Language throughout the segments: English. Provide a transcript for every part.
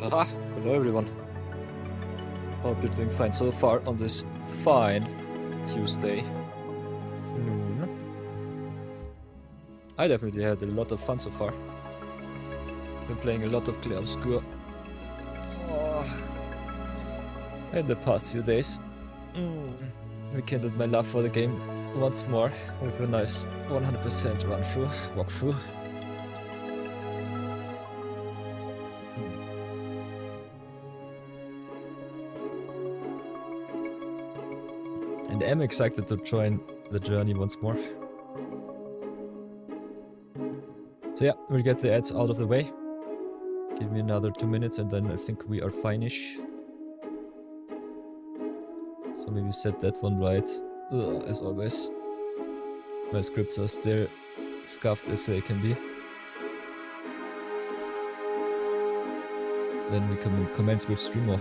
Aha! Hello everyone. Hope you're doing fine so far on this fine Tuesday noon. I definitely had a lot of fun so far. Been playing a lot of Clear Obscure in the past few days. Rekindled my love for the game once more with a nice 100% walkthrough. And I'm excited to join the journey once more. So yeah, we'll get the ads out of the way. Give me another 2 minutes and then I think we are fine-ish. So maybe set that one right. As always. My scripts are still scuffed as they can be. Then we can commence with Streamer.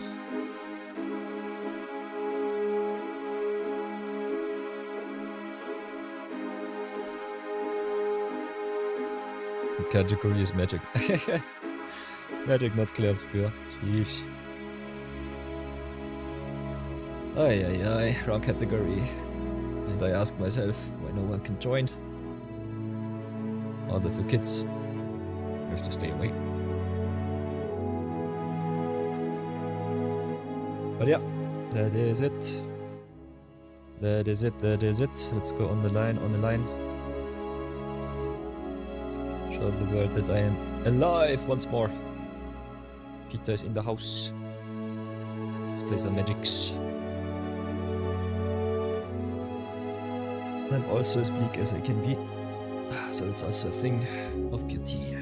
The category is magic. Magic, not Clear Obscure. Sheesh. Ay, wrong category. And I ask myself why no one can join. All the kids have to stay away. But yeah, that is it. That is it. Let's go on the line. Show the world that I am alive once more. Peter is in the house. Let's play some magics. I'm also as bleak as I can be. So it's also a thing of beauty.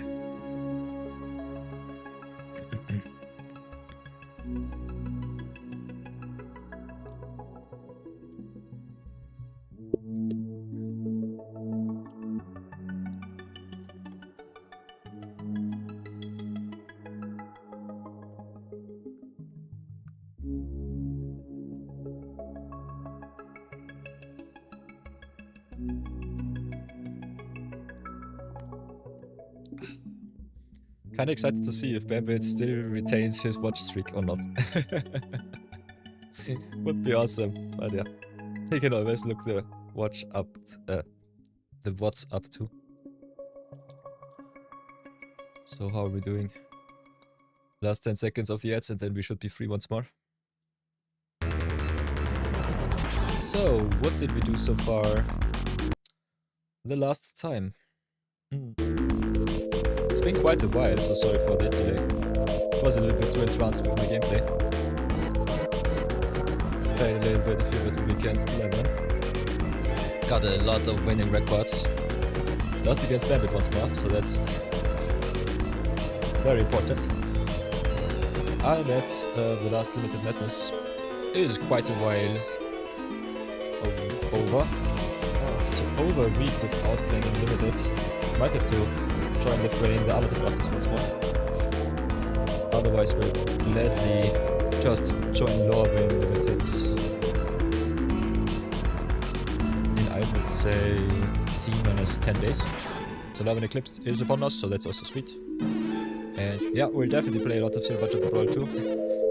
Kinda excited to see if Bambit still retains his watch streak or not. Would be awesome, but yeah. He can always look the watch up, the what's up to. So how are we doing? Last 10 seconds of the ads and then we should be free once more. So, what did we do so far the last time? It's been quite a while, so sorry for that delay. Was a little bit too entranced with my gameplay. Played a little bit of FIFA the weekend 11. Got a lot of winning records. Lost against Bambit once more, so that's very important. I bet the last Limited Madness is quite a while over. So over a week without playing Unlimited. Might have to join the fray in the Wildcard Crafts once more. Otherwise we'll gladly just join Lore Limited in, I would say, T-10 days. So Love and Eclipse is upon us, so that's also sweet. And yeah, we'll definitely play a lot of Silver Budget Brawl too.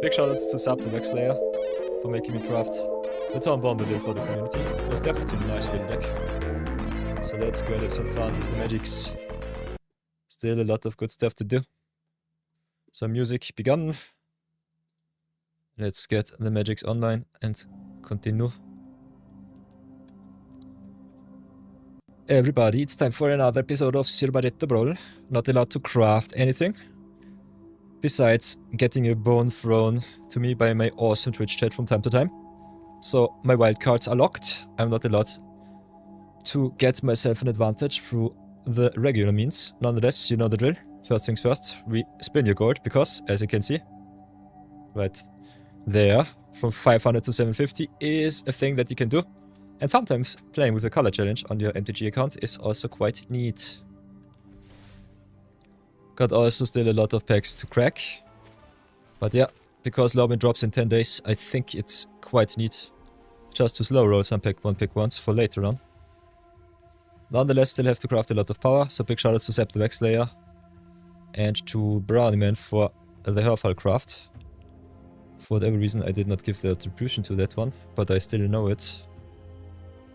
Big shoutouts to Sub the Vexlayer for making me craft the Town Bombadil for the community. It was definitely a nice little deck. So let's go and have some fun with the magics. Still a lot of good stuff to do. So music begun. Let's get the magics online and continue. Everybody, it's time for another episode of Silbaretto Brawl. Not allowed to craft anything. Besides getting a bone thrown to me by my awesome Twitch chat from time to time. So my wildcards are locked. I'm not allowed to get myself an advantage through the regular means. Nonetheless, you know the drill. First things first, we spin your gold because, as you can see, right there, from 500 to 750 is a thing that you can do. And sometimes playing with a color challenge on your MTG account is also quite neat. Got also still a lot of packs to crack. But yeah, because Lobin drops in 10 days, I think it's quite neat just to slow roll some pick ones for later on. Nonetheless, still have to craft a lot of power, so big shoutouts to Sep the Vexlayer and to Brownieman for the Wildcard Craft. For whatever reason, I did not give the attribution to that one, but I still know it.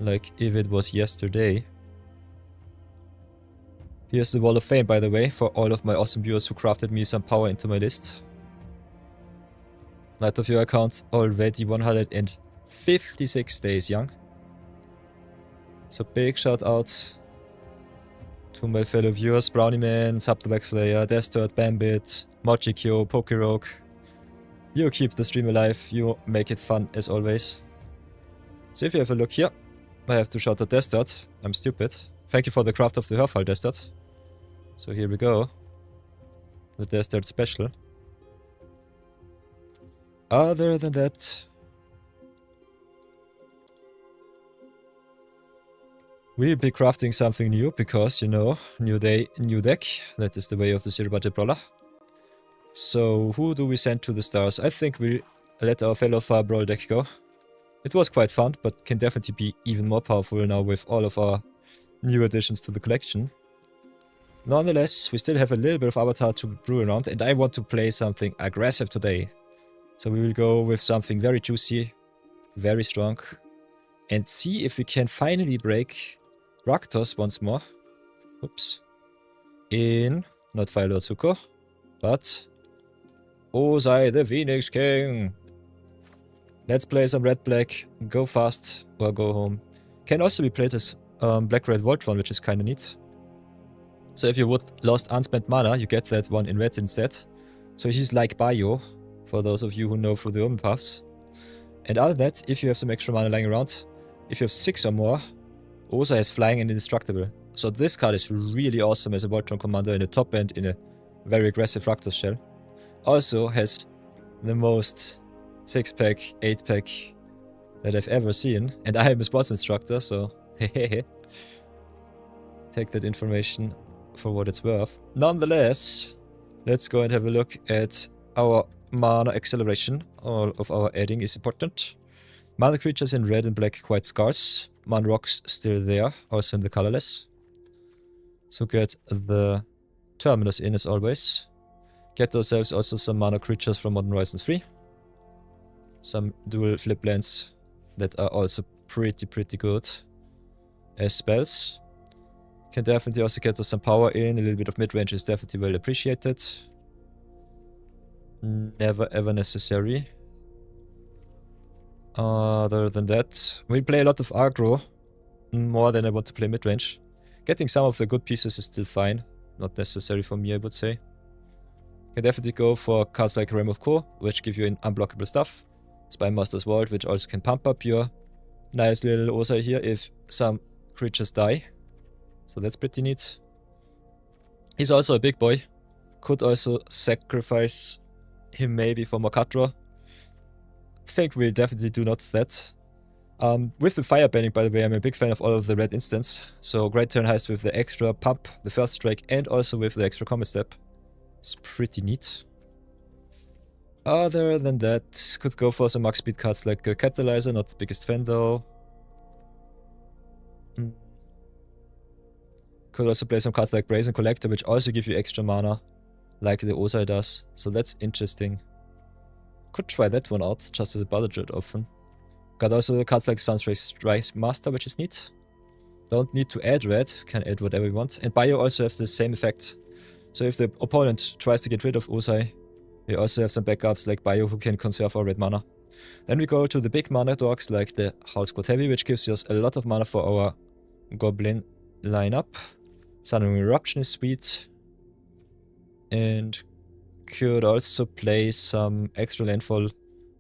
Like if it was yesterday. Here's the Wall of Fame, by the way, for all of my awesome viewers who crafted me some power into my list. Night of your account already 156 days young. So big shout out to my fellow viewers, Brownie Man, Subtleback Slayer, Desert, Bambit, Mochikyo, Pokerogue. You keep the stream alive, you make it fun as always. So if you have a look here, I have to shout out Desert. I'm stupid. Thank you for the craft of the Herfall, Desert. So here we go. The Desert special. Other than that, we'll be crafting something new because, you know, new day, new deck. That is the way of the Zero Budget Brawler. So who do we send to the stars? I think we'll let our fellow Far Brawl deck go. It was quite fun, but can definitely be even more powerful now with all of our new additions to the collection. Nonetheless, we still have a little bit of avatar to brew around, and I want to play something aggressive today. So we will go with something very juicy, very strong, and see if we can finally break Rakdos once more. Oops. In, not Fire Lord Zuko, but Ozai the Phoenix King. Let's play some red-black, go fast or go home. Can also be played as black-red Voltron, which is kinda neat. So if you would lost unspent mana, you get that one in red instead. So he's like Bio, for those of you who know through the urban paths. And other than that, if you have some extra mana lying around, if you have 6 or more, Ozai is flying and indestructible. So this card is really awesome as a Voltron commander in the top end in a very aggressive Rakdos shell. Also has the most 6-pack, 8-pack that I've ever seen. And I am a sports instructor, so hehehe. Take that information for what it's worth. Nonetheless, let's go and have a look at our mana acceleration. All of our adding is important. Mana creatures in red and black quite scarce. Mana rocks still there, also in the colorless. So get the Terminus in as always. Get ourselves also some mana creatures from Modern Horizons 3. Some dual flip lands that are also pretty good as spells. Can definitely also get us some power in. A little bit of mid-range is definitely well appreciated. Never ever necessary. Other than that, we play a lot of aggro. More than I want to play mid-range. Getting some of the good pieces is still fine. Not necessary for me, I would say. Can definitely go for cards like Realm of Ko, which give you unblockable stuff. Spymaster's Vault, which also can pump up your nice little Ozai here if some creatures die. So that's pretty neat. He's also a big boy. Could also sacrifice him maybe for more cut draw. Think we'll definitely do not that. With the fire banning, by the way, I'm a big fan of all of the red instants. So Great Turn Heist with the extra pump, the first strike, and also with the extra combat step. It's pretty neat. Other than that, could go for some max speed cards like the Catalyzer, not the biggest fan though. Could also play some cards like Brazen Collector, which also give you extra mana, like the Ozai does. So that's interesting. Could try that one out, just as a budget often. Got also cards like Sunstray Strike Master, which is neat. Don't need to add red, can add whatever you want. And Bio also has the same effect. So if the opponent tries to get rid of Ozai, we also have some backups like Bio who can conserve our red mana. Then we go to the big mana dogs like the Howl Squad Heavy, which gives us a lot of mana for our Goblin lineup. Sudden Eruption is sweet. And could also play some extra landfall of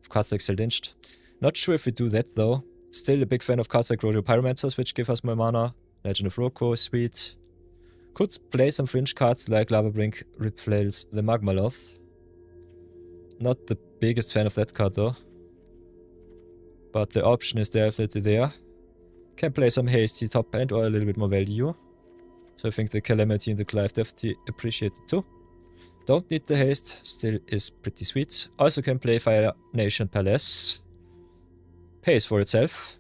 cards like Seldinged. Not sure if we do that though. Still a big fan of cards like Rodeo Pyromancers, which give us more mana. Legend of Roko is sweet. Could play some fringe cards like Lava Brink replace the Magmaloth. Not the biggest fan of that card though. But the option is definitely there. Can play some hasty top end or a little bit more value. So I think the Calamity and the Clive definitely appreciate it too. Don't need the haste, still is pretty sweet. Also can play Fire Nation Palace. Pays for itself.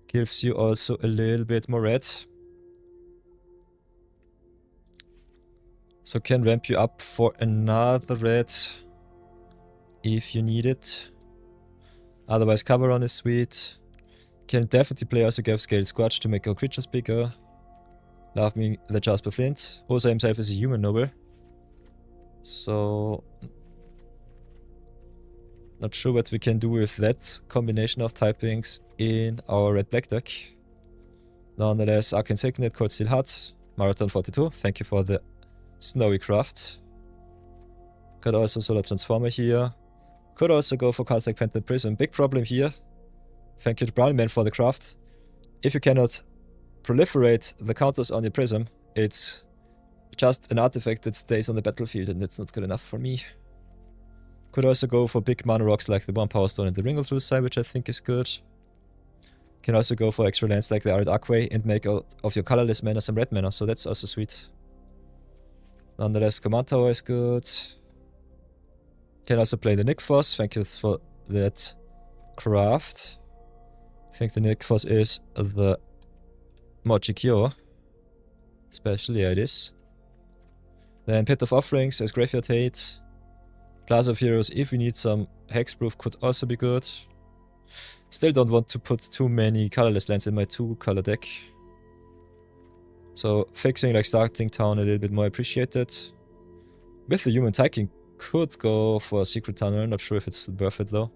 Gives you also a little bit more red. So can ramp you up for another red if you need it. Otherwise, cover on is sweet. Can definitely play also Gave Scale Squatch to make our creatures bigger. Love me the Jasper Flint. Osa himself is a human noble. So not sure what we can do with that combination of typings in our red-black deck. Nonetheless, Arcane Signet, Cold Steel Heart, Marathon 42. Thank you for the Snowy Craft. Could also Solar Transformer here. Could also go for cards like Phantom Prism. Big problem here. Thank you to Brownie Man for the craft. If you cannot proliferate the counters on your Prism, it's just an artifact that stays on the battlefield, and that's not good enough for me. Could also go for big mana rocks like the One Power Stone and the Ring of Lucii, which I think is good. Can also go for extra lands like the Arid Archway and make out of your colorless mana some red mana, so that's also sweet. Nonetheless, Command Tower is good. Can also play the Nykthos, thank you for that craft. I think the Nykthos is the Mochi Cure. Especially, yeah, it is. Then Pit of Offerings as Graveyard Hate. Plaza of Heroes, if we need some Hexproof, could also be good. Still don't want to put too many colorless lands in my 2-color deck. So fixing like Starting Town a little bit more appreciated. With the Human Tyking, could go for a Secret Tunnel, not sure if it's worth it though.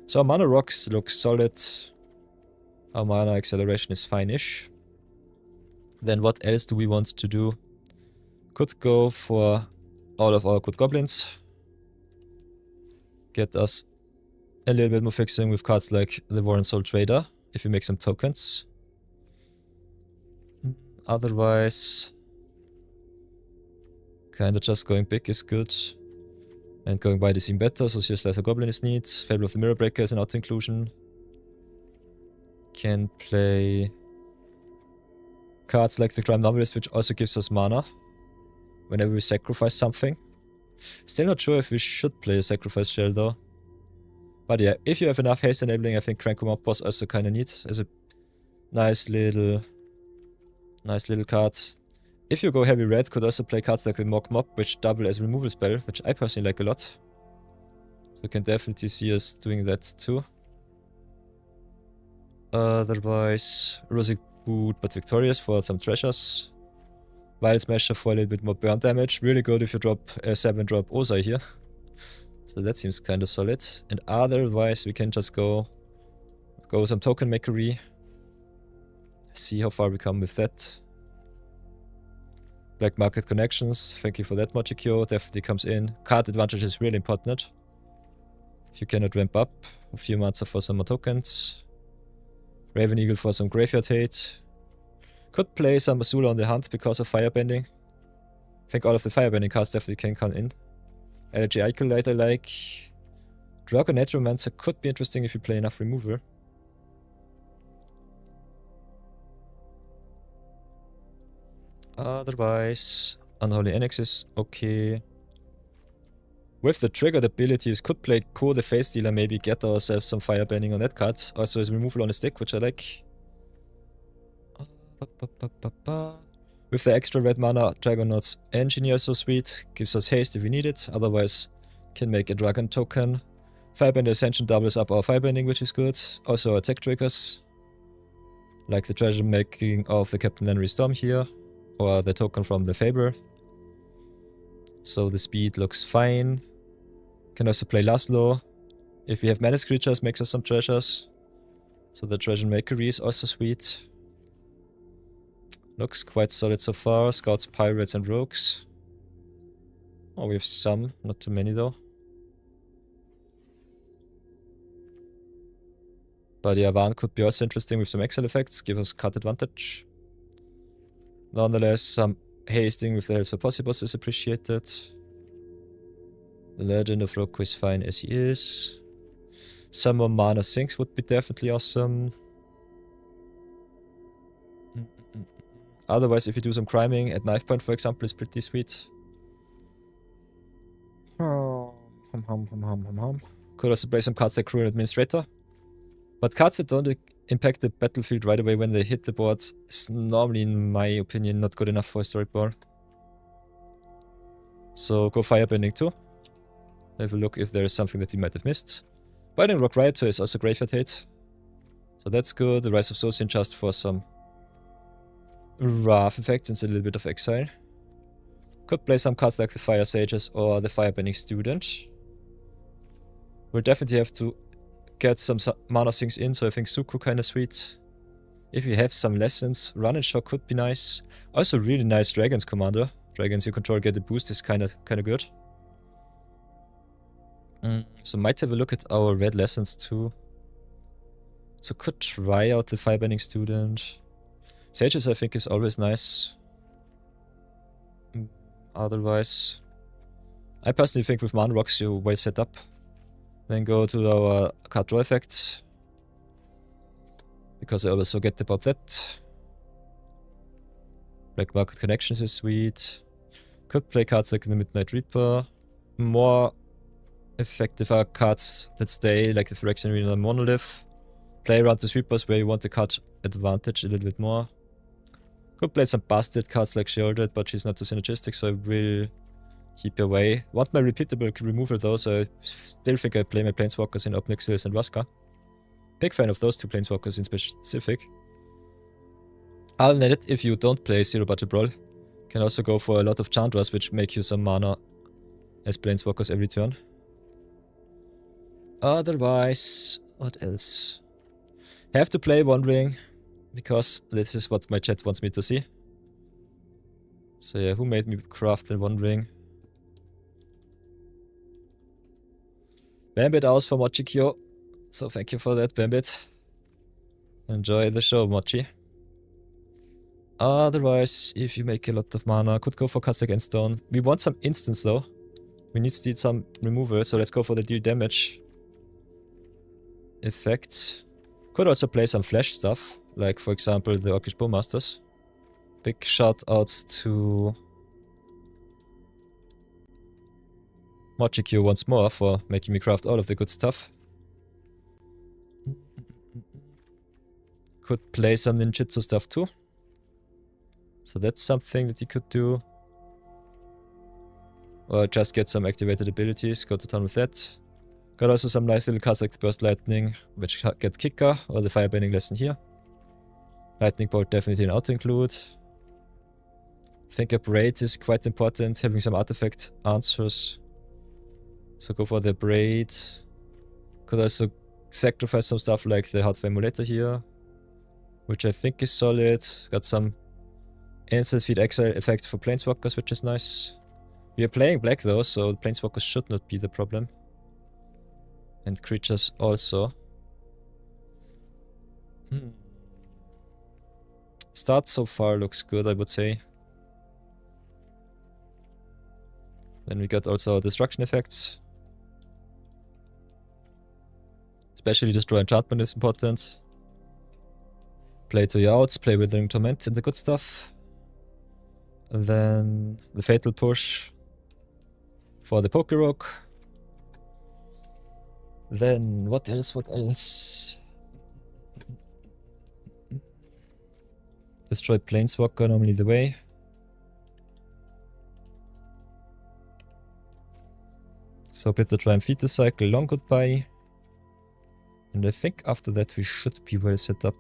So our mana rocks look solid. Our mana acceleration is fine-ish. Then what else do we want to do? Could go for all of our good goblins. Get us a little bit more fixing with cards like the Warren Soul Trader, if you make some tokens. Otherwise, kinda just going big is good. And going by the seem better, so Seer Slicer Goblin is neat. Fable of the Mirror Breaker is an auto-inclusion. Can play cards like the Crime Novelist, which also gives us mana whenever we sacrifice something. Still not sure if we should play a Sacrifice Shell though. But yeah, if you have enough haste enabling, I think Crank 'em Up was also kinda neat as a nice little card. If you go heavy red, could also play cards like the Mock Mob, which double as removal spell, which I personally like a lot. So you can definitely see us doing that too. Otherwise, Rosic Boot, but Victorious for some treasures. Wild Smasher for a little bit more burn damage. Really good if you drop a 7-drop Ozai here. So that seems kind of solid. And otherwise, we can just go some token makery. See how far we come with that. Black Market Connections, thank you for that, Mochikyo. Definitely comes in. Card advantage is really important. If you cannot ramp up, a few months for some more tokens. Raven Eagle for some Graveyard Hate. Could play some Azula on the Hunt because of Firebending. I think all of the Firebending cards definitely can come in. Energy Icolite I like. Dragon Necromancer could be interesting if you play enough removal. Otherwise, Unholy Annex is okay. With the triggered abilities, could play Ko the Face Dealer, maybe get ourselves some Firebending on that card. Also as removal on a stick, which I like. With the extra red mana, Dragonaut's Engineer is so sweet. Gives us haste if we need it. Otherwise, can make a Dragon token. Firebender Ascension doubles up our Firebending, which is good. Also attack triggers. Like the treasure making of the Captain Lenry Storm here. Or the token from the Faber. So the speed looks fine. Can also play Laszlo. If we have Menace creatures, makes us some treasures. So the treasure makery is also sweet. Looks quite solid so far. Scouts, Pirates and Rogues. Oh, we have some. Not too many though. But yeah, Van could be also interesting with some exile effects. Give us card advantage. Nonetheless, some hasting with the Hells for Possibles is appreciated. The Legend of Roku is fine as he is. Some more mana sinks would be definitely awesome. Otherwise, if you do some criming at knife point, for example, is pretty sweet. Could also play some cards like Cruel Administrator. But cards that don't impact the battlefield right away when they hit the board is normally, in my opinion, not good enough for Historic War. So go Firebending too. Have a look if there is something that we might have missed. Binding Rock Rioter is also Graveyard Hate. So that's good. The Rise of Soulsin just for some Wrath effect and a little bit of exile. Could play some cards like the Fire Sages or the Firebending Student. We'll definitely have to get some mana sinks in, so I think Suku kinda sweet. If you have some lessons, Run and Shock could be nice. Also really nice Dragons Commander. Dragons you control get a boost is kinda good. So might have a look at our red lessons too. So could try out the Firebending Student. Sages I think is always nice. Otherwise, I personally think with Mana Rocks you're well set up. Then go to our card draw effects. Because I always forget about that. Black Market Connections is sweet. Could play cards like the Midnight Reaper. More effective are cards that stay, like the Phyrexian Arena and Monolith. Play around the sweepers where you want the card advantage a little bit more. Could play some busted cards like Shielded, but she's not too synergistic, so I will keep away. Want my repeatable removal though, so I still think I play my Planeswalkers in Obnixilis and Raska. Big fan of those two Planeswalkers in specific. I'll net it if you don't play Zero Budget Brawl. Can also go for a lot of Chandras, which make you some mana as Planeswalkers every turn. Otherwise, what else? Have to play One Ring, because this is what my chat wants me to see. So yeah, who made me craft the One Ring? Bambit aus for Mochikyo. So thank you for that, Bambit. Enjoy the show, Mochi. Otherwise, if you make a lot of mana, could go for cards like Endstone. We want some instants though. We need some removal, so let's go for the deal damage effect. Could also play some flash stuff, like for example the Orcish Bowmasters. Big shout outs to Mochikyo once more for making me craft all of the good stuff. Could play some ninjutsu stuff too. So that's something that you could do. Or just get some activated abilities, go to town with that. Got also some nice little cards like the Burst Lightning, which get Kicker, or the Firebending lesson here. Lightning Bolt definitely an auto-include. I think a Braid is quite important, having some artifact answers. So go for the Braid. Could also sacrifice some stuff like the Heartfire Emulator here, which I think is solid. Got some instant feed exile effect for Planeswalkers, which is nice. We are playing black though, so Planeswalkers should not be the problem. And creatures also. Start so far looks good, I would say. Then we got also destruction effects. Especially Destroy Enchantment is important. Play to your outs, play Withering Torment and the good stuff. And then the Fatal Push for the Pokerock. Then what else? Destroy Planeswalker, normally the way. So Bitter try and feed the cycle, long goodbye. And I think after that we should be well set up.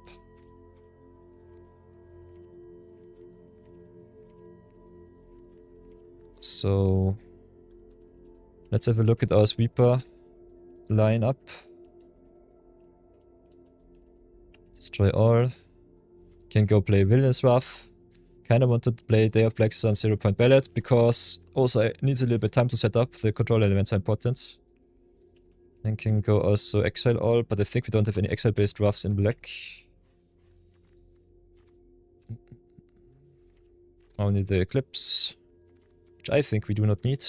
So let's have a look at our sweeper lineup. Destroy all. Can go play Villainous Wrath. Kinda want to play Day of Black Sun 0-point Ballad, because also it needs a little bit time to set up. The control elements are important. And can go also Exile all, but I think we don't have any Exile based Wraths in black. Only the Eclipse, which I think we do not need.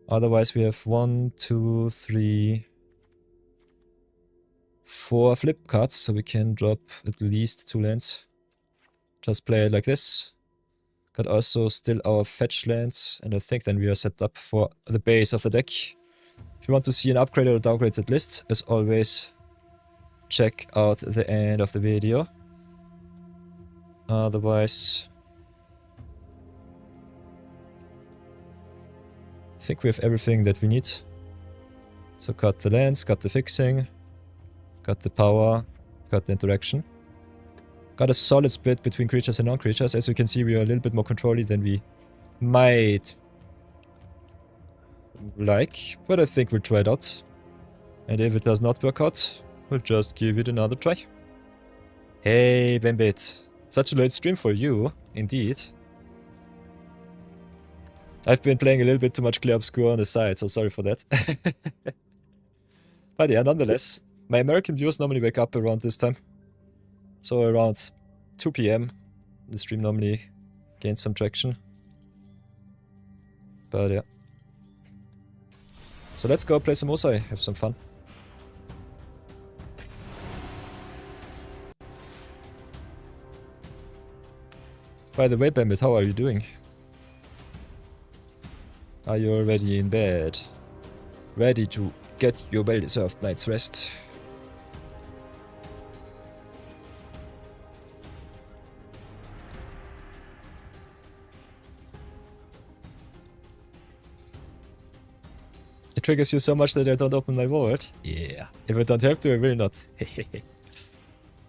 Otherwise we have 1, 2, 3, 4 flip cards, so we can drop at least 2 lands. Just play it like this. Got also still our fetch lands, and I think then we are set up for the base of the deck. If you want to see an upgrade or downgraded list, as always, check out the end of the video. Otherwise, think we have everything that we need. So got the lands, got the fixing, got the power, got the interaction. Got a solid split between creatures and non-creatures. As you can see, we are a little bit more control-y than we might like, but I think we'll try it out. And if it does not work out, we'll just give it another try. Hey, Bambit. Such a late stream for you, indeed. I've been playing a little bit too much Clear Obscure on the side, so sorry for that. But yeah, nonetheless, my American viewers normally wake up around this time. So around 2 PM, the stream normally gains some traction. But yeah. So let's go play some Osai, have some fun. By the way, Bambit, how are you doing? Are you already in bed? Ready to get your well-deserved night's rest? It triggers you so much that I don't open my wallet? Yeah. If I don't have to, I will not.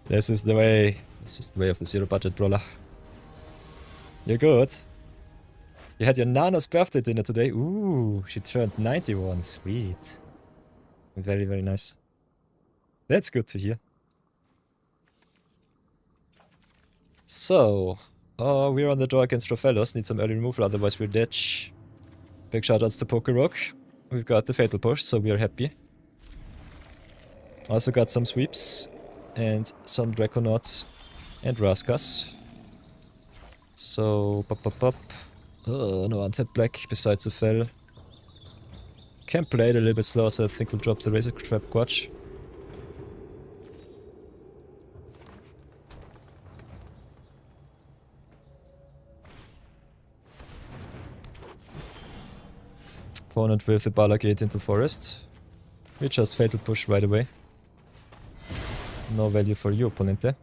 This is the way. This is the way of the zero budget brawler. You're good. You had your Nana's birthday dinner today. Ooh, she turned 91. Sweet. Very, very nice. That's good to hear. So, we're on the draw against Rofellos. Need some early removal, otherwise we're dead. Big shoutouts to Pokerock. We've got the Fatal Push, so we are happy. Also got some sweeps and some Draconauts and Raskas. So, oh, no untapped black besides the Fell. Can play it a little bit slow, so I think we'll drop the Razor Trap Quatch. Opponent with the Bala Gate into Forest. We just Fatal Push right away. No value for you, Opponente.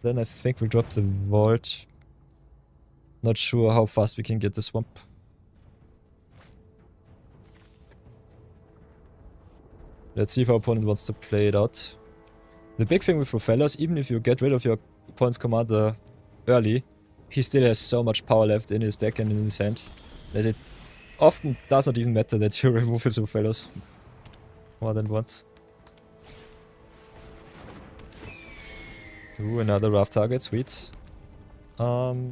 Then I think we'll drop the Vault. Not sure how fast we can get the Swamp. Let's see if our opponent wants to play it out. The big thing with Rofellos, even if you get rid of your opponent's commander early, he still has so much power left in his deck and in his hand that it often does not even matter that you remove his Rofellos more than once. Ooh, another rough target, sweet. So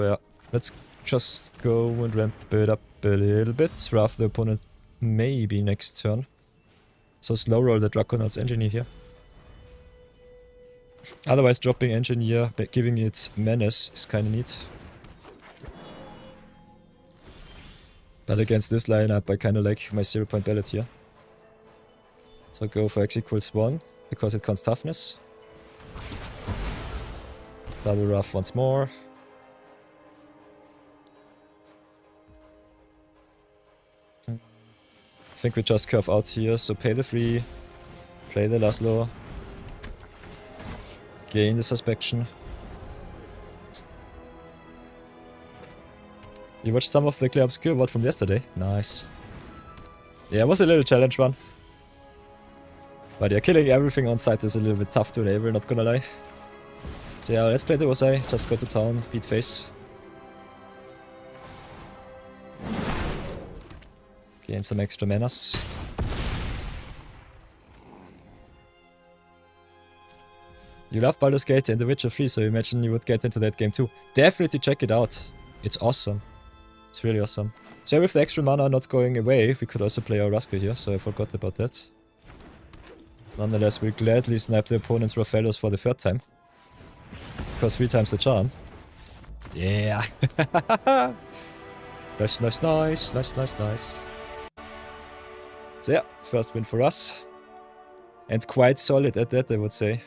yeah, let's just go and ramp it up a little bit. Rough the opponent maybe next turn. So slow roll the Draconaut's Engineer here. Otherwise dropping Engineer, giving it Menace is kinda neat. But against this lineup I kinda like my 0-point ballot here. So go for X equals 1, because it counts toughness. Double rough once more. I think we just curve out here, so pay the 3, play the Laszlo, gain the Suspection. You watched some of the Clear Obscure VOD from yesterday? Nice. Yeah, it was a little challenge run. But yeah, killing everything on site is a little bit tough to enable, not gonna lie. So yeah, let's play the Osai, just go to town, beat face. Gain some extra manas. You love Baldur's Gate and The Witcher 3, so I imagine you would get into that game too. Definitely check it out. It's awesome. It's really awesome. So with the extra mana not going away, we could also play our Raska here, so I forgot about that. Nonetheless, we'll gladly snipe the opponent's Rofellos for the 3rd time. Because 3 times the charm. Yeah! Nice, nice, nice, nice, nice, nice. So yeah, first win for us. And quite solid at that, I would say.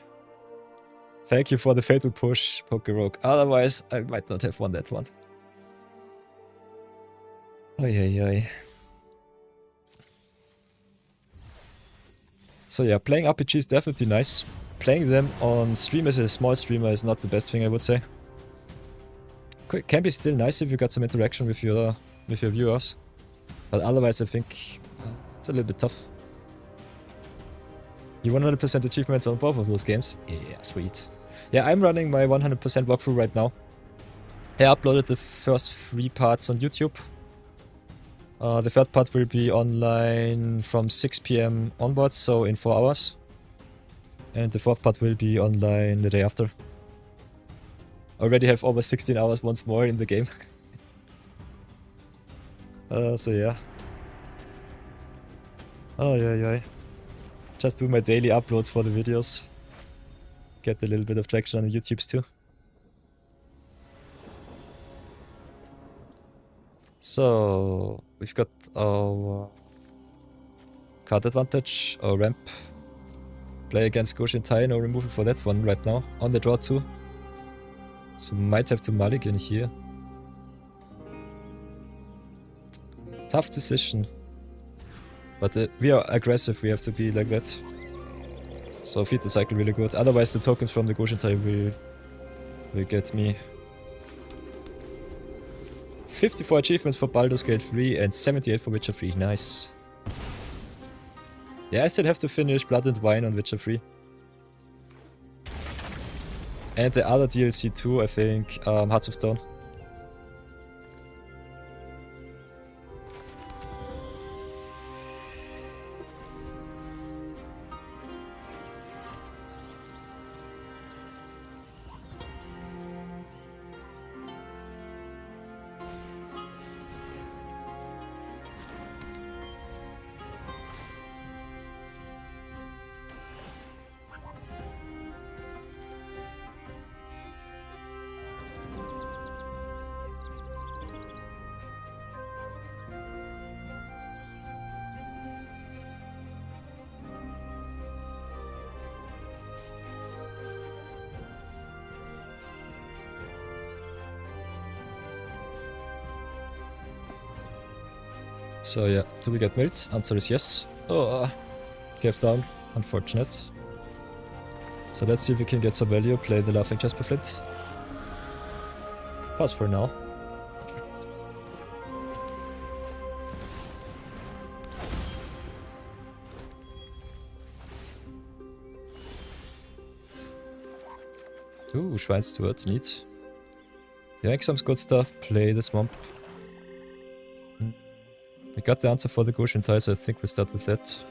Thank you for the Fatal Push, Pokerock. Otherwise, I might not have won that one. Oi, oi, oi. So yeah, playing RPG is definitely nice. Playing them on stream as a small streamer is not the best thing, I would say. Can be still nice if you got some interaction with your with your viewers. But otherwise I think it's a little bit tough. You 100% achievements on both of those games? Yeah, sweet. Yeah, I'm running my 100% walkthrough right now. I uploaded the first 3 parts on YouTube. The third part will be online from 6 PM onwards, so in 4 hours. And the fourth part will be online the day after. Already have over 16 hours once more in the game. So yeah. Oh yeah. Just do my daily uploads for the videos. Get a little bit of traction on the YouTubes too. So we've got our card advantage, our ramp. Play against Goshin Tai, no removal for that one right now. On the draw too. So might have to mulligan here. Tough decision. But we are aggressive, we have to be like that. So feed the cycle really good. Otherwise the tokens from the Goshin Tai will get me. 54 achievements for Baldur's Gate 3 and 78 for Witcher 3. Nice. Yeah, I still have to finish Blood and Wine on Witcher 3. And the other DLC too, I think, Hearts of Stone. So yeah, do we get milled? Answer is yes. Oh, gave down. Unfortunate. So let's see if we can get some value. Play the Laughing Jasper Flint. Pass for now. Ooh, Schweinsteward, neat. Yeah, make some good stuff. Play the Swamp. We got the answer for the Goshin Tai, so I think we start with that.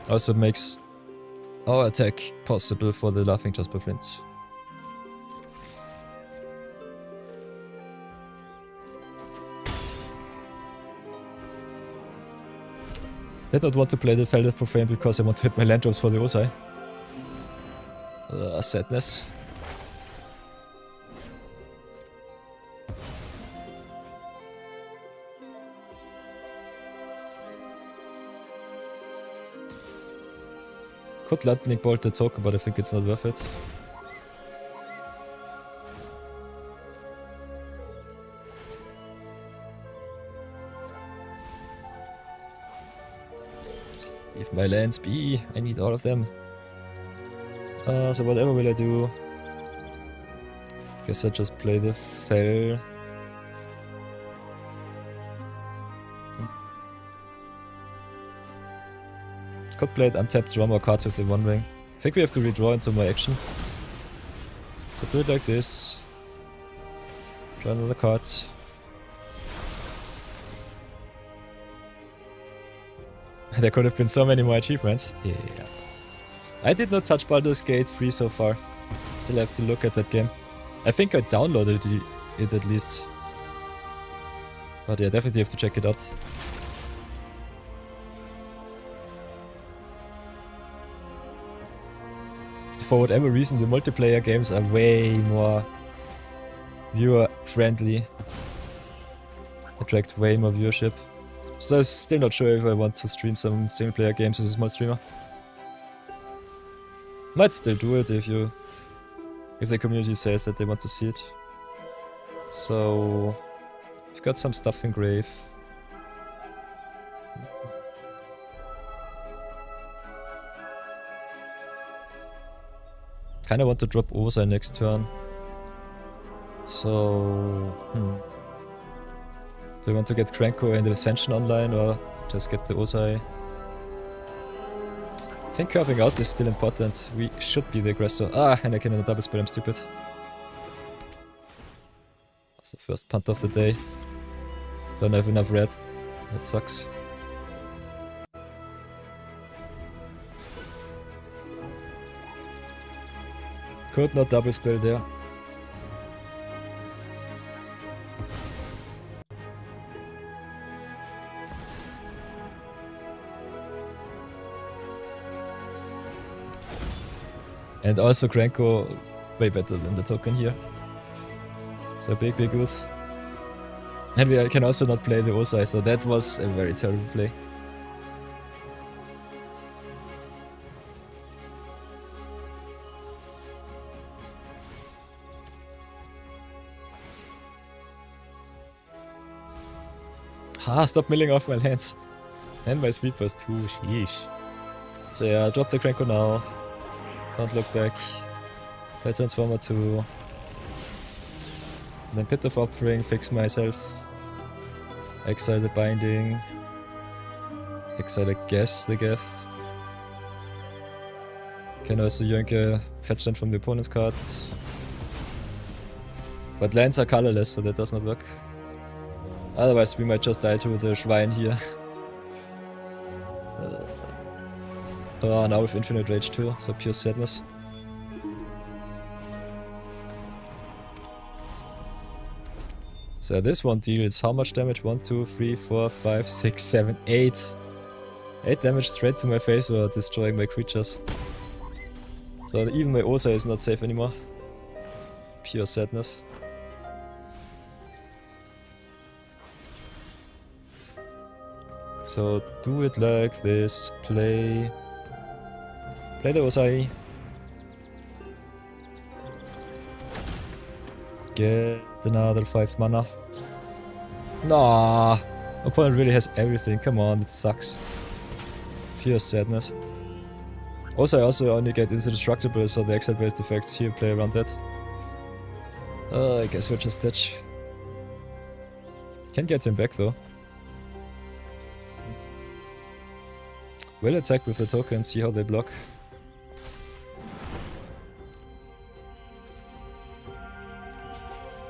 Also makes our attack possible for the Laughing Jasper Flint. I don't want to play the Feldet Profane because I want to hit my land drops for the Osai. Sadness. Could Lightning Bolt the token, but I think it's not worth it. Leave my lands be, I need all of them. So whatever will I do? Guess I just play the Fell. Could play it untapped, draw more cards with the One Ring. I think we have to redraw into my action. So do it like this. Draw another card. There could have been so many more achievements. Yeah. I did not touch Baldur's Gate 3 so far. Still have to look at that game. I think I downloaded it at least. But yeah, definitely have to check it out. For whatever reason, the multiplayer games are way more viewer friendly. Attract way more viewership. So I'm still not sure if I want to stream some single player games as a small streamer. Might still do it if the community says that they want to see it. So we've got some stuff in grave. Kinda want to drop Osa next turn. So, do you want to get Cranko and the Ascension online or just get the Osai? I think curving out is still important. We should be the aggressor. Ah, and I can in a double spell, I'm stupid. That's the first punt of the day. Don't have enough red. That sucks. Could not double spell there. And also Cranko way better than the token here. So big oof. And we can also not play the Osai, so that was a very terrible play. Ah, stop milling off my lands. And my sweepers too, sheesh. So yeah, drop the Cranko now. Don't look back. Play Transformer 2. Then Pit of Offering, fix myself. Exile the Binding. Exile, I guess, the Geth. Can also yank a fetch land from the opponent's card. But lands are colorless, so that does not work. Otherwise we might just die to the Shrine here. Oh, now with Infinite Rage too, so pure sadness. So this one deals how much damage? 1, 2, 3, 4, 5, 6, 7, 8. 8 damage straight to my face or destroying my creatures. So even my Osa is not safe anymore. Pure sadness. So do it like this, play the Osai. Get another 5 mana. Nah, opponent really has everything, come on, it sucks. Pure sadness. Also I also only get indestructible, so the exile based effects here play around that. I guess we're just ditch. Can get him back though. Will attack with the token, see how they block.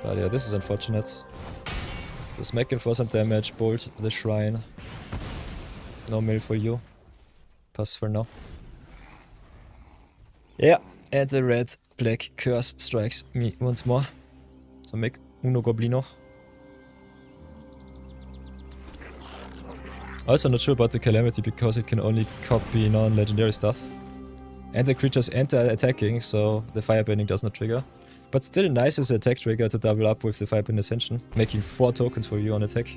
But yeah, this is unfortunate. Just make him for some damage, bolt the Shrine. No mill for you. Pass for now. Yeah, and the red-black curse strikes me once more. So make uno goblino. Also not sure about the Calamity because it can only copy non-legendary stuff. And the creatures enter attacking, so the Firebending does not trigger. But still nice as an attack trigger to double up with the Firebend Ascension, making 4 tokens for you on attack.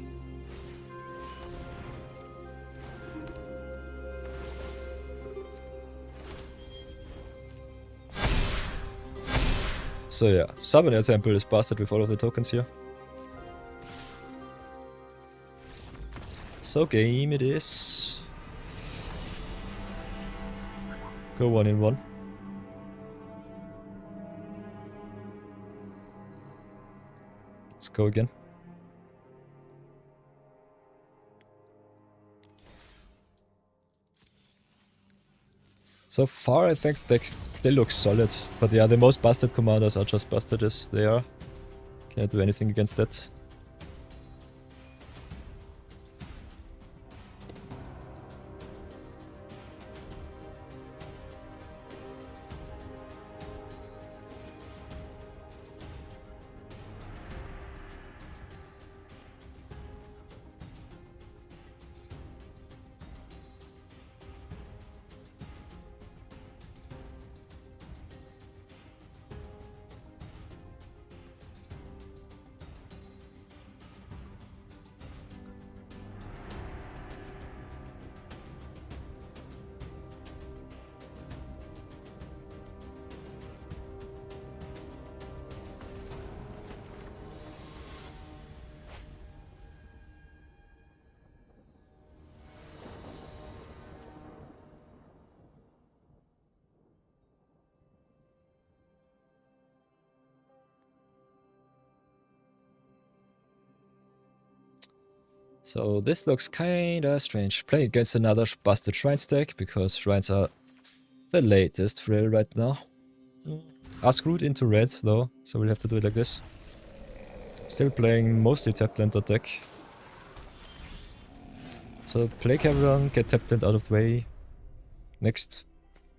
So yeah, Summoner Temple is busted with all of the tokens here. So game it is. Go 1 in 1. Let's go again. So far I think they still look solid, but yeah, the most busted commanders are just busted as they are. Can't do anything against that. So this looks kinda strange. Playing against another busted Shrines deck, because Shrines are the latest thrill right now. Are screwed into red though, so we'll have to do it like this. Still playing mostly tap land deck. So play Cavern, get tap land out of the way. Next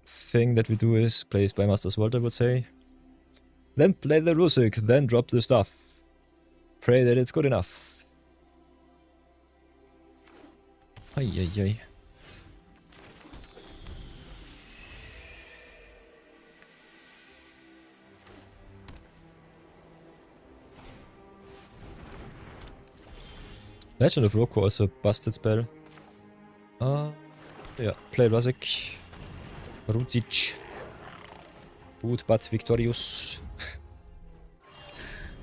thing that we do is play Spymaster's Vault, I would say. Then play the Rusik, then drop the stuff. Pray that it's good enough. Ay ay ay. Legend of Roku also a busted spell. Yeah, play Rusik. Rutic. Boot but victorious.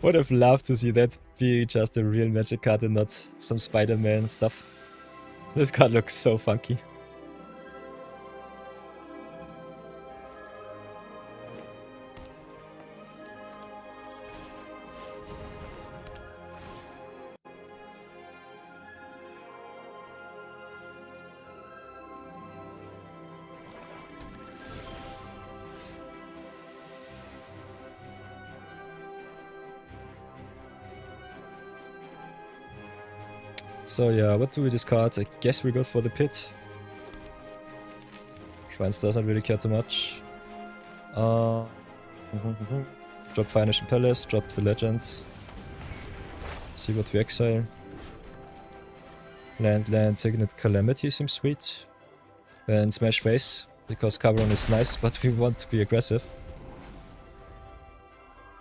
Would have loved to see that be just a real magic card and not some Spider-Man stuff. This card looks so funky. So yeah, what do we discard? I guess we go for the pit. Shrines doesn't really care too much. Drop Finishing Palace, drop the Legend. See what we exile. Land, Signet Calamity seems sweet. Then Smash Face, because Cavern is nice, but we want to be aggressive.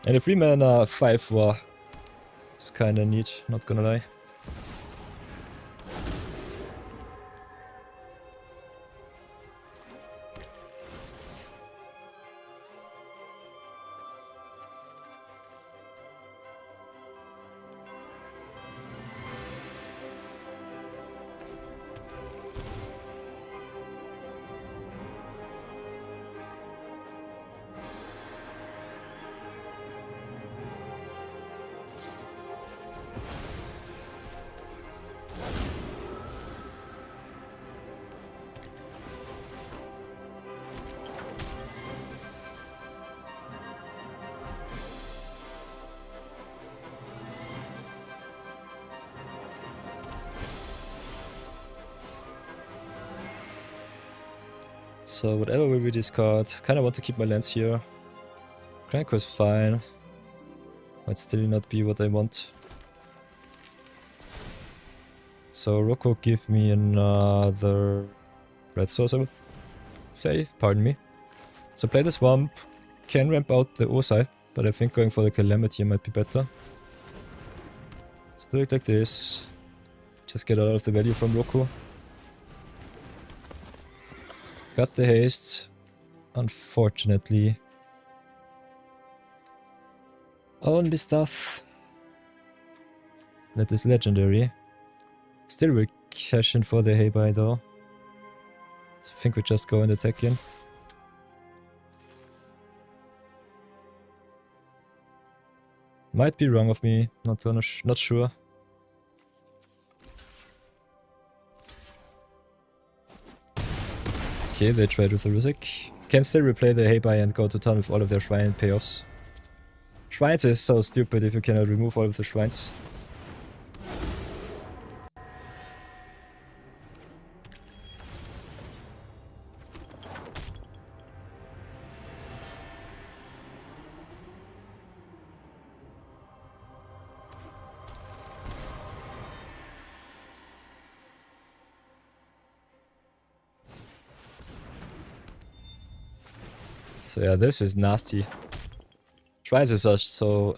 And a 3-mana 5-4 is kinda neat, not gonna lie. So whatever will we discard, kinda want to keep my lands here. Cranko is fine. Might still not be what I want. So Roko give me another red source, I would say, pardon me. So play the Swamp, can ramp out the Osai, but I think going for the Calamity might be better. So do it like this. Just get a lot of the value from Roko. Got the haste, unfortunately. Only stuff that is legendary. Still will cash in for the hay buy though. I think we just go and attack in. Might be wrong of me, not sure. Okay, they tried with the Rusik. Can still replay the hay buy and go to town with all of their shrine payoffs. Shrines is so stupid if you cannot remove all of the shrines. So yeah, this is nasty. Shrines is just so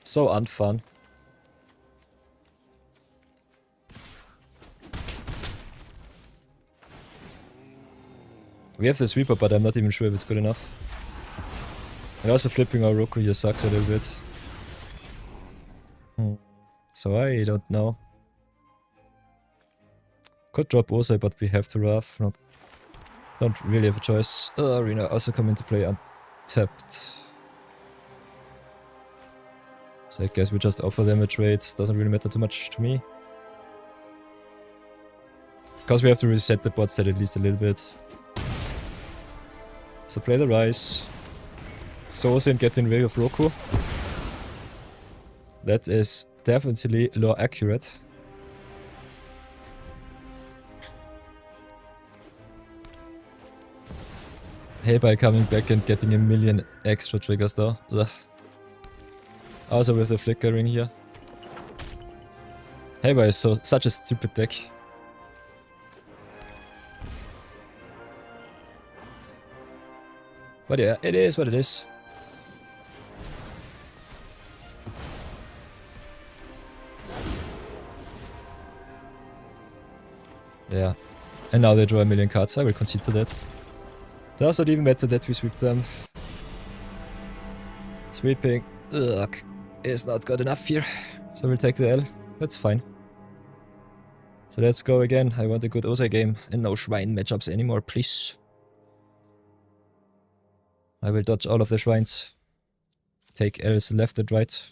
unfun. We have the sweeper, but I'm not even sure if it's good enough. And also flipping our Roku here sucks a little bit. So I don't know. Could drop Osai, but we have to rough. Don't really have a choice. Arena also come into play untapped. So I guess we just offer them a trade. Doesn't really matter too much to me. Because we have to reset the bot stat at least a little bit. So play the Rise. Sosin getting rid of Roku. That is definitely lore accurate. Hey, by coming back and getting a million extra triggers though. Ugh. Also with the flickering here. Hey, by is such a stupid deck. But yeah, it is what it is. Yeah. And now they draw a million cards. I will concede to that. Does not even matter that we sweep them. Sweeping, ugh, is not good enough here. So we'll take the L. That's fine. So let's go again. I want a good Osei game and no Shrine matchups anymore, please. I will dodge all of the Shrines. Take L's left and right.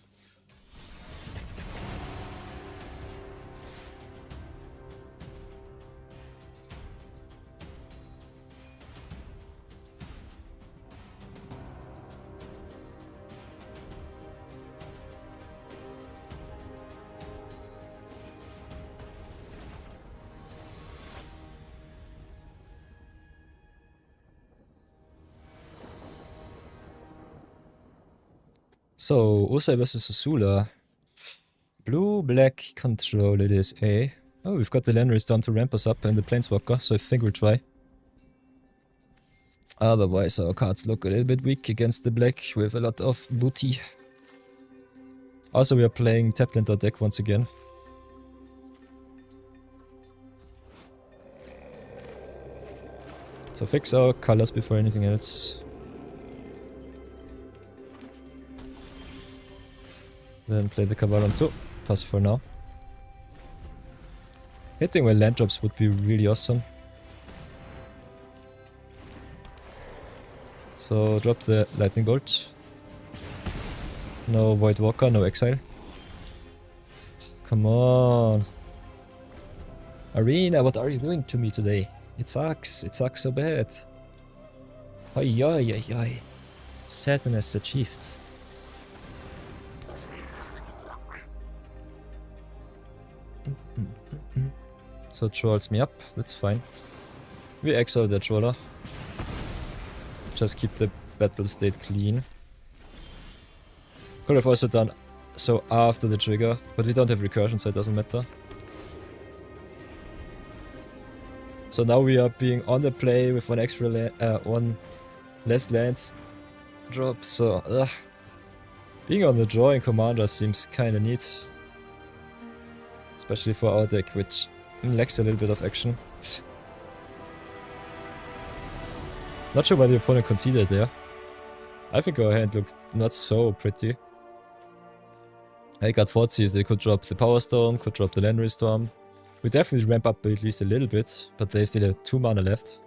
So, Osei versus Azula. Blue-black control it is, eh? Oh, we've got the Landers down to ramp us up and the Planeswalker, so I think we'll try. Otherwise, our cards look a little bit weak against the black with a lot of booty. Also, we are playing Tapland deck once again. So fix our colors before anything else. Then play the Cavalon too. Pass for now. Hitting with land drops would be really awesome. So drop the Lightning Bolt. No Void Walker, no Exile. Come on. Arena, what are you doing to me today? It sucks so bad. Oi, oi, oi, oi. Sadness achieved. So trolls me up, that's fine. We exile the troller. Just keep the battle state clean. Could have also done so after the trigger, but we don't have recursion, so it doesn't matter. So now we are being on the play with one extra one less land drop, so being on the draw in Commander seems kinda neat. Especially for our deck, which lacks a little bit of action. Not sure why the opponent conceded there. I think our hand looked not so pretty. I got Thoughtseize, they could drop the Power Stone, could drop the Land Storm. We definitely ramp up at least a little bit, but they still have 2 mana left.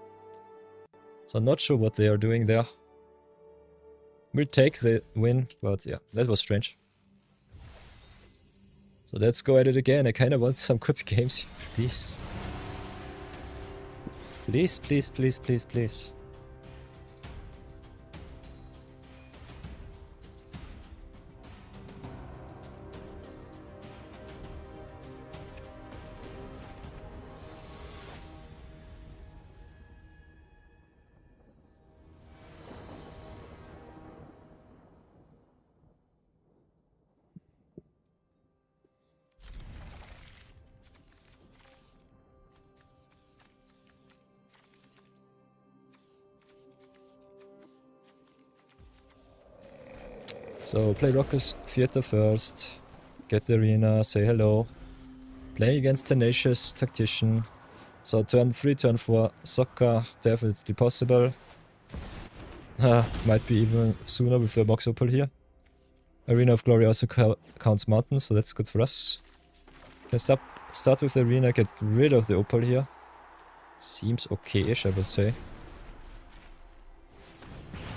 So I'm not sure what they are doing there. We'll take the win, but yeah, that was strange. So let's go at it again. I kinda want some good games here, please. Please, please, please, please, please. So play Rockers Theater first, get the arena, say hello. Playing against Tenacious Tactician. So turn 3, turn 4, Soccer, definitely possible. Might be even sooner with the Mox Opal here. Arena of Glory also counts Mountain, so that's good for us. Can start with the Arena, get rid of the Opal here. Seems okay-ish, I would say.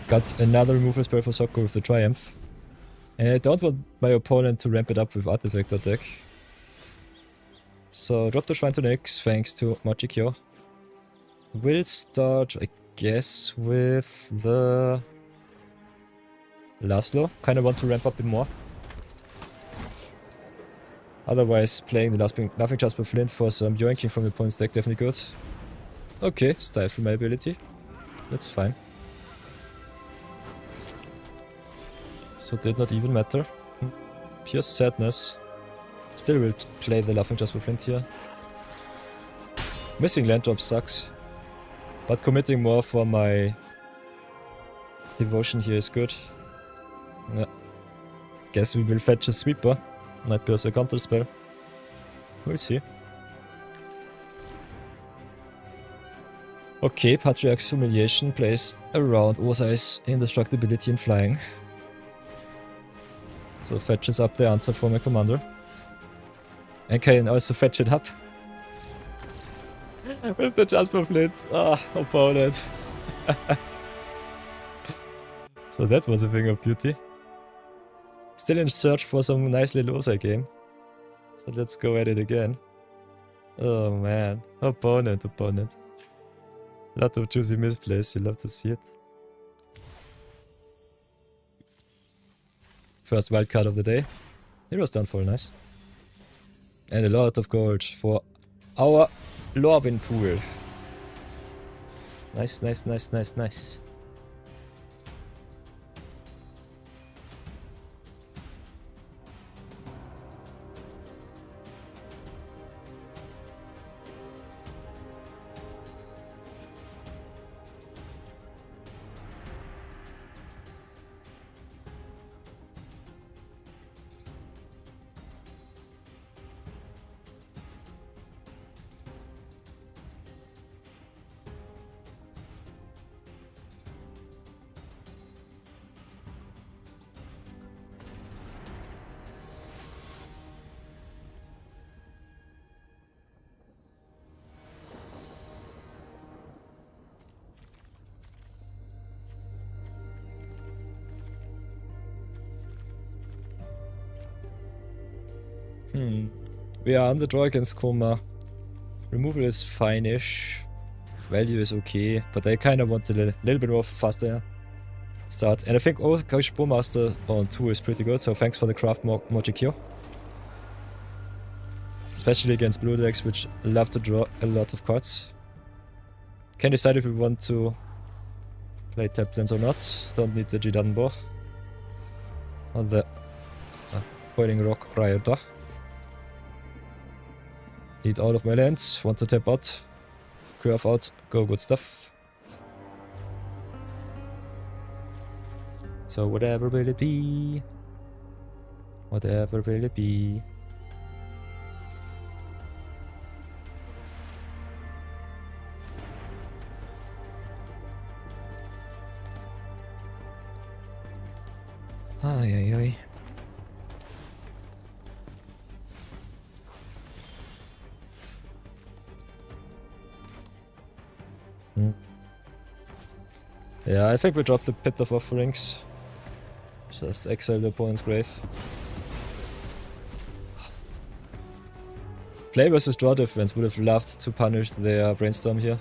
Got another removal spell for Soccer with the Triumph. And I don't want my opponent to ramp it up with Artifact deck. So drop the shrine to Nyx, thanks to Mochikyo. We'll start, I guess, with the Laszlo. Kinda want to ramp up a bit more. Otherwise, playing the Nothing Just with Flint for some yoinking from the opponent's deck definitely good. Okay, stifle my ability. That's fine. So it did not even matter. Pure sadness. Still will play the Laughing Just with Flint here. Missing land drop sucks. But committing more for my devotion here is good. Yeah. Guess we will fetch a sweeper. Might be also a counter spell. We'll see. Okay, Patriarch's Humiliation plays around Osai's indestructibility and flying. So fetches up the answer for my commander. And can also fetch it up. With the Jasper Flint. Ah, opponent. So that was a thing of beauty. Still in search for some nice little Osai game. So let's go at it again. Oh man. Opponent. Lot of juicy misplays, you love to see it. First wildcard of the day. Hero's Downfall, nice. And a lot of gold for our Lorwyn pool. Nice. We are on the draw against Koma. Removal is fine-ish. Value is okay, but I kind of want a little bit more faster start. And I think Gosh Bowmaster on 2 is pretty good, so thanks for the craft Mojikyo. Especially against blue decks, which love to draw a lot of cards. Can decide if we want to play Taplands or not. Don't need the Jidanbo on the Boiling Rock Rioter. Need all of my lands, want to tap out, curve out, go good stuff. So whatever will it be? Whatever will it be? Ay. Yeah, I think we dropped the Pit of Offerings. Just exile the opponent's grave. Play versus draw defense would have loved to punish their Brainstorm here.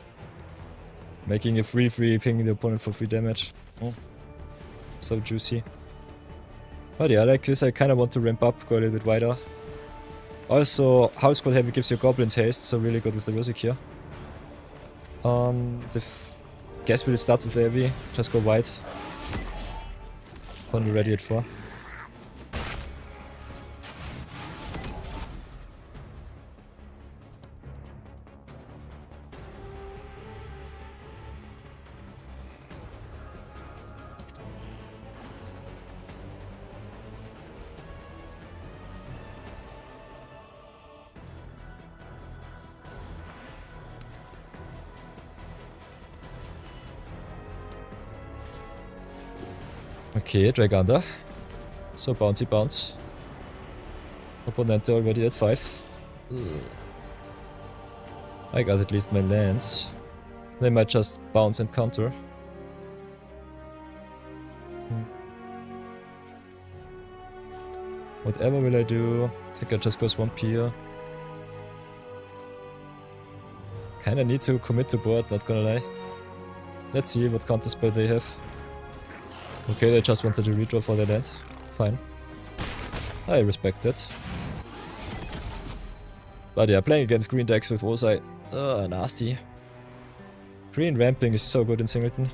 Making a 3-3, pinging the opponent for 3 damage. Oh. So juicy. But yeah, like this I kinda want to ramp up, go a little bit wider. Also, House Squad Heavy gives you Goblins haste, so really good with the music here. Guess we'll start with heavy, just go wide. Only ready at 4. Okay, Draganda. So bounce. Opponent already at 5. I got at least my lands. They might just bounce and counter. Whatever will I do? I think I just go Swamp here. Kinda need to commit to board, not gonna lie. Let's see what counterspell they have. Okay, they just wanted to redraw for their land. Fine. I respect that. But yeah, playing against green decks with Osai. Nasty. Green ramping is so good in Singleton.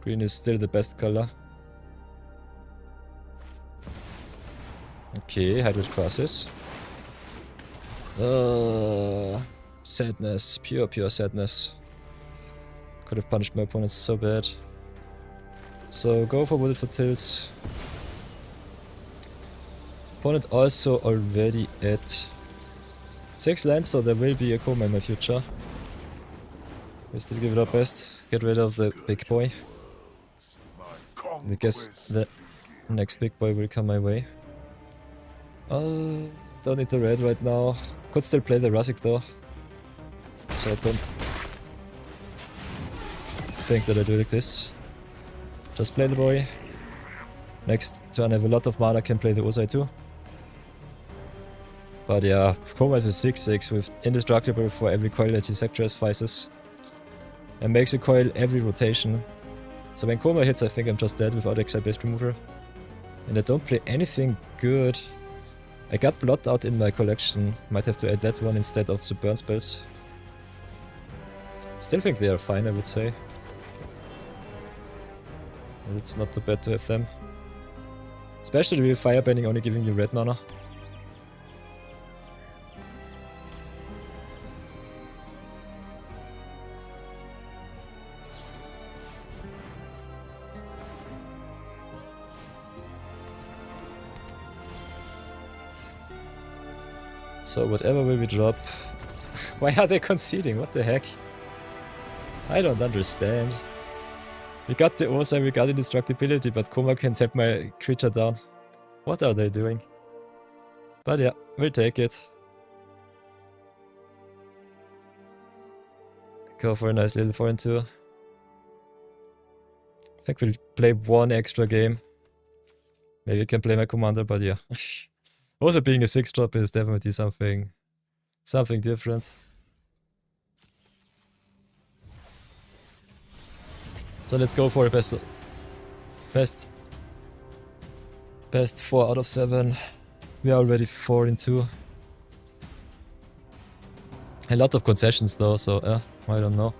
Green is still the best color. Okay, Hybrid Crosses. Sadness. Pure sadness. Could have punished my opponents so bad. So go for Wooded for Tilts. Opponent also already at 6 lands, so there will be a Koma in my future. We still give it our best. Get rid of the big boy. I guess the next big boy will come my way. Don't need the red right now. Could still play the Razik though. So I don't think that I do like this. Just play the boy. Next turn I have a lot of mana, can play the Osai too. But yeah, Koma is a 6-6 with indestructible for every coil that he sacrifices. And makes a coil every rotation. So when Koma hits I think I'm just dead without Exile-based removal. And I don't play anything good. I got Blot out in my collection. Might have to add that one instead of the burn spells. Still think they are fine, I would say. It's not too bad to have them. Especially with Firebending only giving you red mana. So whatever will we drop? Why are they conceding? What the heck? I don't understand. We got the Osai, we got indestructibility, but Koma can tap my creature down. What are they doing? But yeah, we'll take it. Go for a nice little 4-2. I think we'll play one extra game. Maybe I can play my commander, but yeah. Also being a 6-drop is definitely something different. So let's go for a best 4 out of 7. We are already 4-2. A lot of concessions though, so I don't know.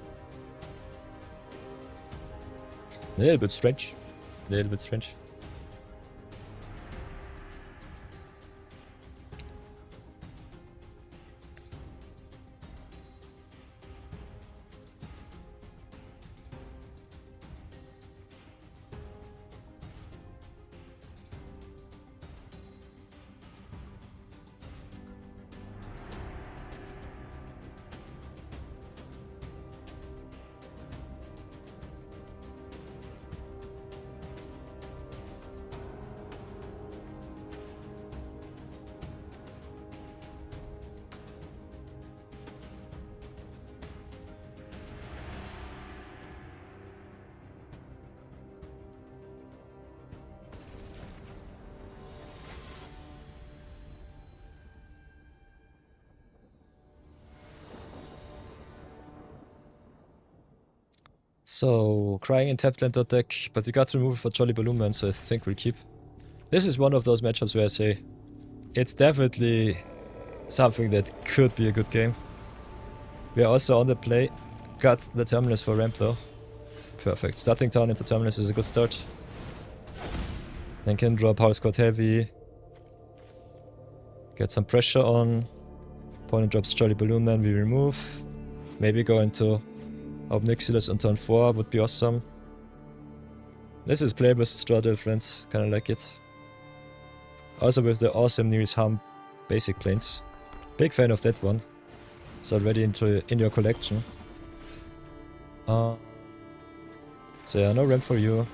A little bit strange. So, Crying in tapped land deck, but we got removal for Jolly Balloon Man, so I think we'll keep. This is one of those matchups where I say, it's definitely something that could be a good game. We are also on the play. Got the Terminus for ramp though. Perfect. Starting town into Terminus is a good start. Then can draw Power Squad Heavy. Get some pressure on. Opponent drops Jolly Balloon Man, we remove. Maybe go into Obnixilis on turn 4 would be awesome. This is playable Straddle, friends. Kinda like it. Also with the awesome Nearest Harm basic planes. Big fan of that one. It's already in your collection. So yeah, no ramp for you.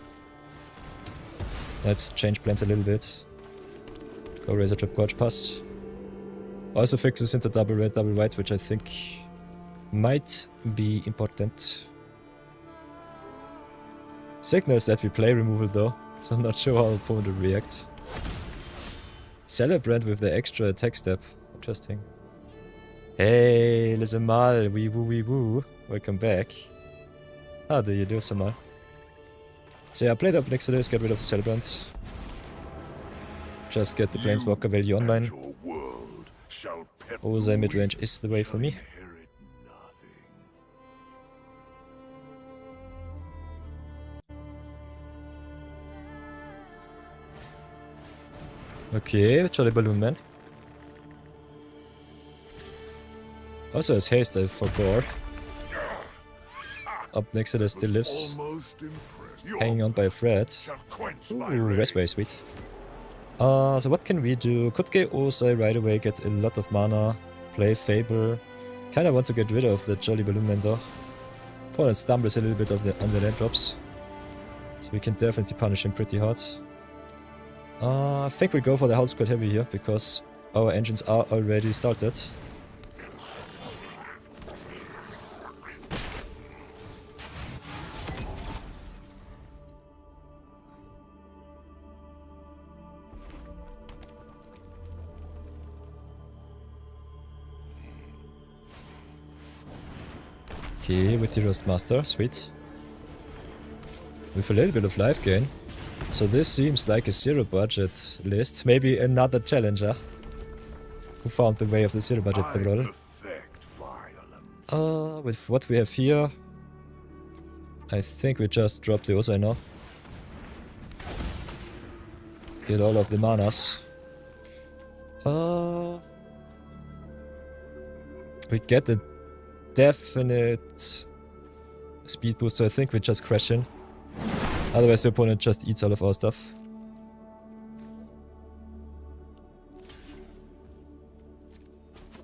Let's change plans a little bit. Go Razor Trap Gorge Pass. Also fixes into double red, double white, which I think might be important. Signals that we play removal though, so I'm not sure how opponent will react. Celebrant with the extra attack step. Interesting. Hey, Lizemal, wee woo. Welcome back. How do you do, Samal? So yeah, played up next to this, get rid of the Celebrant. Just get the Planeswalker value online. Ozai midrange is the way for me. Okay, Jolly Balloon Man. Also has haste, I forgot. Up next to this still lives. Hanging on by a thread. Ooh, that's very sweet. So what can we do? Could get Ozai right away, get a lot of mana, play Fable. Kinda want to get rid of the Jolly Balloon Man though. Opponent stumbles a little bit on the land drops. So we can definitely punish him pretty hard. I think we'll go for the House quite heavy here, because our engines are already started. Okay, with the Roast Master, sweet. With a little bit of life gain. So this seems like a zero budget list. Maybe another challenger who found the way of the zero budget Brawl. With what we have here, I think we just drop the Ozai now. Get all of the manas. We get a definite speed boost, so I think we just crash in. Otherwise the opponent just eats all of our stuff.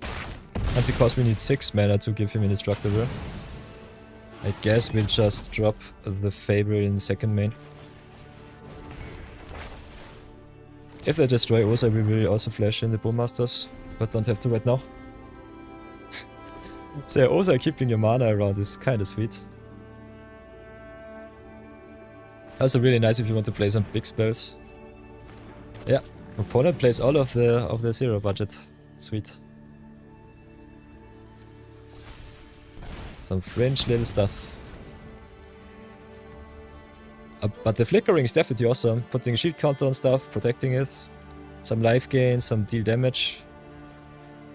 And because we need 6 mana to give him indestructible, I guess we'll just drop the Fable in second main. If they destroy Ozai, we will also flash in the Bowmasters, but don't have to right now. So yeah, Ozai keeping your mana around is kinda sweet. Also really nice if you want to play some big spells. Yeah, opponent plays all of the zero budget. Sweet. Some fringe little stuff. But the flickering is definitely awesome. Putting shield counter on stuff, protecting it. Some life gain, some deal damage.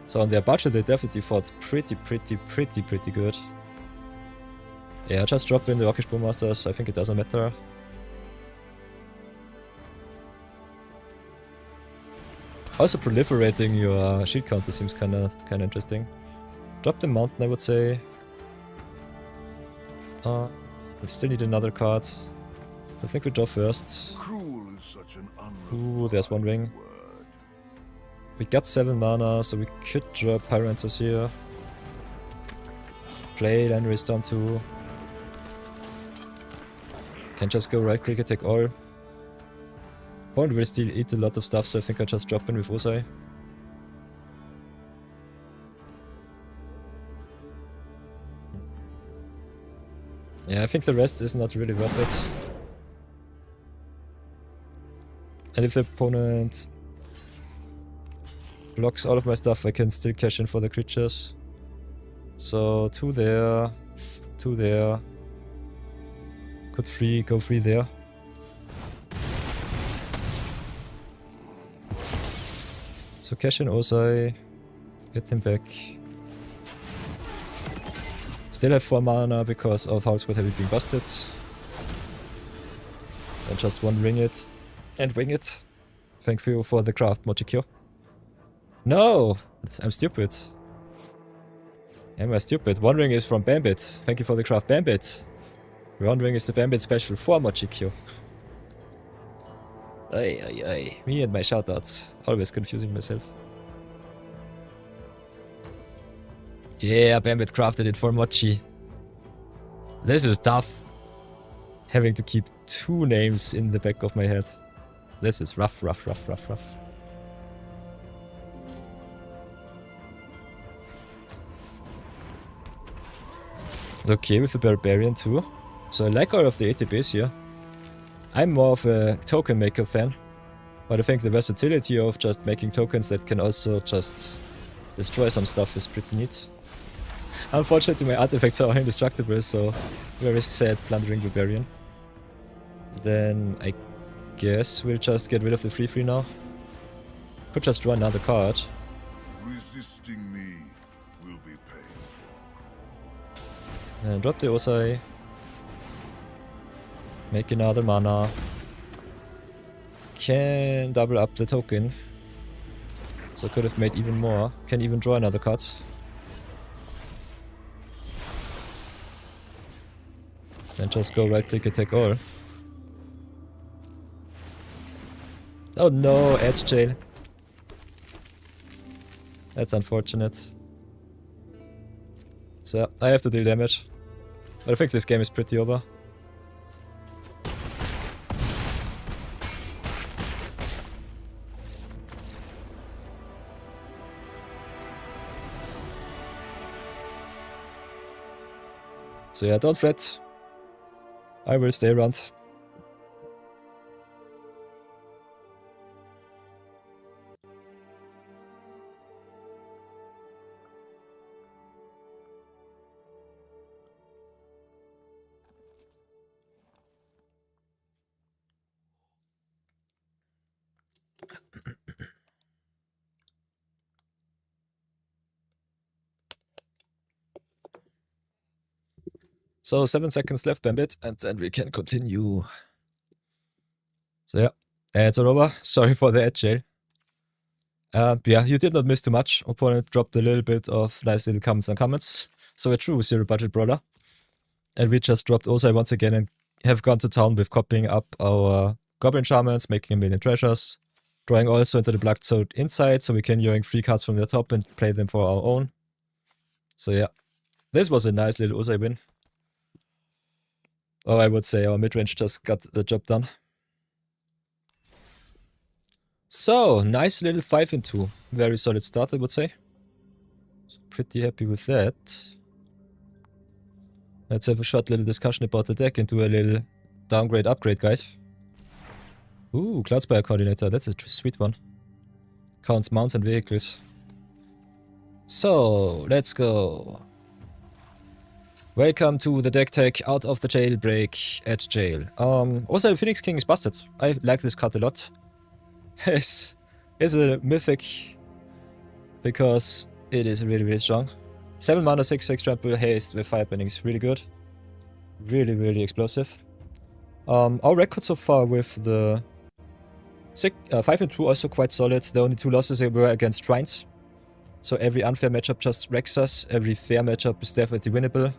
So on their budget they definitely fought pretty good. Yeah, just drop in the Rockish Bowmasters, I think it doesn't matter. Also proliferating your shield counter seems kinda interesting. Drop the mountain, I would say. We still need another card. I think we draw first. Ooh, there's one ring. We got 7 mana, so we could draw Pyranthus here. Play Land Storm 2. Can just go right click, attack all. Opponent will still eat a lot of stuff, so I think I just drop in with Ozai. Yeah, I think the rest is not really worth it. And if the opponent blocks all of my stuff, I can still cash in for the creatures. So 2 there, 2 there. Could go 3 there. So cash in Ozai, get him back. Still have 4 mana because of House Squad having been busted. And just one ring it and wing it. Thank you for the craft, Mochikyo. No! I'm stupid. Am I stupid? One ring is from Bambit. Thank you for the craft, Bambit. One ring is the Bambit special for Mochikyo. Ay. Me and my shoutouts. Always confusing myself. Yeah, Bambit crafted it for Mochi. This is tough. Having to keep 2 names in the back of my head. This is rough. Okay, with the Barbarian too. So I like all of the ATBs here. I'm more of a token maker fan. But I think the versatility of just making tokens that can also just destroy some stuff is pretty neat. Unfortunately, my artifacts are indestructible, so very sad plundering barbarian. Then I guess we'll just get rid of the 3/3 now. Could just draw another card. Resisting me will be painful. And drop the Osai. Make another mana. Can double up the token. So could have made even more. Can even draw another card. Then just go right click attack all. Oh no, edge jail. That's unfortunate. So I have to deal damage. But I think this game is pretty over. So yeah, don't fret. I will stay around. So 7 seconds left, Bambit, and then we can continue. So yeah, it's over. Sorry for the edge jail. Yeah, you did not miss too much. Opponent dropped a little bit of nice little comments and comments. So a true zero budget brawler. And we just dropped Osai once again and have gone to town with copying up our Goblin Shamans, making 1,000,000 treasures. Drawing also into the Blood Sword inside, so we can yoink 3 cards from the top and play them for our own. So yeah, this was a nice little Osai win. Or I would say our mid-range just got the job done. So, nice little 5-2. Very solid start, I would say. So pretty happy with that. Let's have a short little discussion about the deck and do a little downgrade upgrade guide. Ooh, Cloudspire Coordinator, that's a sweet one. Counts mounts and vehicles. So, let's go. Welcome to the deck tech out of the jailbreak at jail. Also, Phoenix King is busted. I like this card a lot. It's a mythic because it is really, really strong. 7 mana, 6/6 trample haste with firebending is really good. Really, really explosive. Our record so far with the 5-2 also quite solid. The only 2 losses were against Shrines. So every unfair matchup just wrecks us. Every fair matchup is definitely winnable.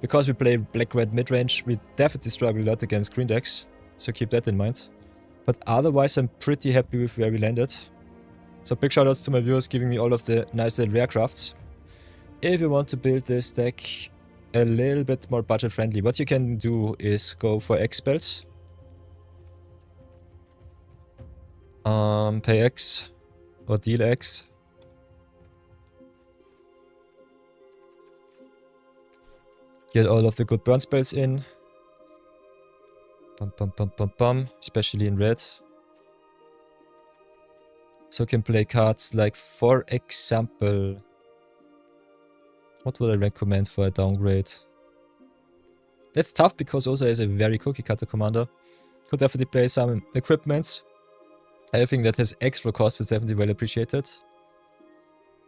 Because we play black-red mid-range, we definitely struggle a lot against green decks, so keep that in mind. But otherwise, I'm pretty happy with where we landed. So big shoutouts to my viewers giving me all of the nice little rare crafts. If you want to build this deck a little bit more budget-friendly, what you can do is go for X spells. Pay X or deal X. Get all of the good burn spells in. Especially in red. So you can play cards like, for example... What would I recommend for a downgrade? That's tough because Osa is a very cookie cutter commander. Could definitely play some equipments. Anything that has extra cost is definitely well appreciated.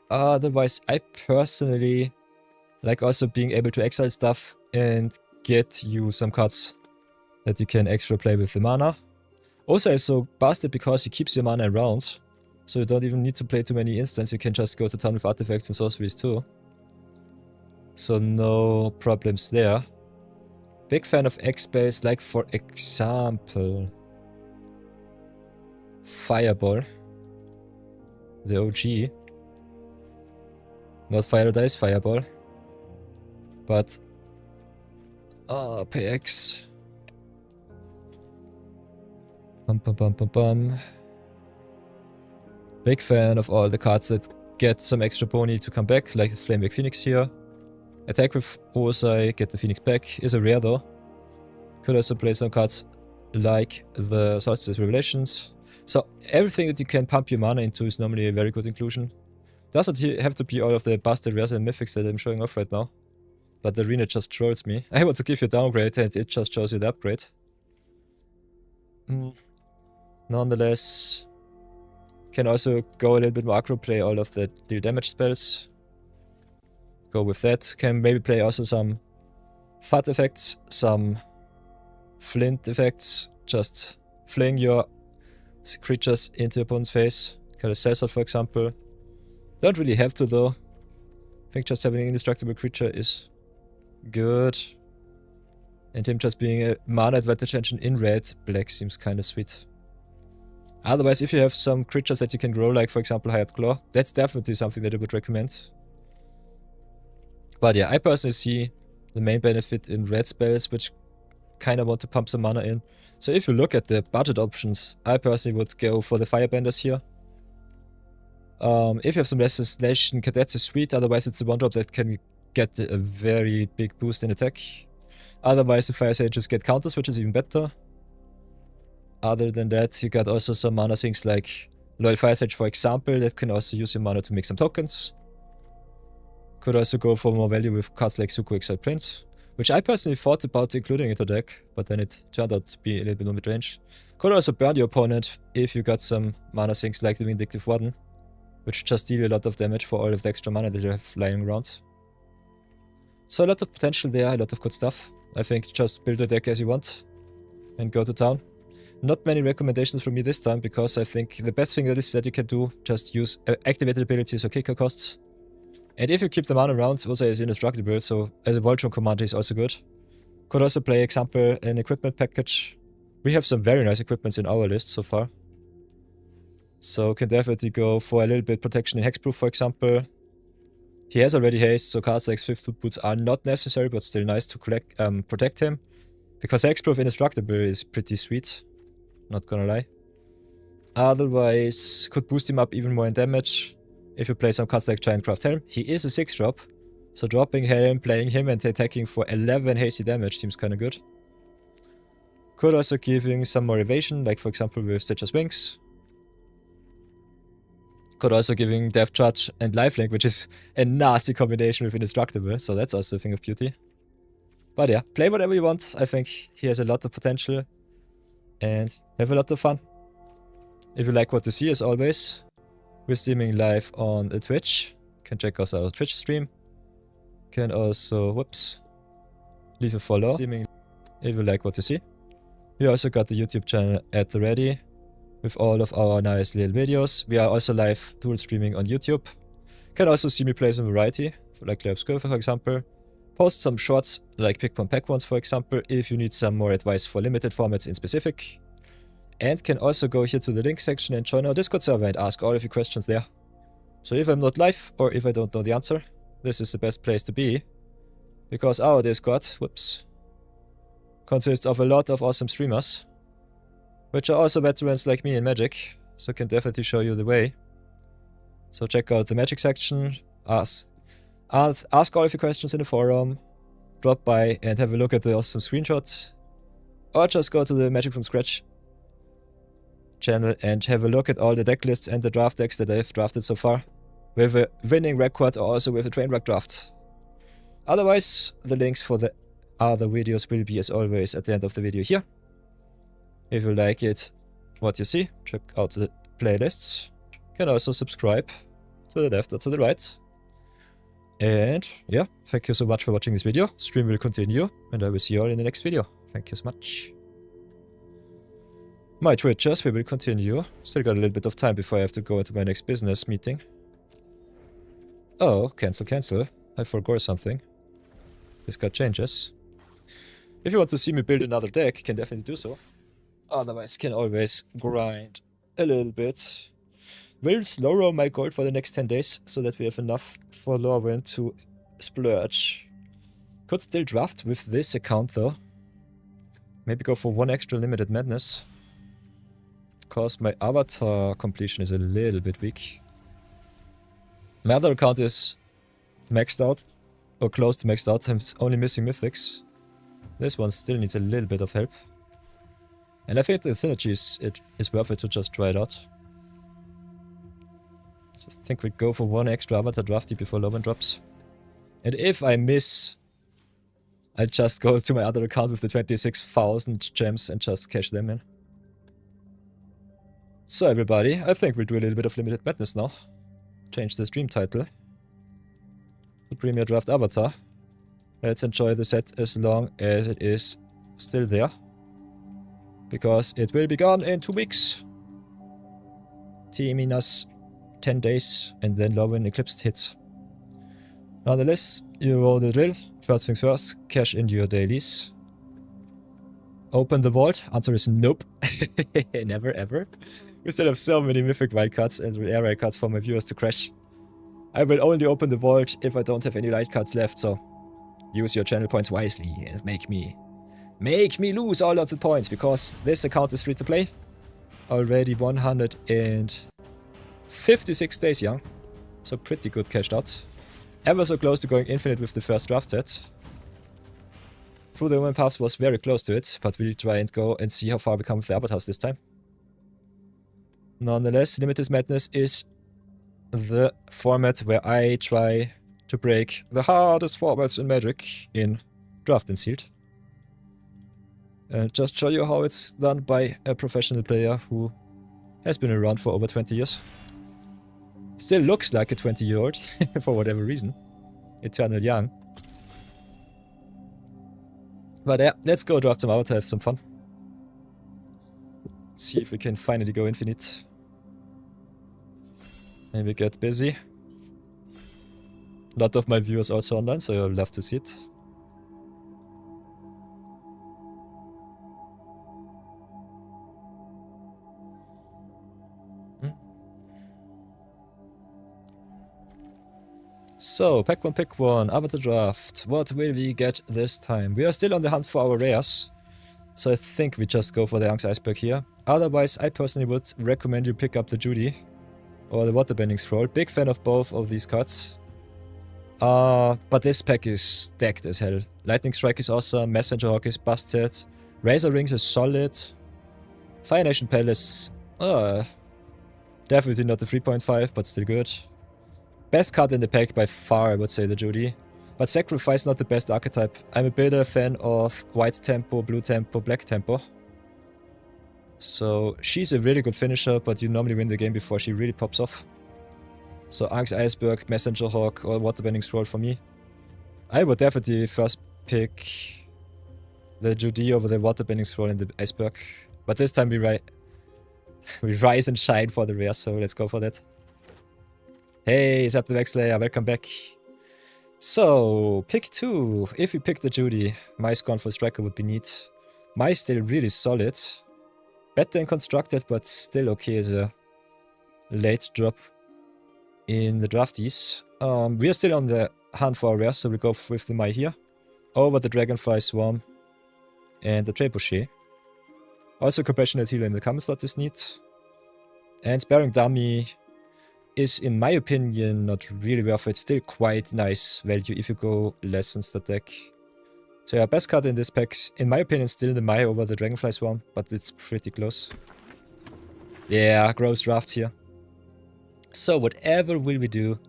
Otherwise, I personally... like also being able to exile stuff and get you some cards that you can extra play with the mana. Also is so busted because he keeps your mana around. So you don't even need to play too many instants, you can just go to town with artifacts and sorceries too. So no problems there. Big fan of X-Spells, like for example... Fireball. The OG. Not Fire or Dice, Fireball. But... pay X. Big fan of all the cards that get some extra boni to come back, like the Flameback Phoenix here. Attack with Osai, get the Phoenix back, is a rare though. Could also play some cards like the Solstice Revelations. So everything that you can pump your mana into is normally a very good inclusion. Doesn't have to be all of the busted rares and mythics that I'm showing off right now. But the arena just trolls me. I want to give you a downgrade and it just shows you the upgrade. Nonetheless, can also go a little bit more aggro, play all of the deal damage spells. Go with that. Can maybe play also some FUD effects, some flint effects. Just fling your creatures into your opponent's face. Kind of Cecil, for example. Don't really have to though. I think just having an indestructible creature is good. And him just being a mana advantage engine in red, black seems kind of sweet. Otherwise, if you have some creatures that you can grow, like for example Hired Claw, that's definitely something that I would recommend. But yeah, I personally see the main benefit in red spells, which kind of want to pump some mana in. So if you look at the budget options, I personally would go for the Firebenders here. If you have some Legislation, Cadets is sweet, otherwise it's a one drop that can get a very big boost in attack. Otherwise the Fire Sages get counters, which is even better. Other than that, you got also some mana things like Loyal Fire Sage, for example, that can also use your mana to make some tokens. Could also go for more value with cards like Suku Exile Print, which I personally thought about including into deck, but then it turned out to be a little bit more mid-range. Could also burn your opponent if you got some mana things like the Vindictive Warden, which just deal a lot of damage for all of the extra mana that you have lying around. So a lot of potential there, a lot of good stuff. I think just build a deck as you want and go to town. Not many recommendations from me this time, because I think the best thing that you can do, just use activated abilities or kicker costs. And if you keep the mana around, also is indestructible, so as a Voltron commander is also good. Could also play, example, an equipment package. We have some very nice equipments in our list so far. So can definitely go for a little bit protection in Hexproof, for example. He has already haste, so cards like Swift Foot Boots are not necessary, but still nice to protect him. Because Hexproof indestructible is pretty sweet. Not gonna lie. Otherwise, could boost him up even more in damage. If you play some cards like Giant Craft Helm, he is a 6-drop. So dropping Helm, playing him and attacking for 11 hasty damage seems kinda good. Could also giving some more evasion, like for example with Stitcher's Wings. Could also giving Death Charge and Lifelink, which is a nasty combination with Indestructible, so that's also a thing of beauty. But yeah, play whatever you want. I think he has a lot of potential. And have a lot of fun. If you like what you see, as always, we're streaming live on Twitch. You can check us out on Twitch stream. Can also, leave a follow. Streaming if you like what you see. We also got the YouTube channel at the ready with all of our nice little videos. We are also live dual streaming on YouTube. Can also see me play some variety, like Clay Obscure for example. Post some shorts like Pick One Pack Ones for example, if you need some more advice for limited formats in specific. And can also go here to the link section and join our Discord server and ask all of your questions there. So if I'm not live or if I don't know the answer, this is the best place to be. Because our Discord, consists of a lot of awesome streamers, which are also veterans like me in Magic, so can definitely show you the way. So check out the Magic section, ask all of your questions in the forum, drop by and have a look at the awesome screenshots, or just go to the Magic from Scratch channel and have a look at all the deck lists and the draft decks that I've drafted so far, with a winning record or also with a Trainwreck draft. Otherwise, the links for the other videos will be as always at the end of the video here. If you like it, what you see, check out the playlists. You can also subscribe to the left or to the right. And yeah, thank you so much for watching this video. Stream will continue and I will see you all in the next video. Thank you so much. My Twitchers, we will continue. Still got a little bit of time before I have to go into my next business meeting. Oh, cancel. I forgot something. This got changes. If you want to see me build another deck, you can definitely do so. Otherwise, can always grind a little bit. Will slow roll my gold for the next 10 days, so that we have enough for Lorwyn to splurge. Could still draft with this account though. Maybe go for one extra limited madness. Because my avatar completion is a little bit weak. My other account is maxed out, or close to maxed out. I'm only missing mythics. This one still needs a little bit of help. And I think the synergy is worth it to just try it out. So I think we'll go for one extra avatar drafty before Loban drops. And if I miss, I'll just go to my other account with the 26,000 gems and just cash them in. So everybody, I think we'll do a little bit of Limited Madness now. Change the stream title to Premier Draft Avatar. Let's enjoy the set as long as it is still there. Because it will be gone in 2 weeks. T-minus 10 days and then Loban Eclipse hits. Nonetheless, you know the drill. First thing first, cash into your dailies. Open the vault. Answer is nope. Never ever. We still have so many mythic wildcards and rare cards for my viewers to crash. I will only open the vault if I don't have any light cards left, so use your channel points wisely and make me lose all of the points, because this account is free to play. Already 156 days young, so pretty good cashed out. Ever so close to going infinite with the first draft set. Through the Human Paths was very close to it, but we'll try and go and see how far we come with the avatars this time. Nonetheless, Limited Madness is the format where I try to break the hardest formats in Magic in Draft and Sealed. And just show you how it's done by a professional player who has been around for over 20 years. Still looks like a 20-year-old, for whatever reason. Eternal young. But yeah, let's go draft some avatar, have some fun. See if we can finally go infinite. Maybe get busy. A lot of my viewers also online, so you'll love to see it. So, pack one, avatar draft. What will we get this time? We are still on the hunt for our rares, so I think we just go for the Ang's Iceberg here. Otherwise, I personally would recommend you pick up the Judy or the Waterbending Scroll. Big fan of both of these cards. But this pack is stacked as hell. Lightning Strike is awesome, Messenger Hawk is busted, Razor Rings is solid, Fire Nation Palace, definitely not the 3.5, but still good. Best card in the pack by far, I would say the Judy. But Sacrifice not the best archetype. I'm a bit a fan of white tempo, blue tempo, black tempo. So she's a really good finisher, but you normally win the game before she really pops off. So Ang's Iceberg, Messenger Hawk, or Waterbending Scroll for me. I would definitely first pick the Judy over the Waterbending Scroll in the Iceberg. But this time we rise and shine for the rare, so let's go for that. Hey, Zap the Vexlayer, welcome back. So, pick 2. If we pick the Judy, my Scornful Striker would be neat. My still really solid. Better than Constructed, but still okay as a late drop in the drafties. We are still on the hunt for a rare, so we go with the Mai here. Over the Dragonfly Swarm and the Trebuchet. Also, Compassionate Healer in the common slot is neat. And Sparing Dummy is, in my opinion, not really worth it. Still quite nice value if you go Lessons the deck. So yeah, best card in this pack, in my opinion, still the Mai over the Dragonfly Swarm, but it's pretty close. Yeah, gross drafts here. So whatever will we do?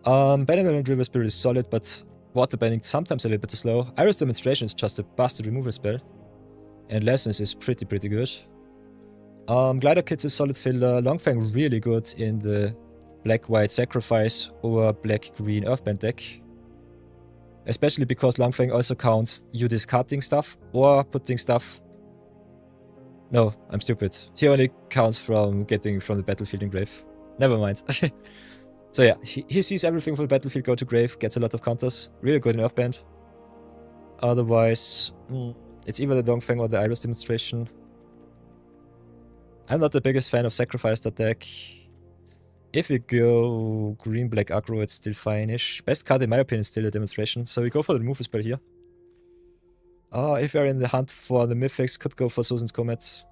Benevolent River Spirit is solid, but Waterbending sometimes a little bit too slow. Iris Demonstration is just a busted removal spell. And Lessons is pretty good. Glider Kit is solid filler. Longfang really good in the black-white Sacrifice or black-green Earthband deck. Especially because Longfang also counts you discarding stuff or putting stuff... No, I'm stupid. He only counts from getting from the battlefield in grave. Never mind. So yeah, he sees everything from the battlefield go to grave, gets a lot of counters. Really good in Earthband. Otherwise, it's either the Longfang or the Iris Demonstration. I'm not the biggest fan of Sacrifice that deck. If we go green-black aggro, it's still fine-ish. Best card in my opinion is still a Demonstration, so we go for the removal spell here. If we're in the hunt for the Mythics, could go for Susan's Comet.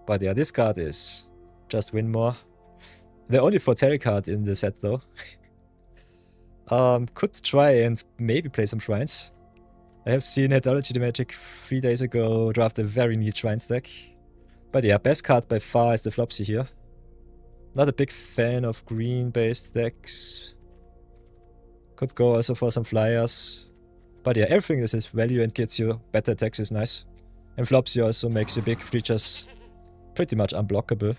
But yeah, this card is just win more. The only Forterry card in the set though. Could try and maybe play some Shrines. I have seen Headology the Magic 3 days ago draft a very neat Shrines deck. But yeah, best card by far is the Flopsy here. Not a big fan of green-based decks. Could go also for some flyers. But yeah, everything that is value and gets you better attacks is nice. And Flopsy also makes your big creatures pretty much unblockable.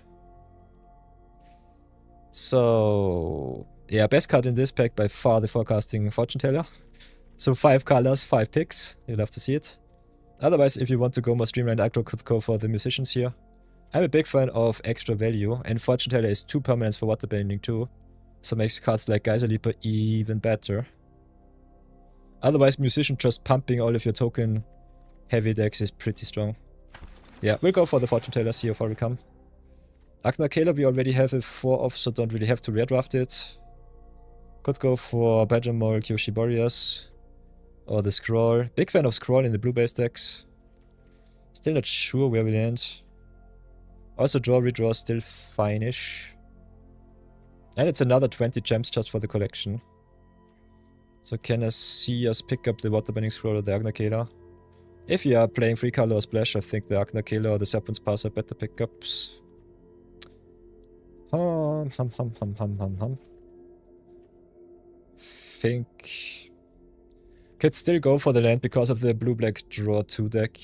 So yeah, best card in this pack by far the Forecasting Fortune Teller. So 5 colors, 5 picks. You'll have to see it. Otherwise, if you want to go more streamlined aggro, could go for the Musicians here. I'm a big fan of extra value, and Fortune Teller is 2 permanents for water bending too. So makes cards like Geyser Leaper even better. Otherwise, Musician just pumping all of your token heavy decks is pretty strong. Yeah, we'll go for the Fortune Teller, see how far we come. Agna Kayla we already have a 4 of, so don't really have to rare draft it. Could go for Badger Mole, Kyoshi Boreas, or the Scroll. Big fan of Scroll in the blue-based decks. Still not sure where we land. Also draw, redraw, still fine-ish. And it's another 20 gems just for the collection. So can I see us pick up the Waterbending Scroll or the Agna Kayla? If you are playing 3 color or splash, I think the Agna Kayla or the Serpent's Pass are better pickups. Think could still go for the land because of the blue-black draw 2 deck.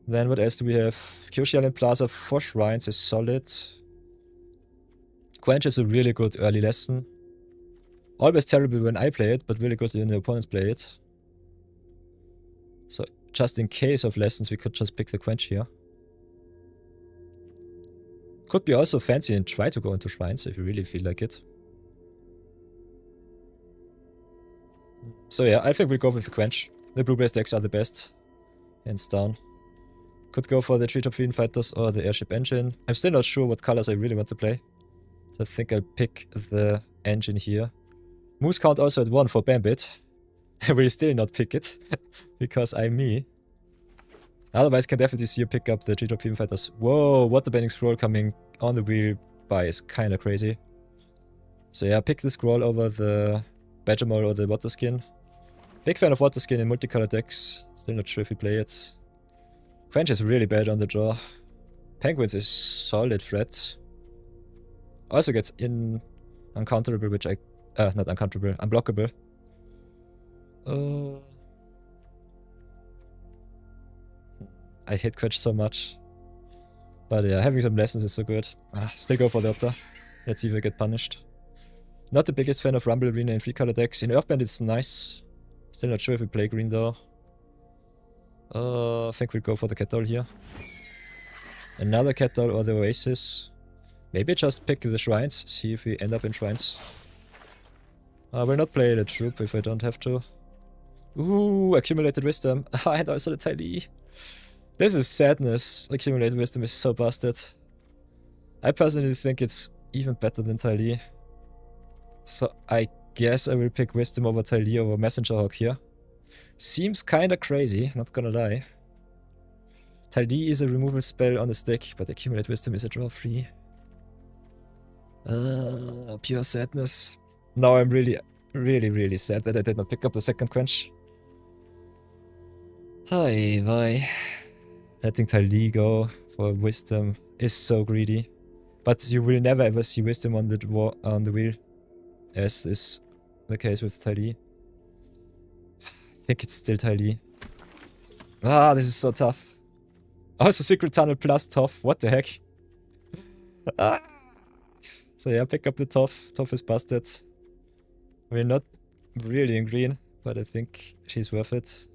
Then what else do we have? Kyoshi Island Plaza for shrines is solid. Quench is a really good early lesson. Always terrible when I play it, but really good when the opponents play it. So just in case of lessons, we could just pick the Quench here. Could be also fancy and try to go into shrines if you really feel like it. So yeah, I think we'll go with the Quench. The blue-based decks are the best. Hands down. Could go for the Treetop Freedom Fighters or the Airship Engine. I'm still not sure what colors I really want to play. So I think I'll pick the Engine here. Moose count also at 1 for Bambit. I will still not pick it. because I'm me. Otherwise can definitely see you pick up the Treetop Freedom Fighters. Whoa, Waterbending Scroll coming on the wheel by is kinda crazy. So yeah, pick the Scroll over the Badger Mole or the Water Skin. Big fan of Water Skin in multicolor decks. Still not sure if we play it. Quench is really bad on the draw. Penguins is solid threat. Also gets in uncounterable, which I... not uncounterable, unblockable. I hate Quench so much. But yeah, having some lessons is so good. Still go for the Opta. Let's see if I get punished. Not the biggest fan of Rumble Arena in 3 color decks. In Earthband it's nice. Still not sure if we play green though. I think we'll go for the Cat Doll here. Another Cat Doll or the Oasis. Maybe just pick the Shrines, see if we end up in Shrines. I will not play the Troop if I don't have to. Ooh, Accumulated Wisdom. And also the Tylee. This is sadness. Accumulated Wisdom is so busted. I personally think it's even better than Tylee. So I guess I will pick Wisdom over Tylee over Messenger Hawk here. Seems kinda crazy, not gonna lie. Tylee is a removal spell on the stick, but Accumulate Wisdom is a draw free. Pure sadness. Now I'm really sad that I did not pick up the second Quench. Hi, bye. Letting Tylee go for Wisdom is so greedy. But you will never ever see Wisdom on the wheel, as is the case with Tylee. I think it's still Tylee. This is so tough. Also Secret Tunnel plus Tough, what the heck? So yeah, pick up the Tough. Tough is busted. We're not really in green, but I think she's worth it.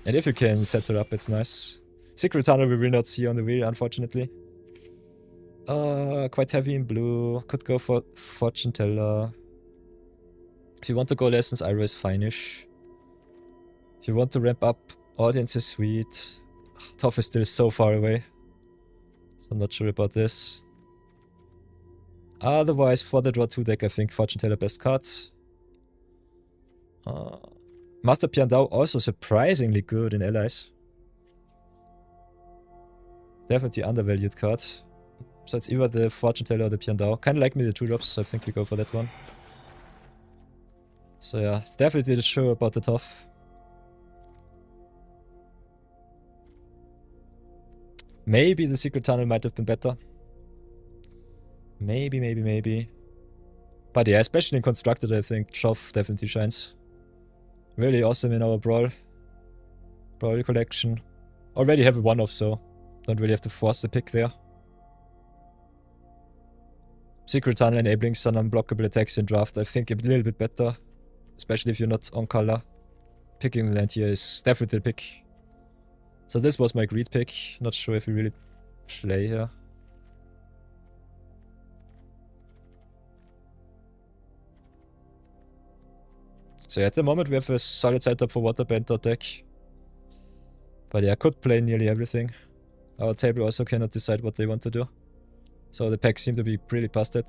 And if you can set her up, it's nice. Secret Tunnel we will not see on the wheel, unfortunately. Quite heavy in blue. Could go for Fortune Teller. If you want to go Lessons, Iroh is fine-ish. If you want to ramp up, Audience is sweet. Tough is still so far away. So I'm not sure about this. Otherwise, for the draw 2 deck, I think Fortune Teller best cards. Master Piandao also surprisingly good in allies. Definitely undervalued card. So it's either the Fortune Teller or the Piandao. Kinda like me the 2-drops, so I think we go for that one. So yeah, definitely not sure about the Tough. Maybe the Secret Tunnel might have been better. Maybe. But yeah, especially in Constructed, I think Chov definitely shines. Really awesome in our Brawl collection. Already have a one-off, so don't really have to force the pick there. Secret Tunnel enabling some unblockable attacks in draft, I think a little bit better. Especially if you're not on color. Picking the land here is definitely the pick. So this was my greed pick. Not sure if we really play here. So yeah, at the moment we have a solid setup for Waterbender deck. But yeah, I could play nearly everything. Our table also cannot decide what they want to do. So the packs seem to be pretty busted.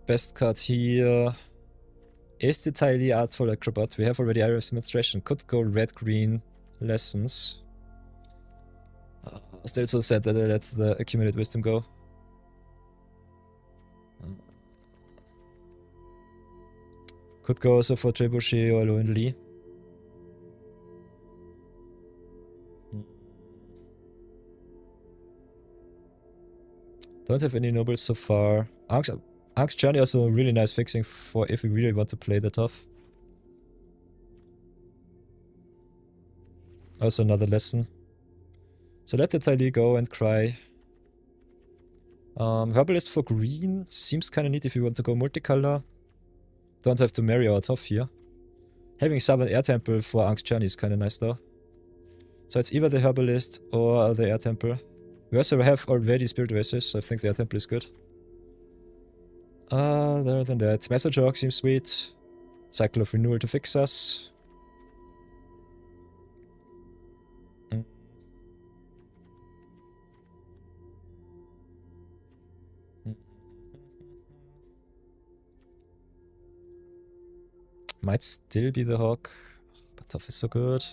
Best card here is the Tiny Artful Acrobat. We have already Area of Demonstration. Could go red-green Lessons. Still so sad that I let the Accumulated Wisdom go. Could go also for Trebuchet or Lowen Lee. Don't have any nobles so far. Ank's Journey also really nice fixing for if we really want to play the tough. Also another lesson. So let the Tylee go and cry. Herbalist for green seems kind of neat if you want to go multicolor. Don't have to marry our tough here. Having Summon Air Temple for Ank's Journey is kind of nice though. So it's either the Herbalist or the Air Temple. We also have already Spirit Oasis, so I think the Air Temple is good. Other than that, Messenger Hawk seems sweet. Cycle of Renewal to fix us. Might still be the Hawk, but Tough is so good.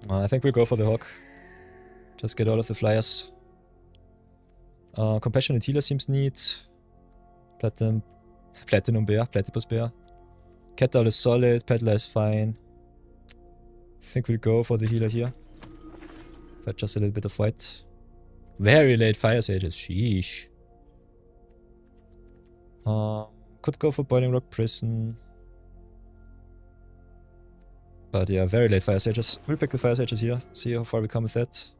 I think we'll go for the Hawk. Just get all of the flyers. Compassionate Healer seems neat. Platinum Bear, Platypus Bear. Kettle is solid, Peddler is fine. I think we'll go for the healer here. But just a little bit of white. Very late Fire Sages, sheesh. Could go for Boiling Rock Prison. But yeah, very late Fire Sages. We'll pick the Fire Sages here. See how far we come with that.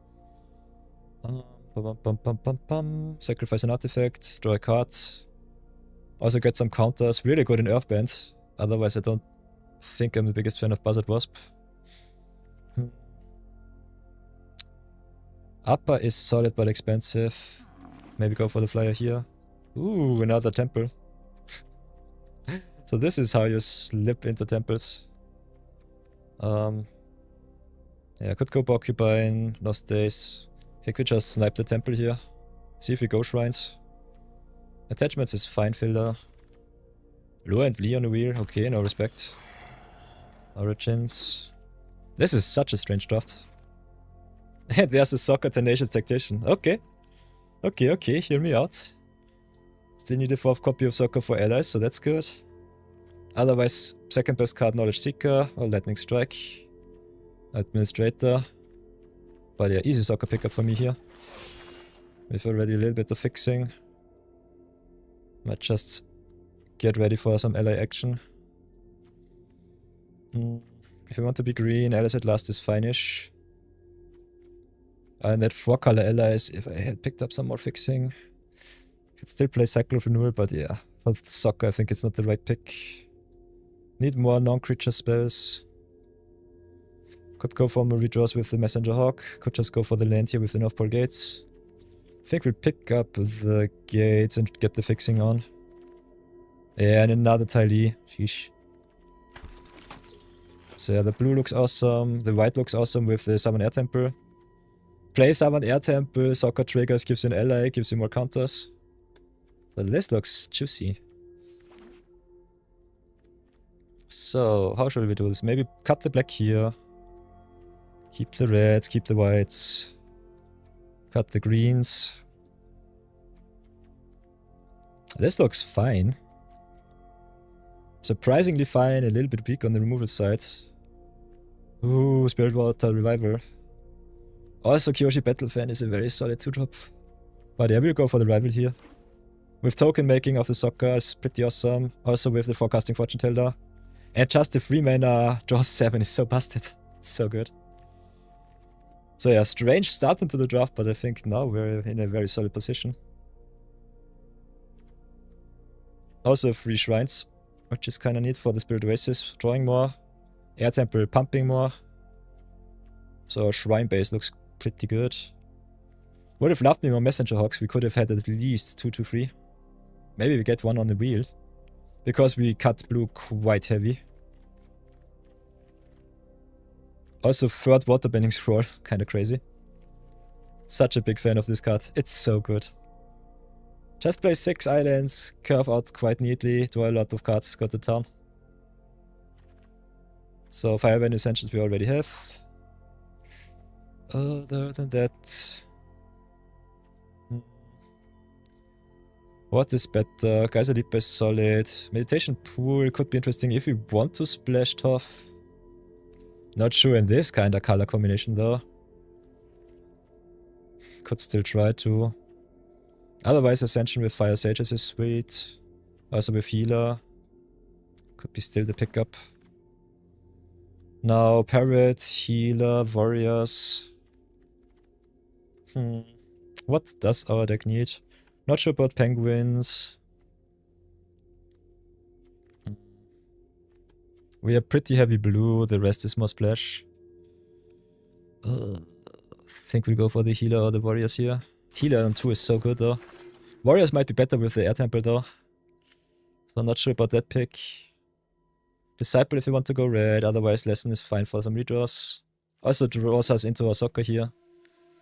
Sacrifice an artifact, draw a card. Also get some counters. Really good in Earthband. Otherwise I don't think I'm the biggest fan of Buzzard Wasp. Upper is solid but expensive. Maybe go for the flyer here. Ooh, another temple. So this is how you slip into temples. Yeah, I could go Porcupine, Lost Days. I think we just snipe the temple here. See if we go shrines. Attachments is fine filler. Low and Lee on a wheel. Okay, no respect. Origins. This is such a strange draft. And there's a Soccer Tenacious Tactician. Okay. Okay, hear me out. Still need a 4th copy of Soccer for allies, so that's good. Otherwise, second best card Knowledge Seeker or Lightning Strike. Administrator. But yeah, easy Soccer pickup for me here. With already a little bit of fixing. Might just get ready for some ally action. If you want to be green, allies at last is fine-ish. And that 4-color allies, if I had picked up some more fixing. Could still play Cycle of Renewal, but yeah. For Soccer, I think it's not the right pick. Need more non-creature spells. Could go for more redraws with the Messenger Hawk. Could just go for the land here with the North Pole Gates. I think we'll pick up the gates and get the fixing on. Yeah, and another Tylee. Sheesh. So yeah, the blue looks awesome. The white looks awesome with the Summon Air Temple. Play Summon Air Temple, Soccer triggers, gives you an ally, gives you more counters. The list looks juicy. So, how should we do this? Maybe cut the black here. Keep the reds, keep the whites. Cut the greens. This looks fine. Surprisingly fine, a little bit weak on the removal side. Ooh, Spirit Water Revival. Also, Kyoshi Battle Fan is a very solid 2-drop. But yeah, we'll go for the rival here. With token making of the soccer is pretty awesome. Also with the forecasting fortune teller. And just the 3-mana draw 7 is so busted. It's so good. So yeah, strange start into the draft, but I think now we're in a very solid position. Also 3 shrines, which is kind of neat for the Spirit Oasis, drawing more. Air Temple pumping more. So our shrine base looks pretty good. Would have loved me more Messenger Hawks. We could have had at least 2 to 3. Maybe we get one on the wheel. Because we cut blue quite heavy. Also 3rd waterbending scroll. Kinda crazy. Such a big fan of this card. It's so good. Just play 6 islands. Curve out quite neatly. Draw a lot of cards. Got the turn. So Firebend Essentials we already have. Other than that... What is better? Geyser Leap is solid. Meditation Pool could be interesting if we want to splash Tough. Not sure in this kind of color combination though. Could still try to. Otherwise Ascension with Fire Sages is sweet. Also with Healer. Could be still the pickup. Now Parrot, Healer, Warriors. What does our deck need? Not sure about Penguins. We are pretty heavy blue, the rest is more splash. Think we'll go for the Healer or the Warriors here. Healer on 2 is so good though. Warriors might be better with the Air Temple though. So not sure about that pick. Disciple if you want to go red, otherwise Lesson is fine for some redraws. Also draws us into our soccer here.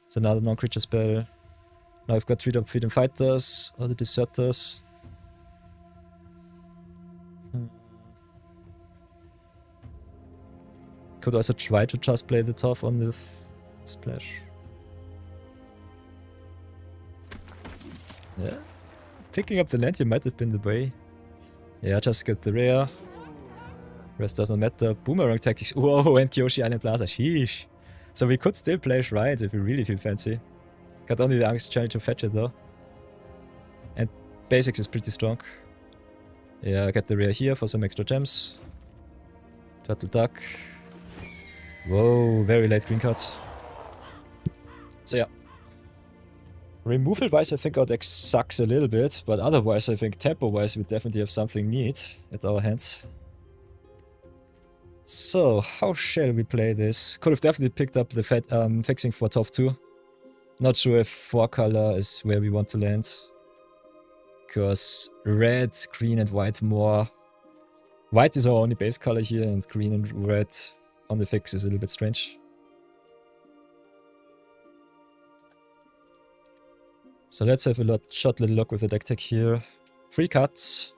It's another non-creature spell. Now we've got Freedom Fighters, or the Deserters. Could also try to just play the Tough on the splash. Yeah. Picking up the land here might have been the way. Yeah, just get the rare. Rest doesn't matter. Boomerang tactics. Whoa, and Kyoshi Island Plaza. Sheesh. So we could still play shrines if we really feel fancy. Got only the Angst Journey to fetch it though. And basics is pretty strong. Yeah, get the rare here for some extra gems. Turtle Duck. Whoa, very late green cards. So yeah. Removal wise I think our deck sucks a little bit, but otherwise I think tempo wise we definitely have something neat at our hands. So, how shall we play this? Could have definitely picked up the fixing for Tough 2. Not sure if 4 color is where we want to land. Because red, green and white more... White is our only base color here and green and red on the fix is a little bit strange. So let's have a short little look with the deck tech here. 3 cuts.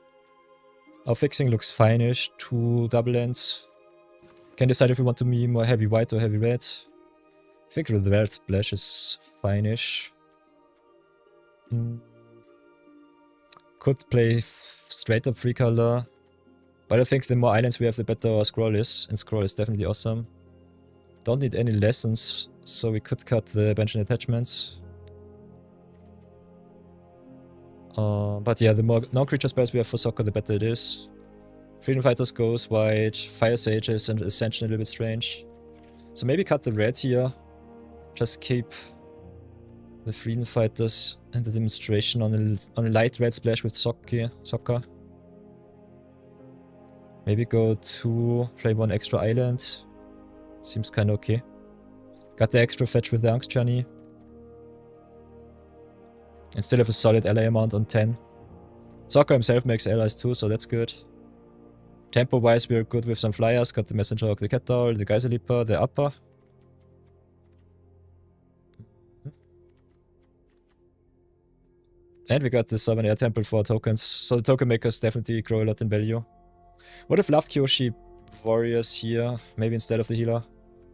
Our fixing looks fine-ish. 2 double ends. Can decide if we want to be more heavy white or heavy red. I think the red splash is fine-ish. Could play straight up 3 color. But I think the more islands we have, the better our scroll is. And scroll is definitely awesome. Don't need any lessons, so we could cut the bench and attachments. But yeah, the more non-creature spells we have for soccer, the better it is. Freedom Fighters goes white, Fire Sages and Ascension a little bit strange. So maybe cut the red here. Just keep the Freedom Fighters and the demonstration on a light red splash with soccer. Maybe go 2, play 1 extra island. Seems kinda okay. Got the extra fetch with the Angst Journey. And still have a solid ally amount on 10. Soccer himself makes allies too, so that's good. Tempo wise we're good with some flyers. Got the Messenger Hawk, the Cat Owl, the Geyser Leaper, the Upper. And we got the Southern Air Temple for tokens. So the token makers definitely grow a lot in value. Would have loved Kyoshi Warriors here, maybe instead of the healer.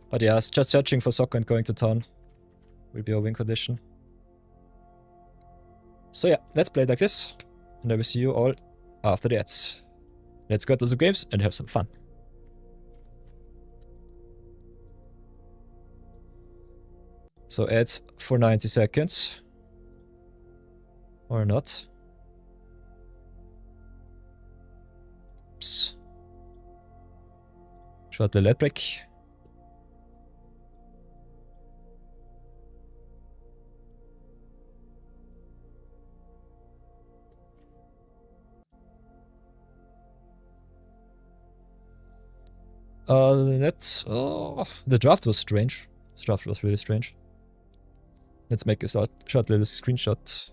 But yeah, just searching for soccer and going to town will be our win condition. So yeah, let's play it like this. And I will see you all after the ads. Let's go to the games and have some fun. So add for 90 seconds. Or not. Oops. Short little break. The draft was strange. This draft was really strange. Let's make a short little screenshot.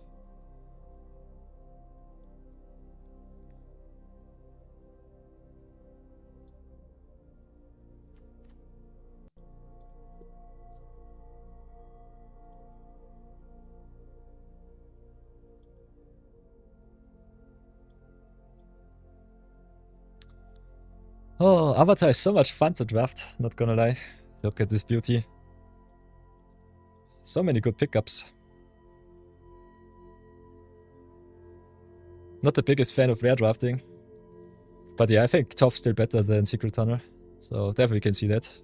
Oh, Avatar is so much fun to draft, not gonna lie. Look at this beauty. So many good pickups. Not the biggest fan of rare drafting. But yeah, I think Toph's still better than Secret Tunnel. So definitely can see that.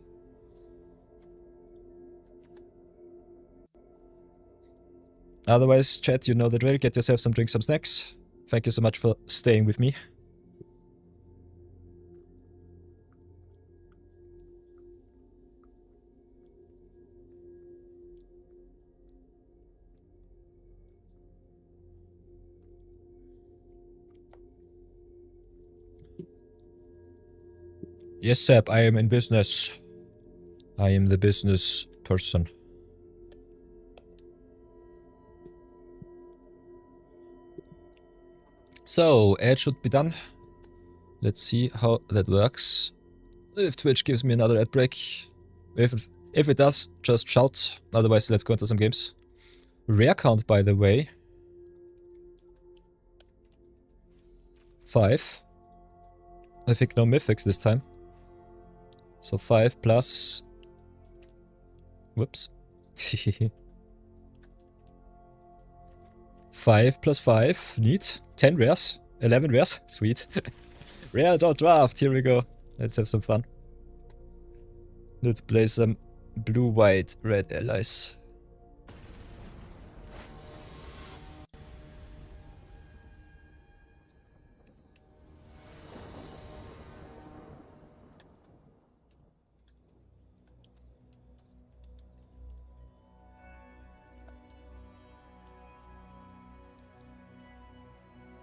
Otherwise, chat, you know the drill. Get yourself some drinks, some snacks. Thank you so much for staying with me. Yes, Seb, I am in business. I am the business person. So, ad should be done. Let's see how that works. If Twitch gives me another ad break. If it does, just shout. Otherwise, let's go into some games. Rare count, by the way. 5. I think no mythics this time. So 5 plus... Whoops. 5 plus 5. Neat. 10 rares. 11 rares. Sweet. Rare dot draft. Here we go. Let's have some fun. Let's play some blue, white, red allies.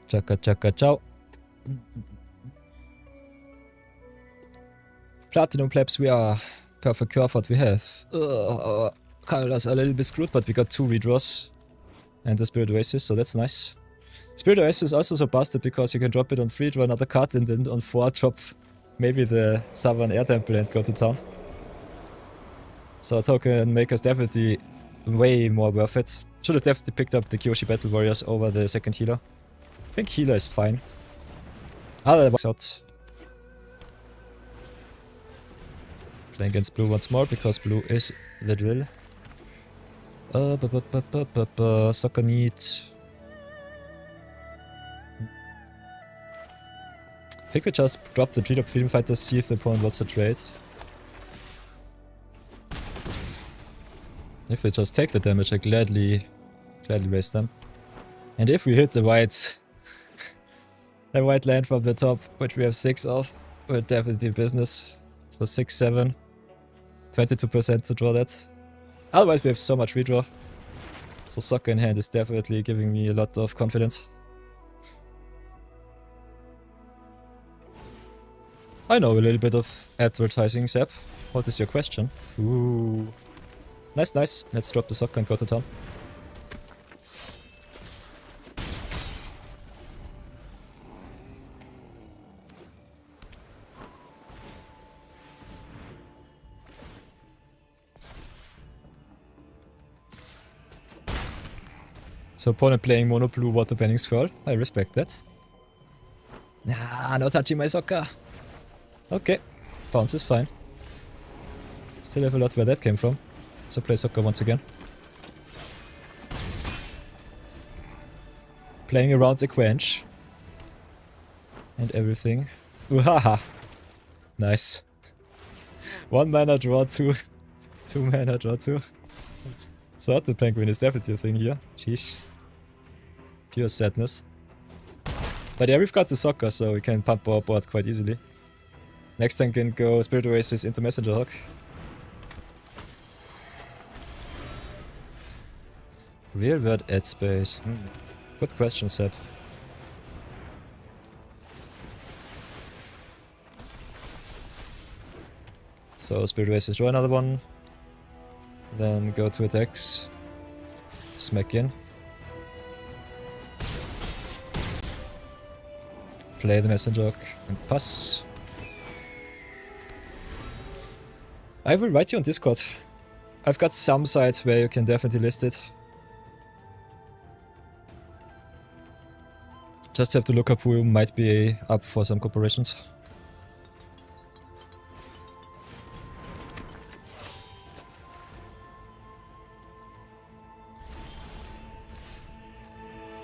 Chaka chaka ciao. Platinum plebs, we are perfect curve what we have. Our colors are a little bit screwed, but we got 2 redraws. And the Spirit Oasis, so that's nice. Spirit Oasis is also so busted because you can drop it on 3, draw another card, and then on 4 drop maybe the Southern Air Temple and go to town. So token makers definitely way more worth it. Should have definitely picked up the Kyoshi Battle Warriors over the second healer. I think healer is fine. Otherwise out. Playing against blue once more because blue is the drill. Soccer need. I think we just drop the 3-drop Freedom Fighter, see if the opponent wants to trade. If they just take the damage, I gladly raise them. And if we hit the white land from the top, which we have 6 of, we're definitely business. So 6, 7, 22% to draw that. Otherwise we have so much redraw. So soccer in hand is definitely giving me a lot of confidence. I know a little bit of advertising, Seb. What is your question? Ooh. Nice, nice. Let's drop the soccer and go to town. So opponent playing mono blue water bending scroll. I respect that. Nah, no touching my soccer. Okay. Bounce is fine. Still have a lot where that came from. So play soccer once again. Playing around the quench. And everything. Uhaha. Nice. 1 mana draw 2. 2 mana draw 2. So the penguin is definitely a thing here. Sheesh. Pure sadness. But yeah, we've got the soccer, so we can pump our board quite easily. Next time can go Spirit Oasis into Messenger Hawk. Real world ad space. Good question, Seb. So Spirit Oasis, draw another one. Then go to attacks. Smack in. Play the Messenger Hawk and pass. I will write you on Discord. I've got some sites where you can definitely list it. Just have to look up who might be up for some corporations.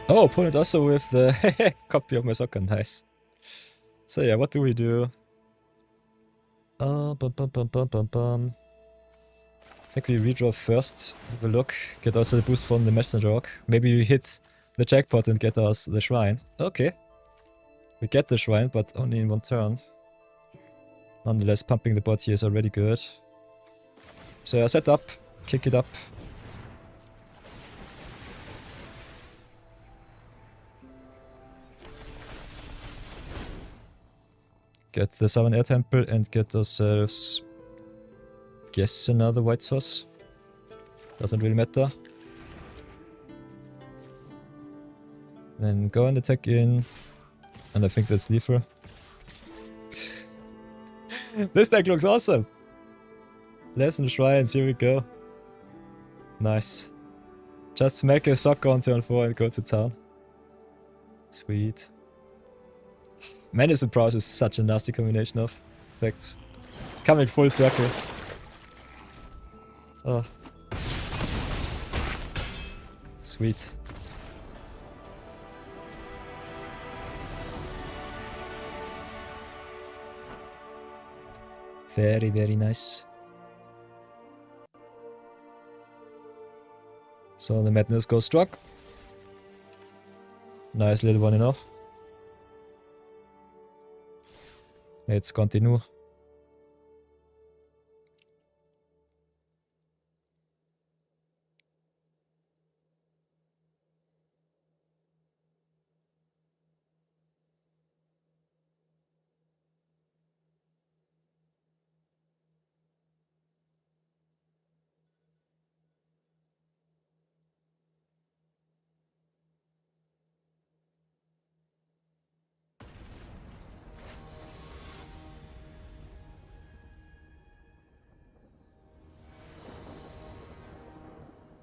Oh, opponent also with the copy of my soccer, nice. So yeah, what do we do? I think we redraw first, have a look, get also the boost from the Messenger Hawk. Maybe we hit the jackpot and get us the shrine. Okay. We get the shrine, but only in one turn. Nonetheless, pumping the board here is already good. So yeah, set up, kick it up. Get the Southern Air Temple and get ourselves, guess, another white source. Doesn't really matter. Then go and attack in. And I think that's lethal. This deck looks awesome! Lesson Shrines, here we go. Nice. Just smack a soccer on turn 4 and go to town. Sweet. Menace and Prowess is such a nasty combination of effects. Coming full circle. Oh. Sweet. Very, very nice. So the Madness goes struck. Nice little one, you know. Let's continue.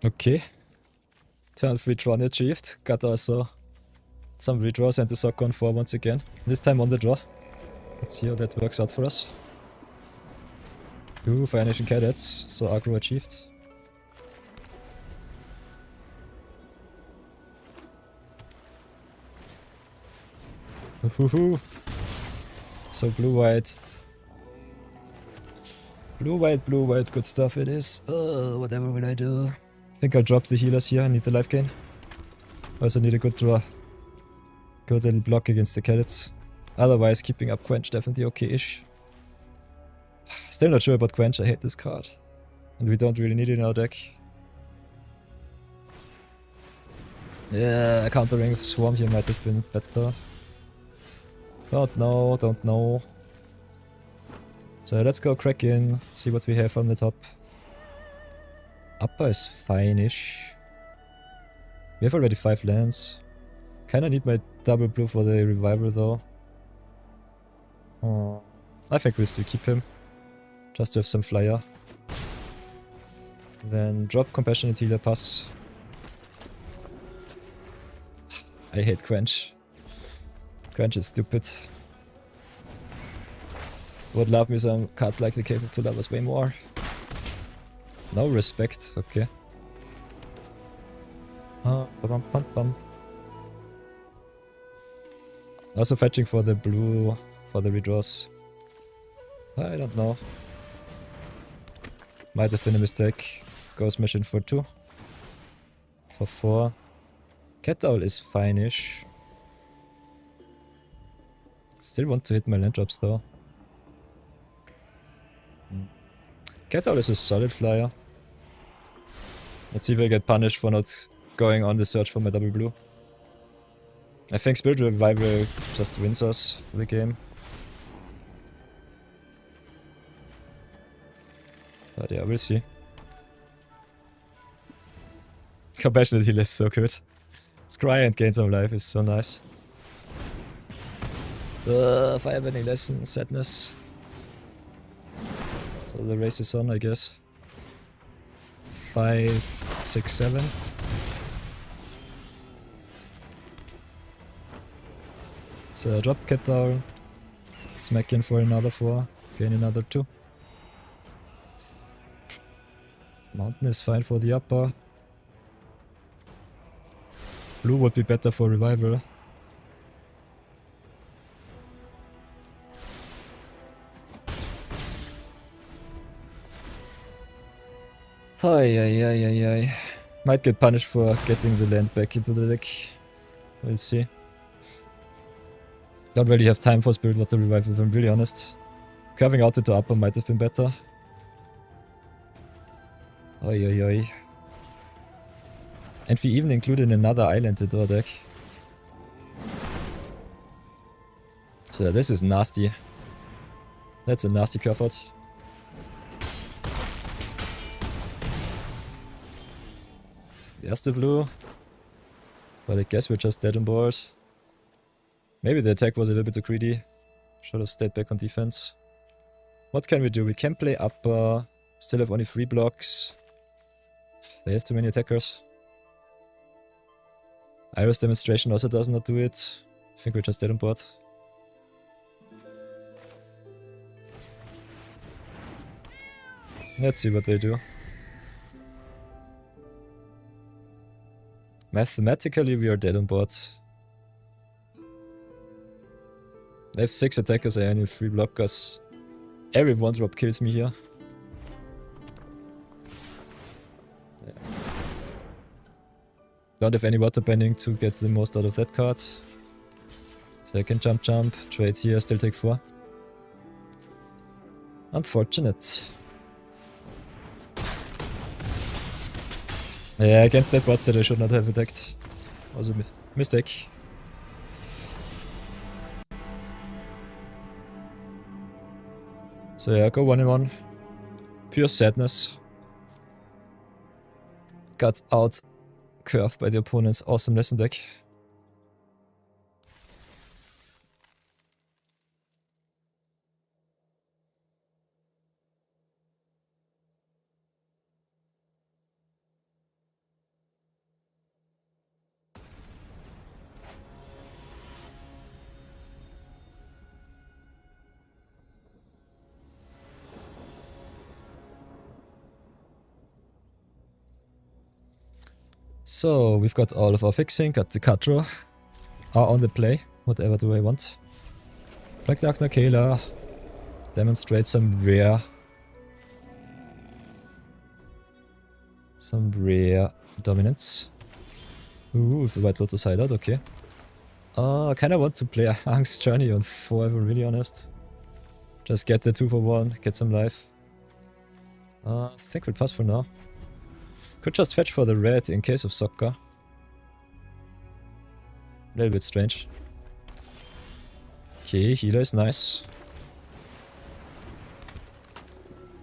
Okay. Turn 3 draw achieved. Got also some redraws and the sock on 4 once again. This time on the draw. Let's see how that works out for us. Ooh, Fire Nation Cadets. So aggro achieved. Ooh. So blue-white. Blue-white, good stuff it is. Whatever will I do? I think I'll drop the healers here, I need the life gain. Also need a good draw. Good little block against the cadets. Otherwise, keeping up Quench definitely okay-ish. Still not sure about Quench, I hate this card. And we don't really need it in our deck. Yeah, countering Swarm here might have been better. Don't know. So let's go crack in, see what we have on the top. Upper is fine-ish. We have already 5 lands. Kinda need my double blue for the revival though. Oh, I think we'll still keep him. Just to have some flyer. Then drop Compassionate Healer, pass. I hate Quench. Quench is stupid. Would love me some cards like the Cave of Two Lovers way more. No respect, okay. Bum. Also fetching for the blue, for the redraws. I don't know. Might have been a mistake. Go smash in for 2. for 4. Cat Owl is fine-ish. Still want to hit my land drops though. Cat Owl is a solid flyer. Let's see if I get punished for not going on the search for my double blue. I think Spirit Revival just wins us the game. But yeah, we'll see. Compassionate heal is so good. Scry and gain some life is so nice. Fire burning lesson, sadness. So the race is on, I guess. 5, 6, 7. So drop Cat Owl. Smack in for another 4. Gain another 2. Mountain is fine for the upper. Blue would be better for revival. Ay. Might get punished for getting the land back into the deck. We'll see. Don't really have time for Spirit Water Revival if I'm really honest. Curving out into upper might have been better. Oi. And we even included another island into our deck. So this is nasty. That's a nasty curve out. There's the blue. But I guess we're just dead on board. Maybe the attack was a little bit too greedy. Should have stayed back on defense. What can we do? We can play upper. Still have only 3 blocks. They have too many attackers. Iris Demonstration also does not do it. I think we're just dead on board. Let's see what they do. Mathematically we are dead on board. They have 6 attackers, I only have 3 blockers. Every 1-drop kills me here. Yeah. Don't have any water bending to get the most out of that card. So I can jump, trade here, still take 4. Unfortunate. Yeah, against that board set I should not have attacked. Was a mistake. So yeah, go 1-1. Pure sadness. Got out curved by the opponent's awesome lesson deck. So, we've got all of our fixing, got the card draw, are on the play, whatever do I want. Black Dark Nakela, demonstrate some rare dominance. Ooh, with the White Lotus hideout, okay. I kinda want to play a Hank's Journey on 4 if I'm really honest. Just get the 2 for 1, get some life. I think we'll pass for now. Could just fetch for the red in case of soccer. A little bit strange. Okay, healer is nice.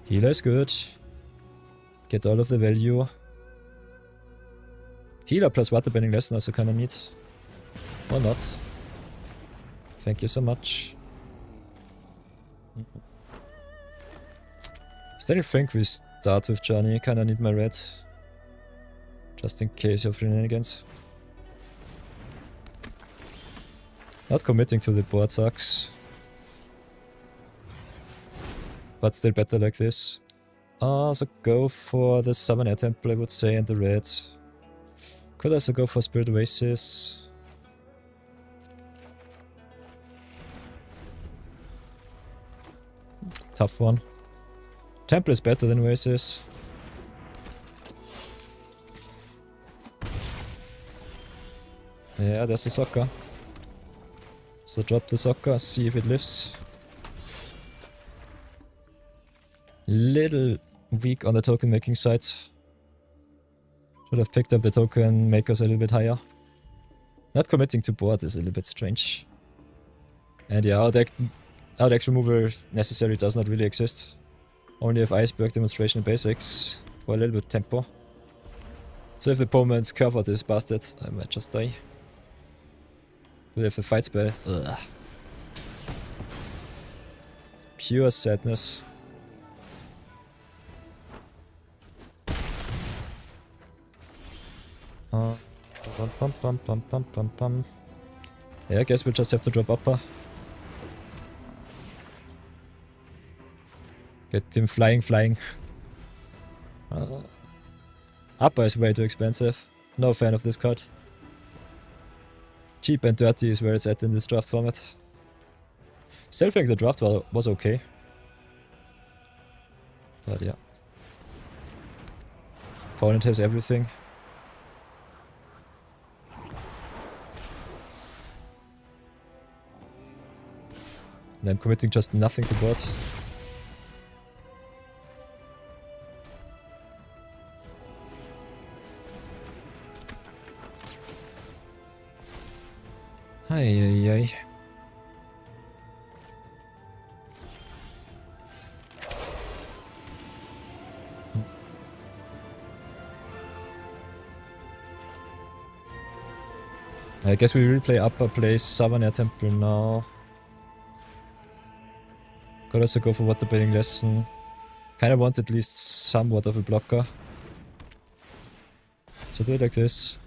Healer is good. Get all of the value. Healer plus water bending lesson also kinda neat. Or not. Thank you so much. Still think we start with Journey, kinda need my red. Just in case of shenanigans. Not committing to the board sucks. But still better like this. So go for the Summon Air Temple I would say and the red. Could also go for Spirit Oasis. Tough one. Temple is better than Oasis. Yeah, there's the soccer. So drop the soccer, see if it lives. Little weak on the token making side. Should have picked up the token makers a little bit higher. Not committing to board is a little bit strange. And yeah, our deck's removal necessary does not really exist. Only if Iceberg Demonstration and Basics for a little bit tempo. So if the opponent's cover this bastard, I might just die. But if the fight spell, ugh. Pure sadness. Yeah, I guess we'll just have to drop upper. Get him flying. Upper is way too expensive. No fan of this card. Cheap and dirty is where it's at in this draft format. Still think the draft was okay. But yeah. Opponent has everything. And I'm committing just nothing to board. Ay. I guess we replay upper place Savannah Temple now. Could also go for water baiting lesson. Kinda want at least somewhat of a blocker. So do it like this.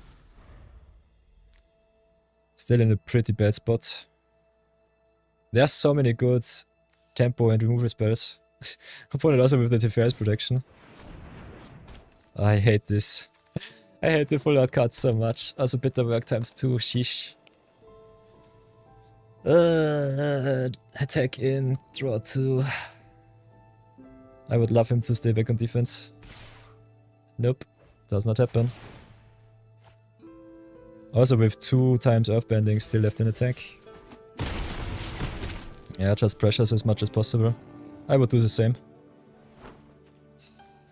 Still in a pretty bad spot. There's so many good tempo and removal spells. Opponent also with the Teferi's protection. I hate this. I hate the full art card so much. Also bitter work times 2, sheesh. Attack in, draw 2. I would love him to stay back on defense. Nope, does not happen. Also with 2 times Earthbending still left in attack. Yeah, just pressures as much as possible. I would do the same.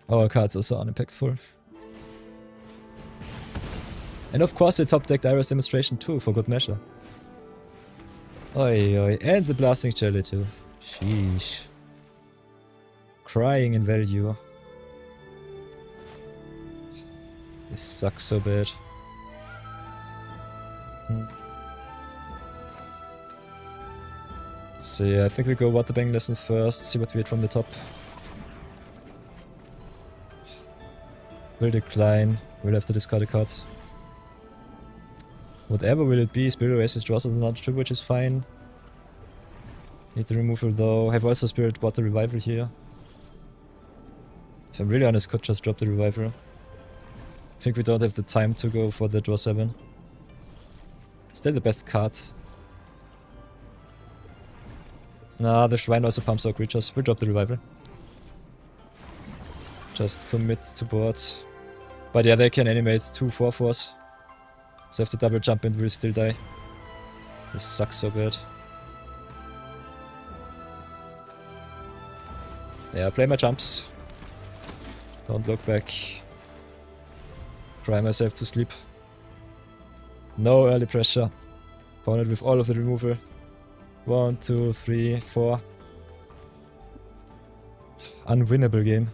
Our cards are so unimpactful. And of course the top decked Iris Demonstration too, for good measure. Oi. And the Blasting Jelly too. Sheesh. Crying in value. This sucks so bad. So yeah, I think we go Waterbang lesson first, see what we get from the top. Will decline, we'll have to discard a card. Whatever will it be, Spirit Oasis draws us another 2, which is fine. Need the removal though, have also Spirit Water Revival here. If I'm really honest, could just drop the Revival. I think we don't have the time to go for the draw 7. Still the best card. Nah, the Shrine also pumps our creatures. We'll drop the Revival. Just commit to board. But yeah, they can animate 2 4/4s. So if the double jump in, we'll still die. This sucks so bad. Yeah, play my jumps. Don't look back. Cry myself to sleep. No early pressure. Opponent with all of the removal. 1, 2, 3, 4. Unwinnable game.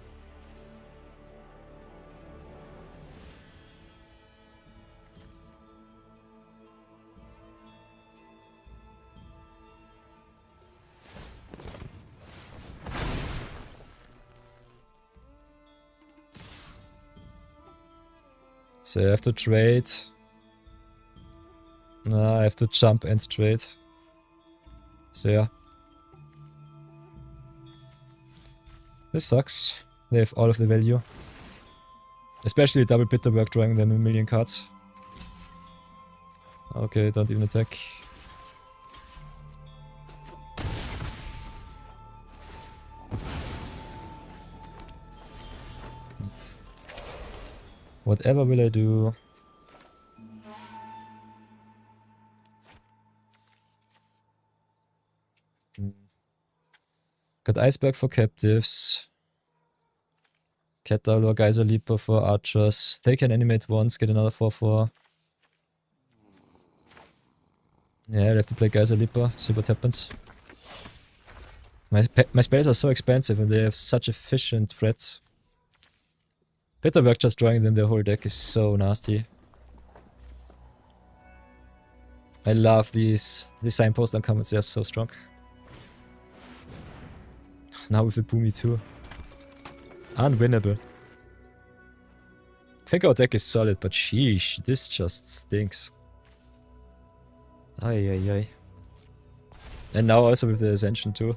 So I have to trade. Nah, I have to jump and trade. So yeah. This sucks. They have all of the value. Especially double bitter work drawing them a million cards. Okay, don't even attack. Whatever will I do? Got Iceberg for captives. Kettle or Geyser Leaper for archers. They can animate once, get another 4/4. Yeah, I'll have to play Geyser Leaper, see what happens. My spells are so expensive and they have such efficient threats. Better work just drawing them, their whole deck is so nasty. I love these signpost uncommons, they are so strong. Now with the Boomy too. Unwinnable. I think our deck is solid, but sheesh, this just stinks. Ay ay ay. And now also with the Ascension too.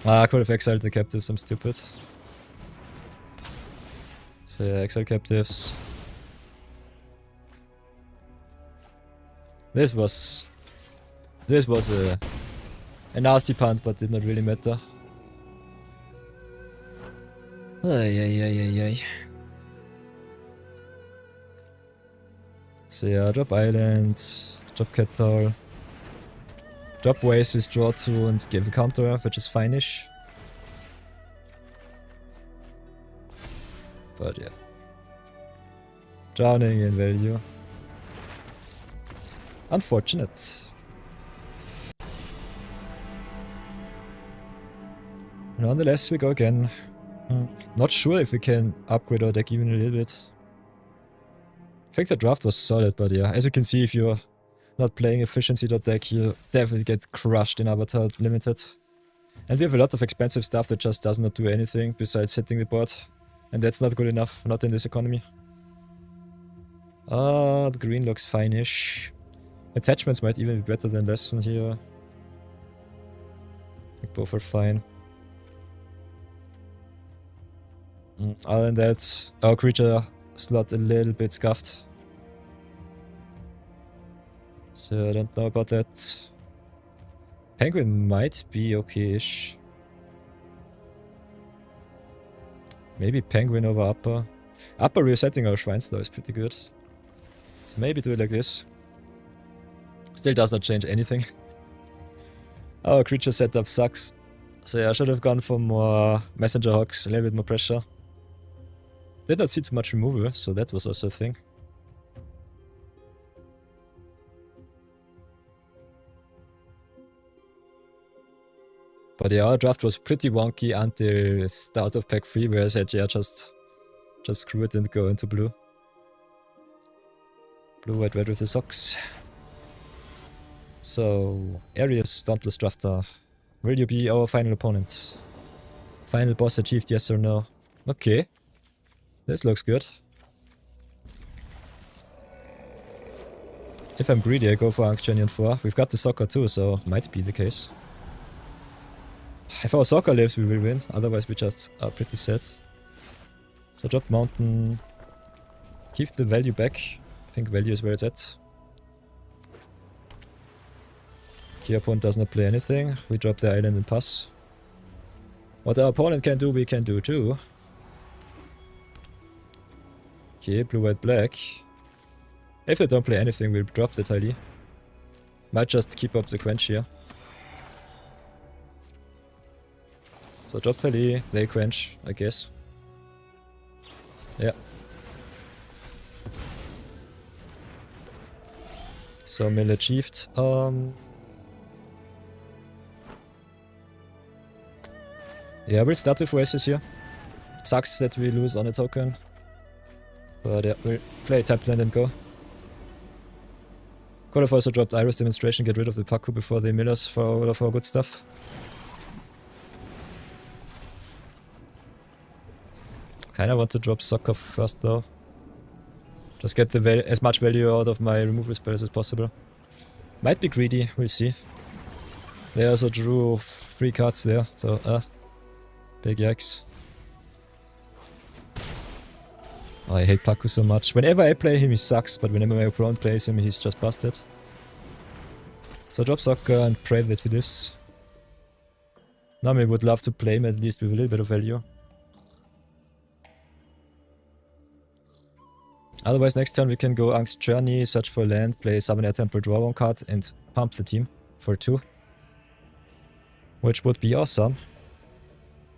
Ah, I could have exiled the captives, I'm stupid. So yeah, exile captives. This was a nasty punt, but did not really matter. Ay ay ay ay ay. So yeah, drop Island, drop Kettle, drop Oasis, draw 2 and give a counter, which is fine-ish. But yeah. Drowning in value. Unfortunate. Nonetheless, we go again. Not sure if we can upgrade our deck even a little bit. I think the draft was solid, but yeah, as you can see, if you're not playing efficiency deck, you definitely get crushed in Avatar Limited. And we have a lot of expensive stuff that just does not do anything besides hitting the board. And that's not good enough, not in this economy. The green looks fine-ish. Attachments might even be better than Lesson here. I think both are fine. Other than that, our creature slot a little bit scuffed. So I don't know about that. Penguin might be okay-ish. Maybe Penguin over Upper. Upper resetting our shrines though is pretty good. So maybe do it like this. Still does not change anything. Our creature setup sucks. So yeah, I should have gone for more Messenger Hogs, a little bit more pressure. Did not see too much removal, so that was also a thing. But yeah, our draft was pretty wonky until start of pack 3, where I said, yeah, just screw it and go into blue. Blue, white, red with the socks. So, Arius, Dauntless Drafter. Will you be our final opponent? Final boss achieved, yes or no? Okay. This looks good. If I'm greedy, I go for Angstgenian 4. We've got the soccer too, so might be the case. If our soccer lives, we will win. Otherwise, we just are pretty sad. So drop mountain. Keep the value back. I think value is where it's at. Key opponent does not play anything. We drop the island and pass. What our opponent can do, we can do too. Okay, blue, white, black. If they don't play anything, we'll drop the Tile. Might just keep up the quench here. So drop Tile, they quench, I guess. Yeah. So mill achieved. Yeah, we'll start with Oasis here. Sucks that we lose on a token. But yeah, we'll play tap land and go. Could have also dropped Iris Demonstration, get rid of the Paku before they mill us for all of our good stuff. Kinda want to drop Soccer first though. Just get the as much value out of my removal spells as possible. Might be greedy, we'll see. They also drew 3 cards there, so big yikes. Oh, I hate Paku so much. Whenever I play him, he sucks, but whenever my opponent plays him, he's just busted. So drop Soccer and pray that he lives. Nami would love to play him at least with a little bit of value. Otherwise, next turn we can go Angst Journey, search for land, play Summon Air Temple, draw 1 card, and pump the team for 2. Which would be awesome.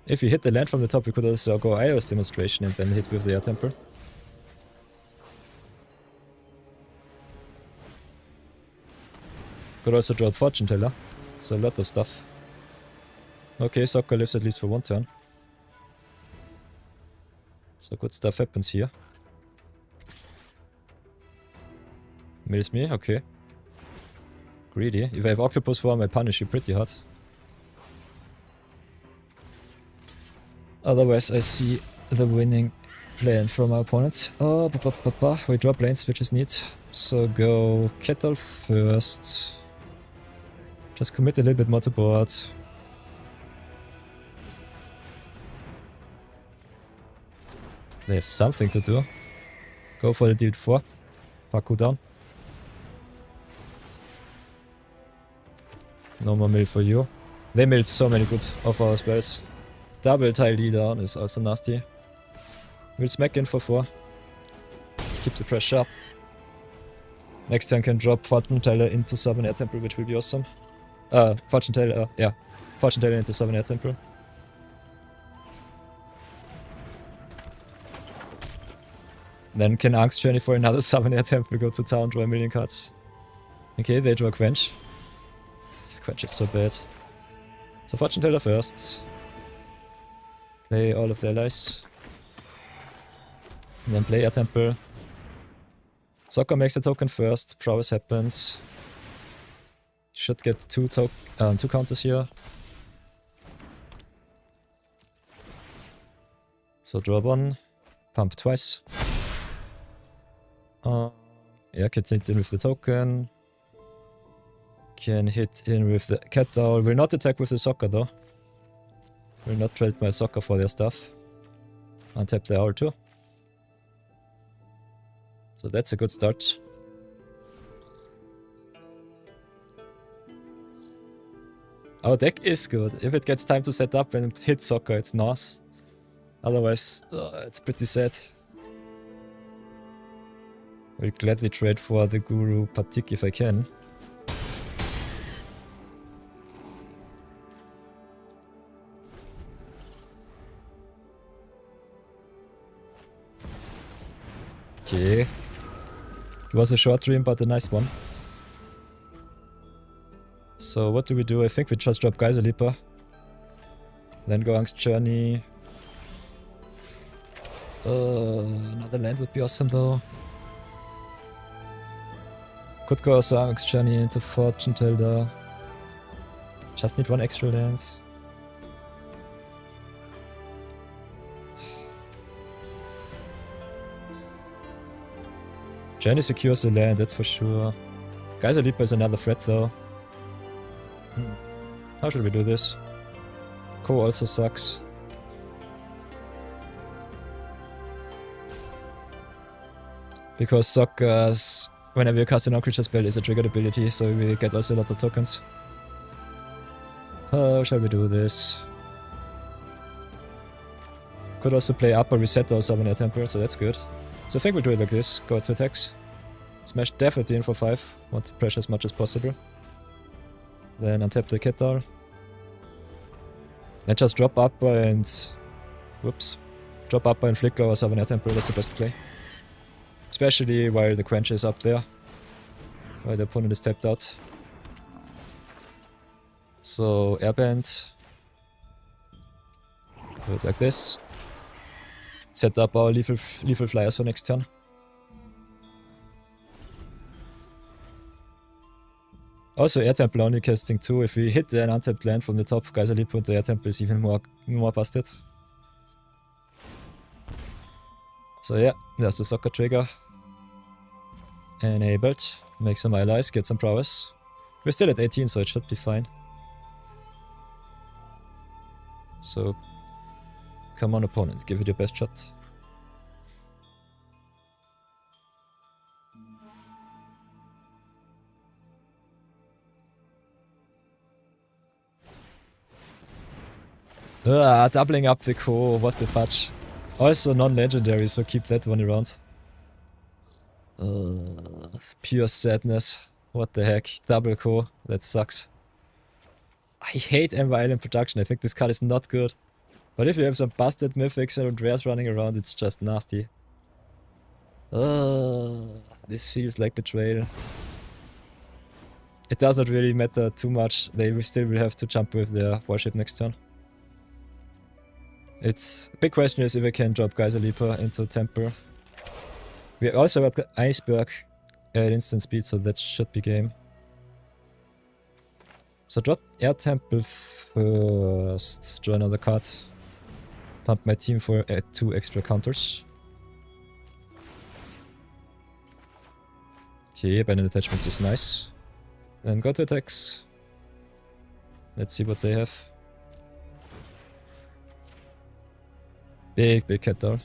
If we hit the land from the top, we could also go Io's Demonstration and then hit with the Air Temple. Could also draw Fortune Teller. So a lot of stuff. Okay, Soccer lives at least for 1 turn. So good stuff happens here. Mills me, okay. Greedy. If I have Octopus form, I punish you pretty hard. Otherwise, I see the winning plan from our opponents. Oh, we drop lanes, which is neat. So go Kettle first. Just commit a little bit more to board. They have something to do. Go for the deal 4. Paku down. No more mill for you. They milled so many good of our spells. Double Tile down is also nasty. We'll smack in for 4. Keep the pressure up. Next turn can drop Fortune Teller into Summon Air Temple, which will be awesome. Fortune Teller, yeah. Fortune Teller into Summon Air Temple. Then can Angst Journey for another Summon Air Temple, go to town, draw a million cards. Okay, they draw Quench. Quench is so bad. So Fortune Teller first. Play all of their allies. And then play Air Temple. Soccer makes a token first, prowess happens. Should get 2 counters here. So draw 1, pump twice. Yeah, can hit in with the token. Can hit in with the cat owl. Will not attack with the soccer though. Will not trade my soccer for their stuff. Untap the owl too. So that's a good start. Our deck is good. If it gets time to set up and hit soccer, it's nice. Otherwise, it's pretty sad. Will gladly trade for the Guru Patik if I can. Okay. It was a short dream, but a nice one. So what do we do? I think we just drop Geyser Leaper. Then go Angst Journey. Another land would be awesome though. Could go also Angst Journey into Fortune Teller. Just need 1 extra land. Journey secures the land, that's for sure. Geyser Leaper is another threat though. How should we do this? Ko also sucks. Because Soccer's, whenever you cast a non-creature spell, is a triggered ability, so we get also a lot of tokens. How shall we do this? Could also play up or reset or summon Air Temple, so that's good. So I think we'll do it like this. Go to attacks. Smash definitely in for 5. Want to pressure as much as possible. Then untap the cat doll. Then just drop up and... Whoops. Drop up and flicker or summon Air Temple, that's the best play. Especially while the quench is up there. While the opponent is tapped out. So airband. Do it like this. Set up our lethal flyers for next turn. Also Air Temple only casting 2. If we hit an untapped land from the top, Geyser Leaper, the Air Temple is even more busted. So yeah, there's the soccer trigger. Enabled. Make some allies, get some prowess. We're still at 18, so it should be fine. So, come on opponent, give it your best shot. Doubling up the core, what the fudge. Also non-legendary, so keep that one around. Pure sadness. What the heck? Double co. That sucks. I hate Ember Island production. I think this card is not good. But if you have some busted mythics and rares running around, it's just nasty. This feels like betrayal. It does not really matter too much. They will still will have to jump with their warship next turn. It's big question is if I can drop Geyser Leaper into Temple. We also got Iceberg at instant speed, so that should be game. So drop Air Temple first. Draw another card. Pump my team for 2 extra counters. Okay, abandoned attachments is nice. Then go to attacks. Let's see what they have. Big cat down.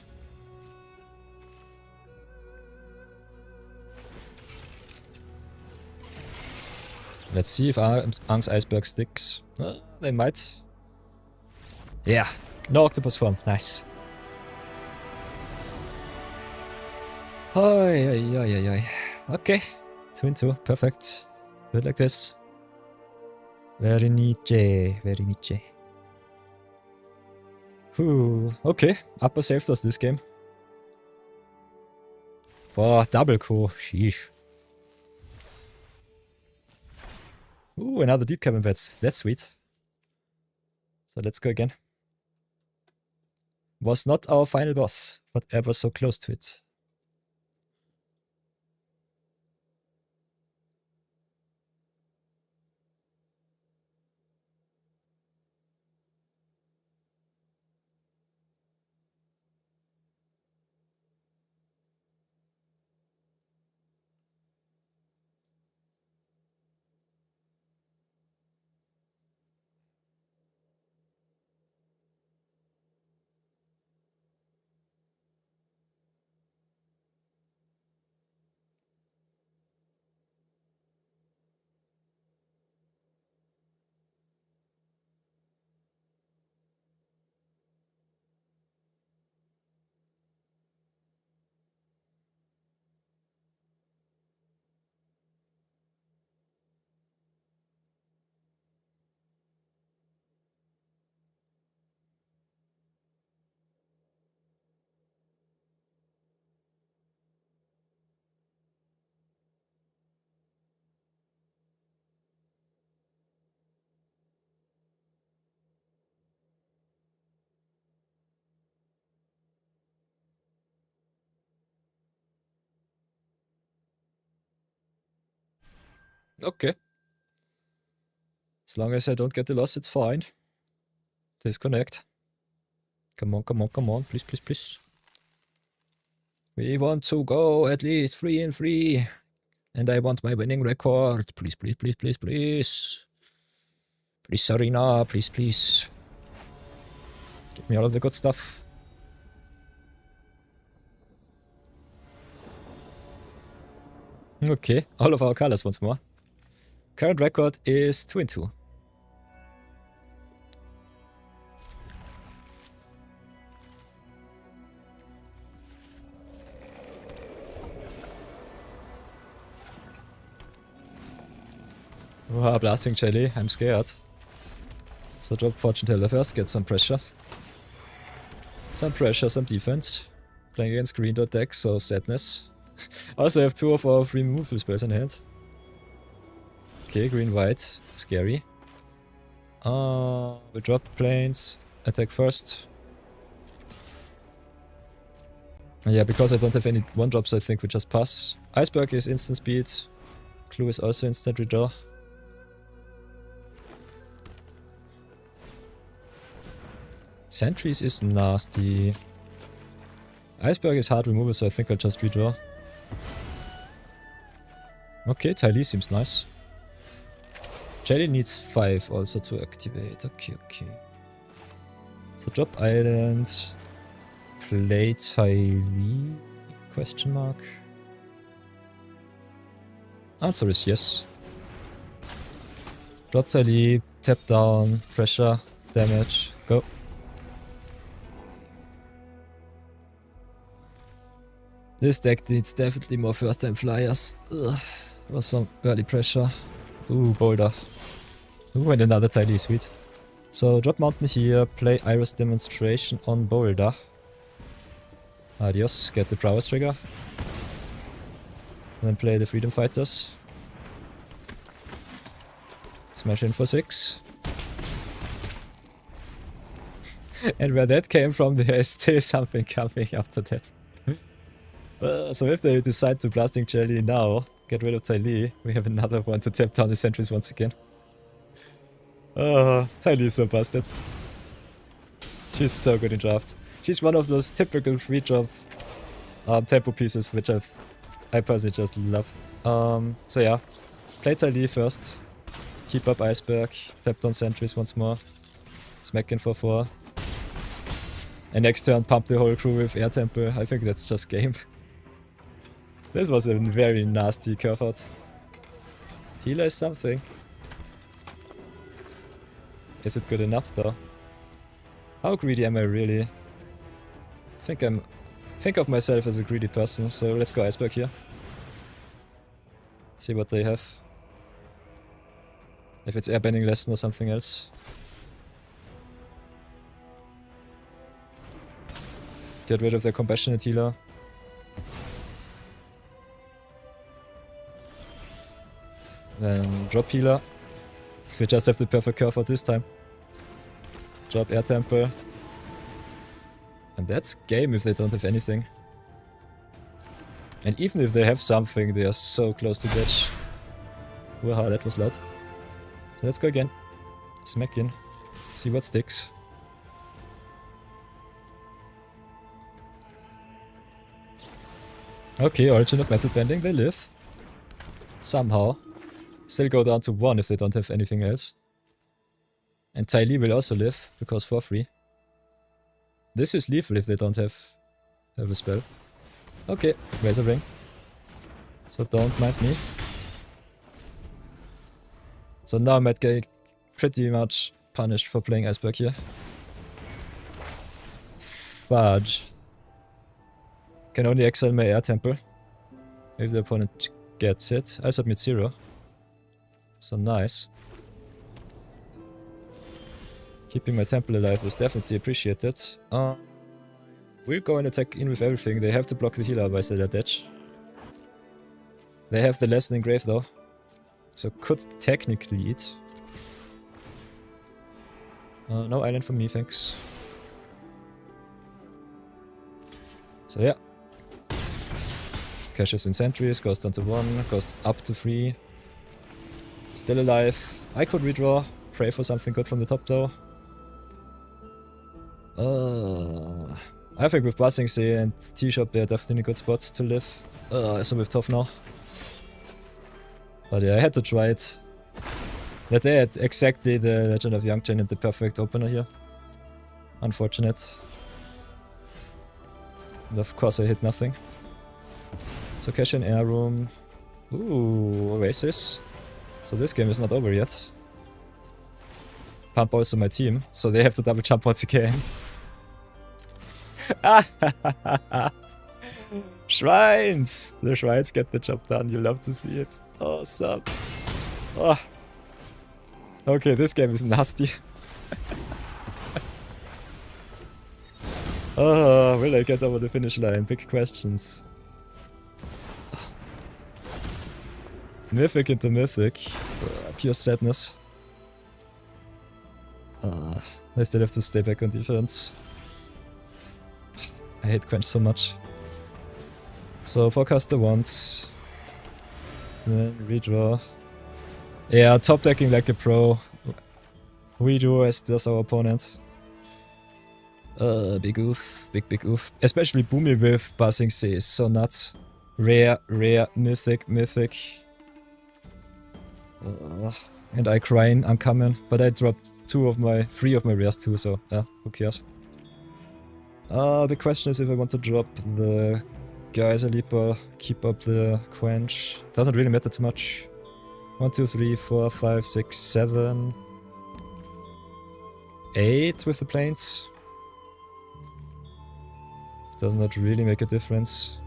Let's see if Ang's Iceberg sticks. They might. Yeah, no octopus form. Nice. Oi. Okay, 2-2, perfect. Do it like this. Very niche. Okay, upper saved us this game. Boah, double co. Sheesh. Another deep cabin bets. That's sweet. So let's go again. Was not our final boss, but ever so close to it. Okay. As long as I don't get the loss, it's fine. Disconnect. Come on. Please. We want to go at least 3-3. And I want my winning record. Please. Please, Serena. Please. Give me all of the good stuff. Okay, all of our colors once more. Current record is 2-2. Blasting Jelly, I'm scared. So drop Fortune Teller first, get some pressure. Some defense. Playing against green dot deck, so sadness. Also have 2 of our 3 removal spells in hand. Okay, green-white. Scary. We drop planes. Attack first. Yeah, because I don't have any 1-drops, I think we just pass. Iceberg is instant speed. Clue is also instant redraw. Sentries is nasty. Iceberg is hard removal, so I think I'll just redraw. Okay, Tylee seems nice. Jelly needs 5 also to activate. Okay. So drop island. Play Tylee? Question mark. Answer is yes. Drop Tylee, tap down, pressure, damage, go. This deck needs definitely more first time flyers. Ugh, was some early pressure. Ooh, Boulder. Ooh, and another tiny sweet. So drop Mountain here, play Iris Demonstration on Boulder. Adios, get the Prowess trigger. And then play the Freedom Fighters. Smash in for 6. And where that came from, there is still something coming after that. So if they decide to Blasting Jelly now, get rid of Ty Lee, we have another one to tap down the sentries once again. Oh, Ty Lee is so busted. She's so good in draft. She's one of those typical free drop tempo pieces, which I personally just love. So yeah, play Ty Lee first. Keep up Iceberg, tap down sentries once more. Smack in for 4. And next turn pump the whole crew with Air Temple. I think that's just game. This was a very nasty curve out. Healer is something. Is it good enough though? How greedy am I really? Think of myself as a greedy person, so let's go Iceberg here. See what they have. If it's airbending lesson or something else. Get rid of the compassionate healer. Then drop healer. So we just have the perfect curve out this time. Drop Air Temple. And that's game if they don't have anything. And even if they have something, they are so close to ditch. Wow, that was loud. So let's go again. Smack in. See what sticks. Okay, Origin of Metal Bending, they live. Somehow. Still go down to 1 if they don't have anything else. And Ty Lee will also live, because for free. This is lethal if they don't have a spell. Okay, Razor Ring. So don't mind me. So now I might get pretty much punished for playing Iceberg here. Fudge. Can only exile my Air Temple. If the opponent gets it. I submit 0. So nice. Keeping my temple alive is definitely appreciated. We'll go and attack in with everything. They have to block the healer by their ditch. They have the lesson engraved though. So could technically eat. No island for me, thanks. So yeah. Cashes in sentries, goes down to 1, goes up to 3. Still alive. I could redraw. Pray for something good from the top though. I think with Buzzing Sea and T-Shop they're definitely good spots to live. So with tough now. But yeah, I had to try it. That they had exactly the Legend of Young Jin and the perfect opener here. Unfortunate. And of course I hit nothing. So cash in Air Room. Ooh, Oasis. So this game is not over yet. Pump also my team, so they have to double jump once again. Shrines! The shrines get the job done, you love to see it. Awesome. Oh. Okay, this game is nasty. Will I get over the finish line? Big questions. Mythic into Mythic. Pure sadness. I still have to stay back on defense. I hate Quench so much. So forecaster once. Then redraw. Yeah, top decking like a pro. Redo as does our opponent. Big oof. Big oof. Especially Boomy with Buzzing Sea is so nuts. Rare, mythic. And I crying, I'm coming. But I dropped 3 of my rares too, so yeah, who cares? The question is if I want to drop the Geyser Leaper, keep up the Quench. Doesn't really matter too much. 1, 2, 3, 4, 5, 6, 7, 8 with the planes. Does not really make a difference.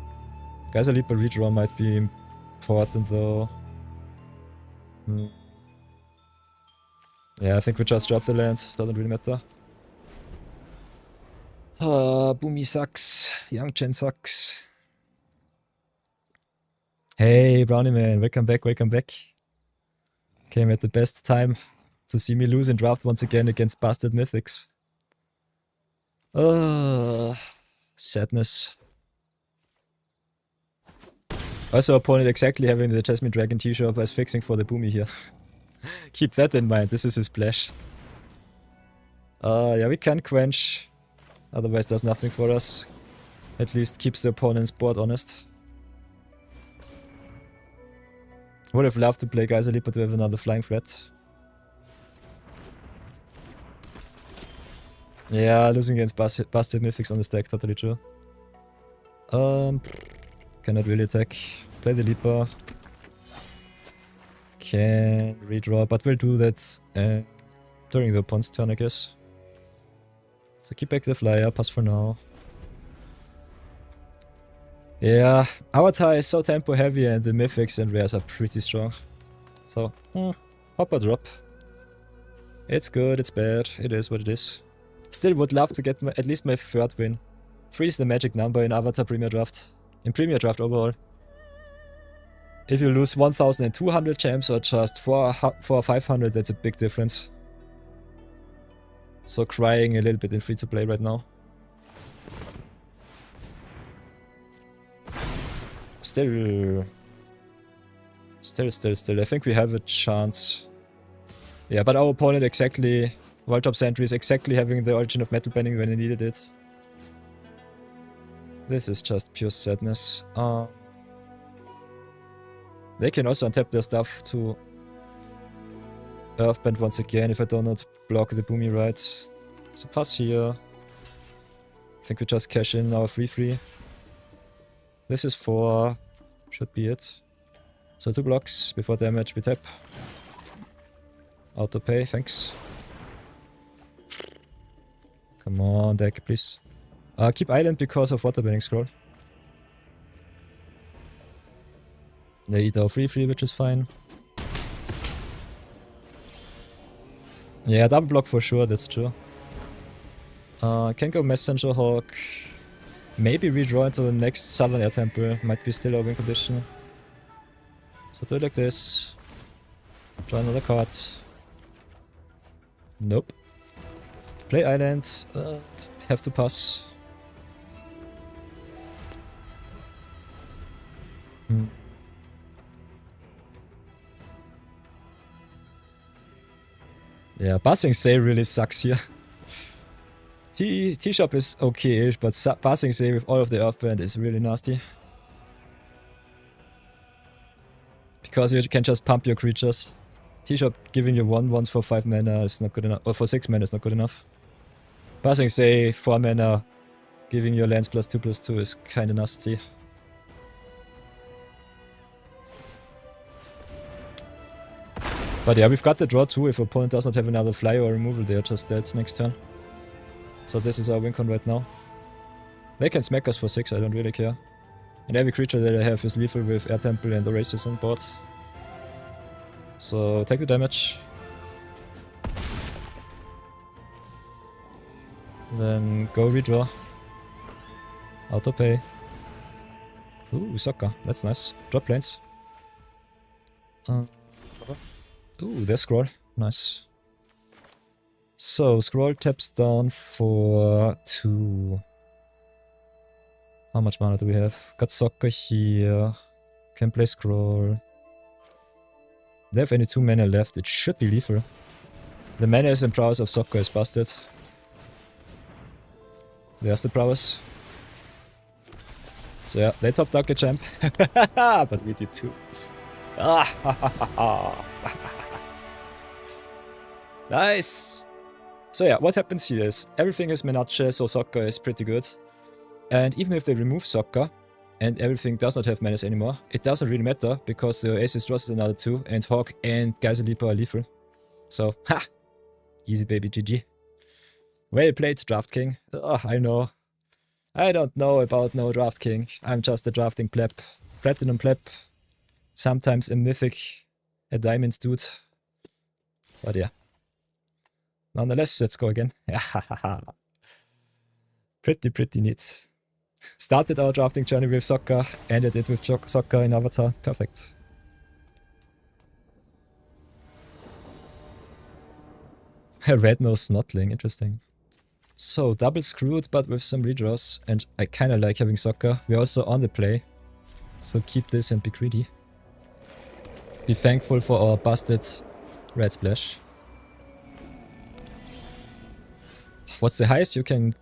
Guys, a Leaper redraw might be important though. Yeah, I think we just drop the land. Doesn't really matter. Boomy sucks. Young Chen sucks. Hey, Brownie Man, welcome back, welcome back. Came at the best time to see me lose in draft once again against Bastard Mythics. Sadness. Also, opponent exactly having the Jasmine Dragon T-shop as fixing for the Boomy here. Keep that in mind, this is his splash. Yeah, we can quench. Otherwise, does nothing for us. At least keeps the opponent's board honest. Would have loved to play Geyser Leaper to have another flying threat. Yeah, losing against Bastard Mythics on the stack, totally true. Cannot really attack. Play the Leaper. Can redraw, but we'll do that during the opponent's turn, I guess. So keep back the flyer, pass for now. Yeah, Avatar is so tempo heavy and the mythics and rares are pretty strong. So, hop or drop. It's good, it's bad, it is what it is. Still would love to get at least my third win. 3 is the magic number in Avatar Premier Draft. In Premier Draft overall. If you lose 1200 gems or just 4 or 500, that's a big difference. So crying a little bit in free to play right now. Still. I think we have a chance. Yeah, but our opponent exactly, World Top Sentry is exactly having the Origin of Metal banning when he needed it. This is just pure sadness. They can also untap their stuff to Earthbend once again if I do not block the Boomy right. So pass here. I think we just cash in our 3/3. This is 4. Should be it. So 2 blocks before damage we tap. Auto pay, thanks. Come on, deck, please. Keep island because of water banning scroll. They eat our 3/3, which is fine. Yeah, double block for sure, that's true. Can go Messenger Hawk. Maybe redraw into the next Southern Air Temple. Might be still our win condition. So do it like this. Draw another card. Nope. Play island. Have to pass. Yeah, passing say really sucks here. T-Shop is okay-ish, but passing say with all of the Earthband is really nasty. Because you can just pump your creatures. T-Shop giving you 1/1 for 5 mana is not good enough, or for 6 mana is not good enough. Passing say 4 mana, giving your lands +2/+2 is kinda nasty. But yeah, we've got the draw too if opponent does not have another fly or removal, they are just dead next turn. So this is our win con right now. They can smack us for 6, I don't really care. And every creature that I have is lethal with Air Temple and Oasis on board. So take the damage. Then go redraw. Auto pay. Ooh, Soccer, that's nice. Drop planes. Ooh, there's Scroll. Nice. So, Scroll taps down for 2. How much mana do we have? Got Soccer here. Can play Scroll. They have only 2 mana left. It should be lethal. The mana is and prowess of Soccer is busted. There's the prowess. So yeah, they top dog the champ. But we did too. Nice! So yeah, what happens here is everything is Menace, so Soccer is pretty good. And even if they remove Soccer and everything does not have menace anymore, it doesn't really matter because the Oasis draws another 2 and Hawk and Geyser Leaper are lethal. So, ha! Easy baby, GG. Well played, Draft King. I know. I don't know about no Draft King. I'm just a drafting pleb. Platinum pleb. Sometimes a mythic, a diamond dude. But yeah. Nonetheless, let's go again. Pretty neat. Started our drafting journey with soccer, ended it with soccer in Avatar. Perfect. A red-nosed snotling, interesting. So, double screwed but with some redraws, and I kinda like having soccer. We're also on the play, so keep this and be greedy. Be thankful for our busted red splash. What's the highest you can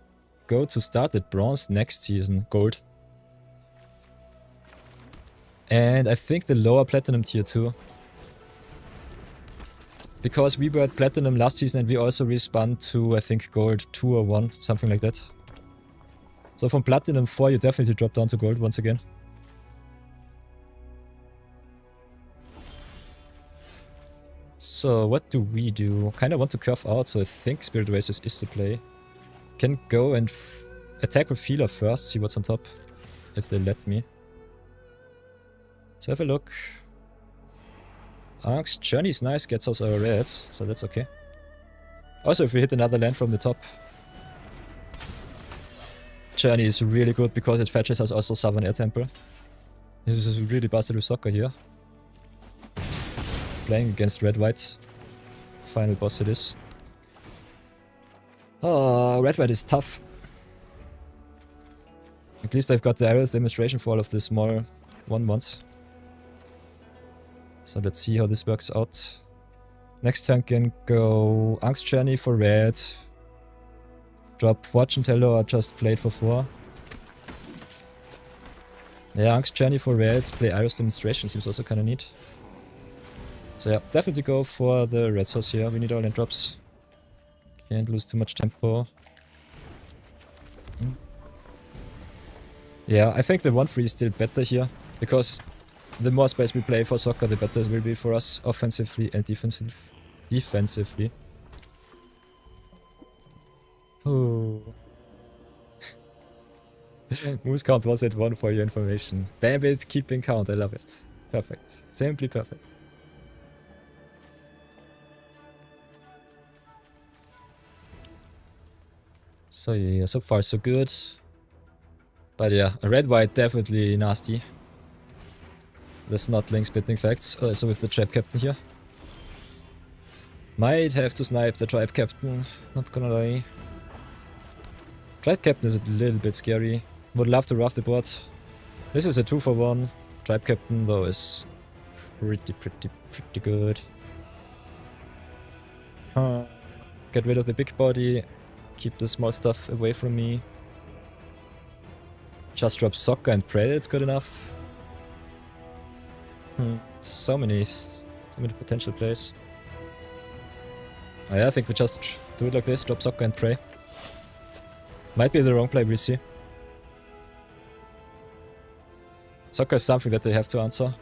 go to start at bronze next season? Gold. And I think the lower platinum tier too. Because we were at platinum last season and we also respawned to, I think, gold 2 or 1, something like that. So from platinum 4 you definitely drop down to gold once again. So what do we do? Kinda want to curve out, so I think Spirit Oasis is the play. Can go and attack with Healer first, see what's on top, if they let me. So have a look. Ark's Journey is nice, gets us our red, so that's okay. Also, if we hit another land from the top. Journey is really good because it fetches us also Southern Air Temple. This is really busted with soccer here. Playing against red-white. Final boss it is. Oh, red-white is tough. At least I've got the Aerial's demonstration for all of the small 1-1s. So let's see how this works out. Next turn can go Ark's Journey for red. Drop Fortune Teller or just play it for 4. Yeah, Ark's Journey for red. Play Aerial's demonstration seems also kinda neat. So yeah, definitely go for the red source here. We need all land drops. Can't lose too much tempo. Yeah, I think the 1-3 is still better here. Because the more space we play for soccer, the better it will be for us offensively and defensively. Oh. Moose count was at 1 for your information. Bambit keeping count, I love it. Perfect. Simply perfect. So yeah, so far so good. But yeah, a red-white definitely nasty. The snotling spitting facts. Also with the trap captain here. Might have to snipe the tribe captain, not gonna lie. Tribe captain is a little bit scary. Would love to rough the board. This is a 2-for-1. Tribe captain though is pretty good. Get rid of the big body. Keep the small stuff away from me. Just drop soccer and pray it's good enough. So many potential plays. Oh yeah, I think we just do it like this, drop soccer and pray. Might be the wrong play, we'll see. Soccer is something that they have to answer.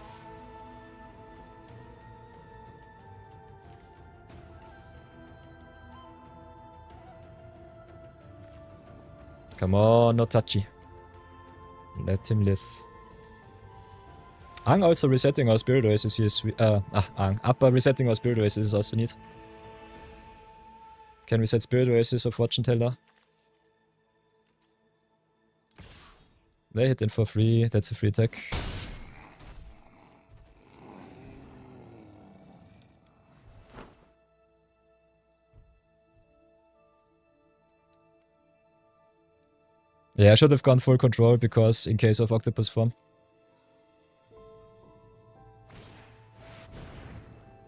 Come on, no touchy. Let him live. Ang also resetting our Spirit Oasis here is Ang. Upper resetting our Spirit Oasis is also neat. Can we set Spirit Oasis or Fortune Teller? They hit in for free, that's a free attack. Yeah, I should have gone full control because in case of octopus form.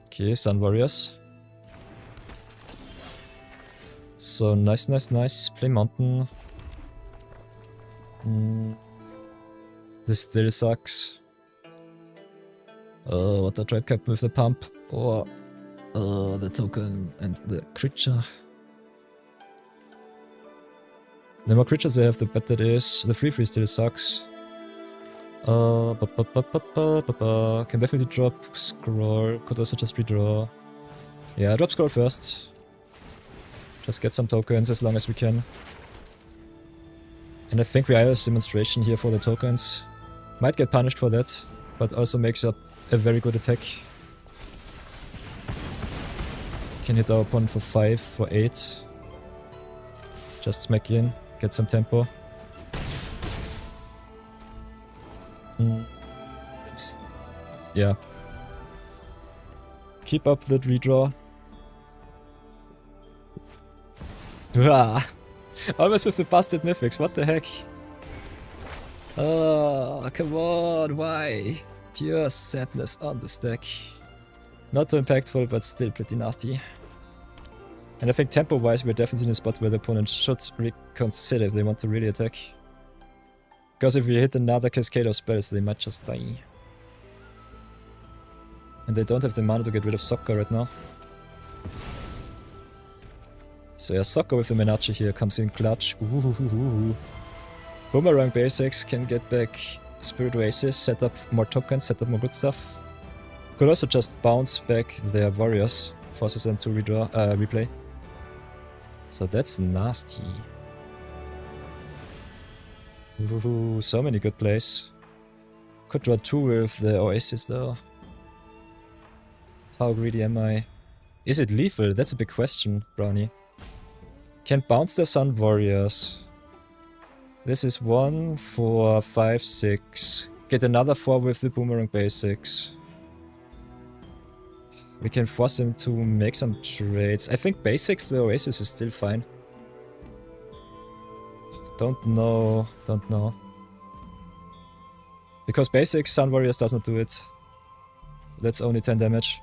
Okay, Sun Warriors. So nice. Play Mountain. This still sucks. Oh, what a trap captain with the pump. Oh, the token and the creature. The more creatures they have, the better it is. The 3-3 still sucks. Can definitely drop Scroll. Could also just redraw. Yeah, drop Scroll first. Just get some tokens as long as we can. And I think we have demonstration here for the tokens. Might get punished for that, but also makes up a very good attack. Can hit our opponent for 5, for 8. Just smack in, get some tempo. Yeah. Keep up the redraw. Ah, almost with the busted mythics, what the heck? Oh, come on, why? Pure sadness on the stack. Not too impactful, but still pretty nasty. And I think tempo-wise, we're definitely in a spot where the opponent should reconsider if they want to really attack. Because if we hit another cascade of spells, they might just die. And they don't have the mana to get rid of Soccer right now. So yeah, Soccer with the Menace here comes in clutch. Ooh. Boomerang basics can get back Spirit Oasis, set up more tokens, set up more good stuff. Could also just bounce back their warriors, forces them to replay. So that's nasty. Ooh, so many good plays. Could draw 2 with the Oasis though. How greedy am I? Is it lethal? That's a big question, Brownie. Can bounce the Sun Warriors. This is 1, 4, 5, 6. Get another 4 with the Boomerang basics. We can force him to make some trades. I think basics, the Oasis is still fine. Don't know. Because basics, Sun Warriors does not do it. That's only 10 damage.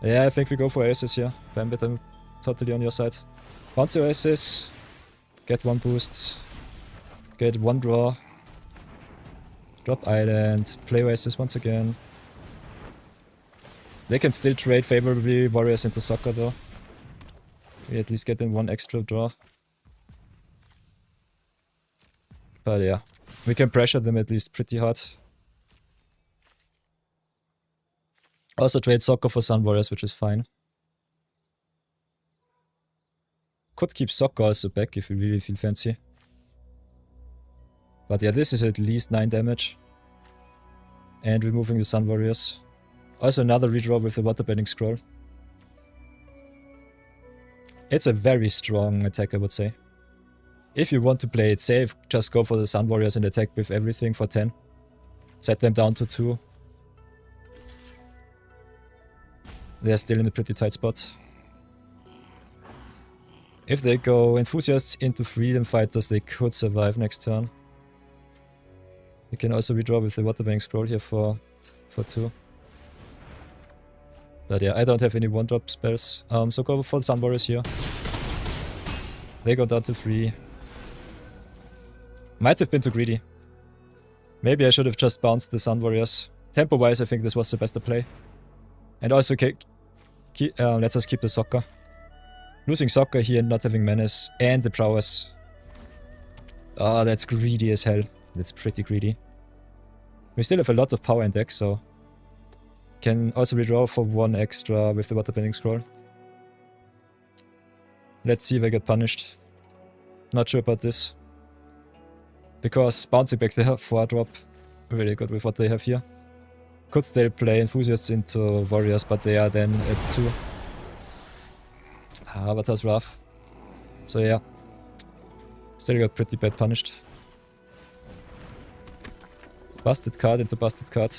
Yeah, I think we go for Oasis here. Bambit, I'm totally on your side. Bounce the Oasis. Get 1 boost. Get 1 draw. Drop Island. Play Oasis once again. They can still trade favorably Warriors into Soccer though. We at least get in 1 extra draw. But yeah, we can pressure them at least pretty hard. Also trade Soccer for Sun Warriors, which is fine. Could keep Soccer also back if we really feel fancy. But yeah, this is at least 9 damage. And removing the Sun Warriors. Also another redraw with the Waterbending Scroll. It's a very strong attack, I would say. If you want to play it safe, just go for the Sun Warriors and attack with everything for 10. Set them down to 2. They're still in a pretty tight spot. If they go Enthusiasts into Freedom Fighters, they could survive next turn. You can also redraw with the Waterbending Scroll here for 2. But yeah, I don't have any 1-drop spells. So go for the Sun Warriors here. They go down to 3. Might have been too greedy. Maybe I should have just bounced the Sun Warriors. Tempo-wise, I think this was the best play. And also, let's just keep the Soccer. Losing Soccer here and not having Menace and the Prowess. Oh, that's greedy as hell. That's pretty greedy. We still have a lot of power in deck, so... Can also redraw for 1 extra with the Waterbending Scroll. Let's see if I get punished. Not sure about this. Because bouncing back the 4-drop, really good with what they have here. Could still play Enthusiasts into Warriors, but they are then at 2. Ah, but that's rough. So yeah. Still got pretty bad punished. Busted card into busted card.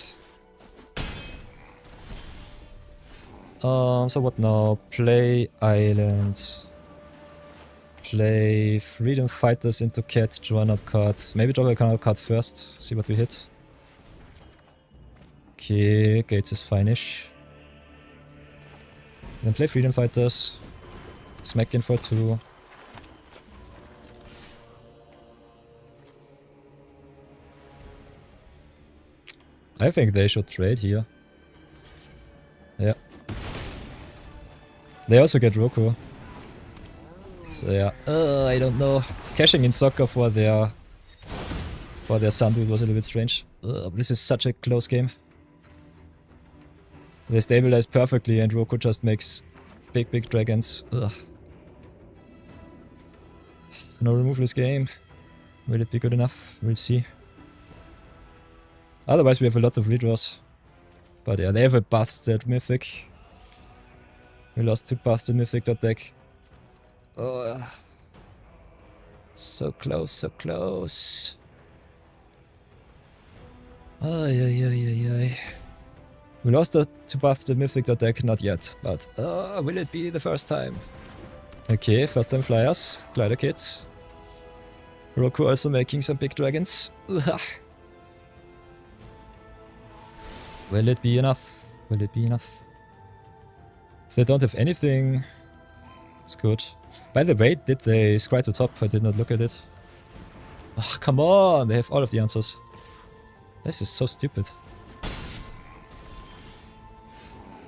So what now? Play Island. Play Freedom Fighters into Cat, draw another card. Maybe draw another card first, see what we hit. Okay, Gates is fine-ish. Then play Freedom Fighters. Smack in for 2. I think they should trade here. Yeah. They also get Roku. So yeah, I don't know. Cashing in Soccer for their Sun dude was a little bit strange. This is such a close game. They stabilize perfectly and Roku just makes big dragons. Ugh. No removalist game. Will it be good enough? We'll see. Otherwise we have a lot of redraws. But yeah, they have a busted mythic. We lost to busted mythic deck. So close, so close. Ay. We lost to busted mythic deck, not yet. But will it be the first time? Okay, first time flyers. Glider kits. Roku also making some big dragons. Will it be enough? Will it be enough? If they don't have anything, it's good. By the way, did they scry to top? I did not look at it. Oh, come on! They have all of the answers. This is so stupid.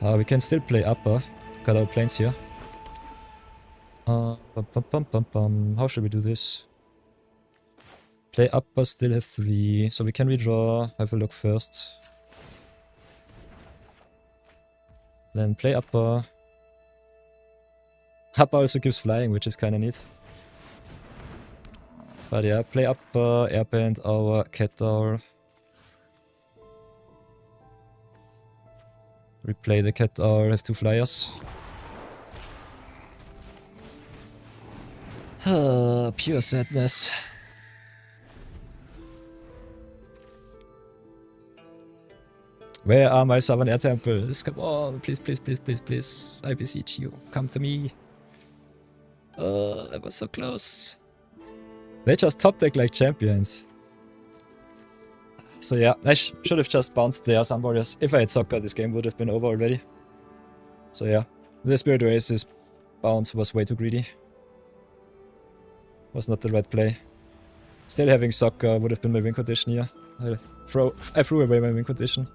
We can still play upper. Got our planes here. How should we do this? Play upper, still have 3. So we can redraw. Have a look first. Then play upper. Upper also gives flying, which is kinda neat. But yeah, play upper, airband our cat owl. Replay the cat owl, have 2 flyers. Pure sadness. Where are my Southern Air Temples? Come on, please, please, please, please, please. I beseech you, come to me. I was so close. They just top deck like champions. So yeah, I should have just bounced there, Sun Warriors. If I had soccer, this game would have been over already. So yeah, the Spirit Oasis bounce was way too greedy. Was not the right play. Still having soccer would have been my win condition here. I threw away my win condition.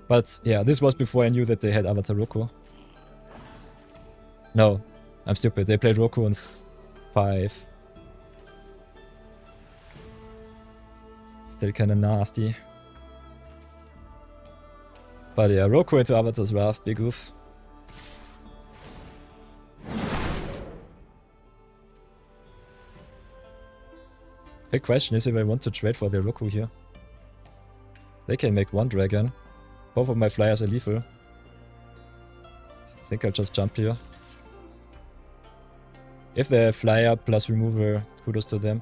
But yeah, this was before I knew that they had Avatar Roku. No, I'm stupid. They played Roku on 5. Still kinda nasty. But yeah, Roku into Avatar's Wrath, big oof. Big question is if I want to trade for the Roku here. They can make 1 dragon. Both of my flyers are lethal. I think I'll just jump here. If they have flyer plus removal, kudos to them.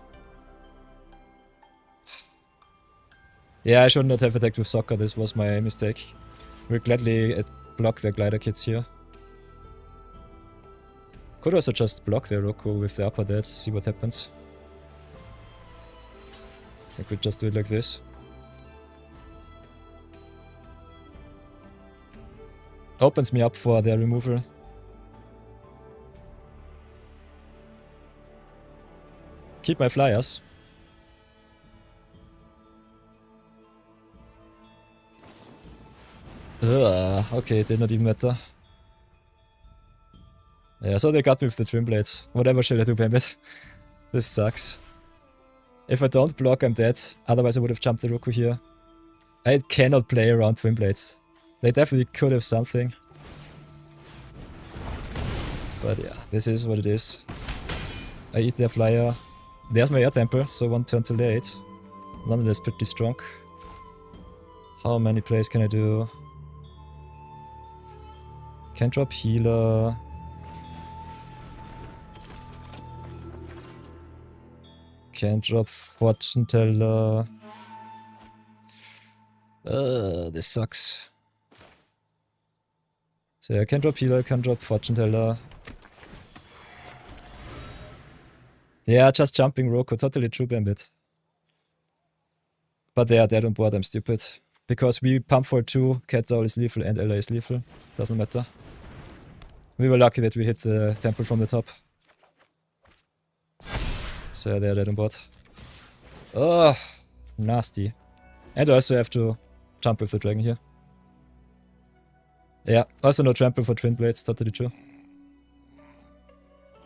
Yeah, I should not have attacked with soccer, this was my mistake. We'll gladly block their glider kits here. Could also just block their Roku with the upper dead, see what happens. I could just do it like this. Opens me up for their removal. Keep my flyers. Okay, it did not even matter. Yeah, so they got me with the Twin Blades. Whatever shall I do, Bambit? This sucks. If I don't block, I'm dead. Otherwise I would have jumped the Roku here. I cannot play around Twin Blades. They definitely could have something. But yeah, this is what it is. I eat their flyer. There's my air temple, so 1 turn too late. Nonetheless pretty strong. How many plays can I do? Can drop healer. Can drop fortune teller. This sucks. So I can drop healer, can drop fortune teller. Yeah, just jumping Roku, totally true, Bambit. But they are dead on board, I'm stupid. Because we pump for 2, Cat Owl is lethal and Ella is lethal. Doesn't matter. We were lucky that we hit the temple from the top. So they are dead on board. Oh, nasty. And I also have to jump with the dragon here. Yeah, also no trample for Twin Blades, totally true.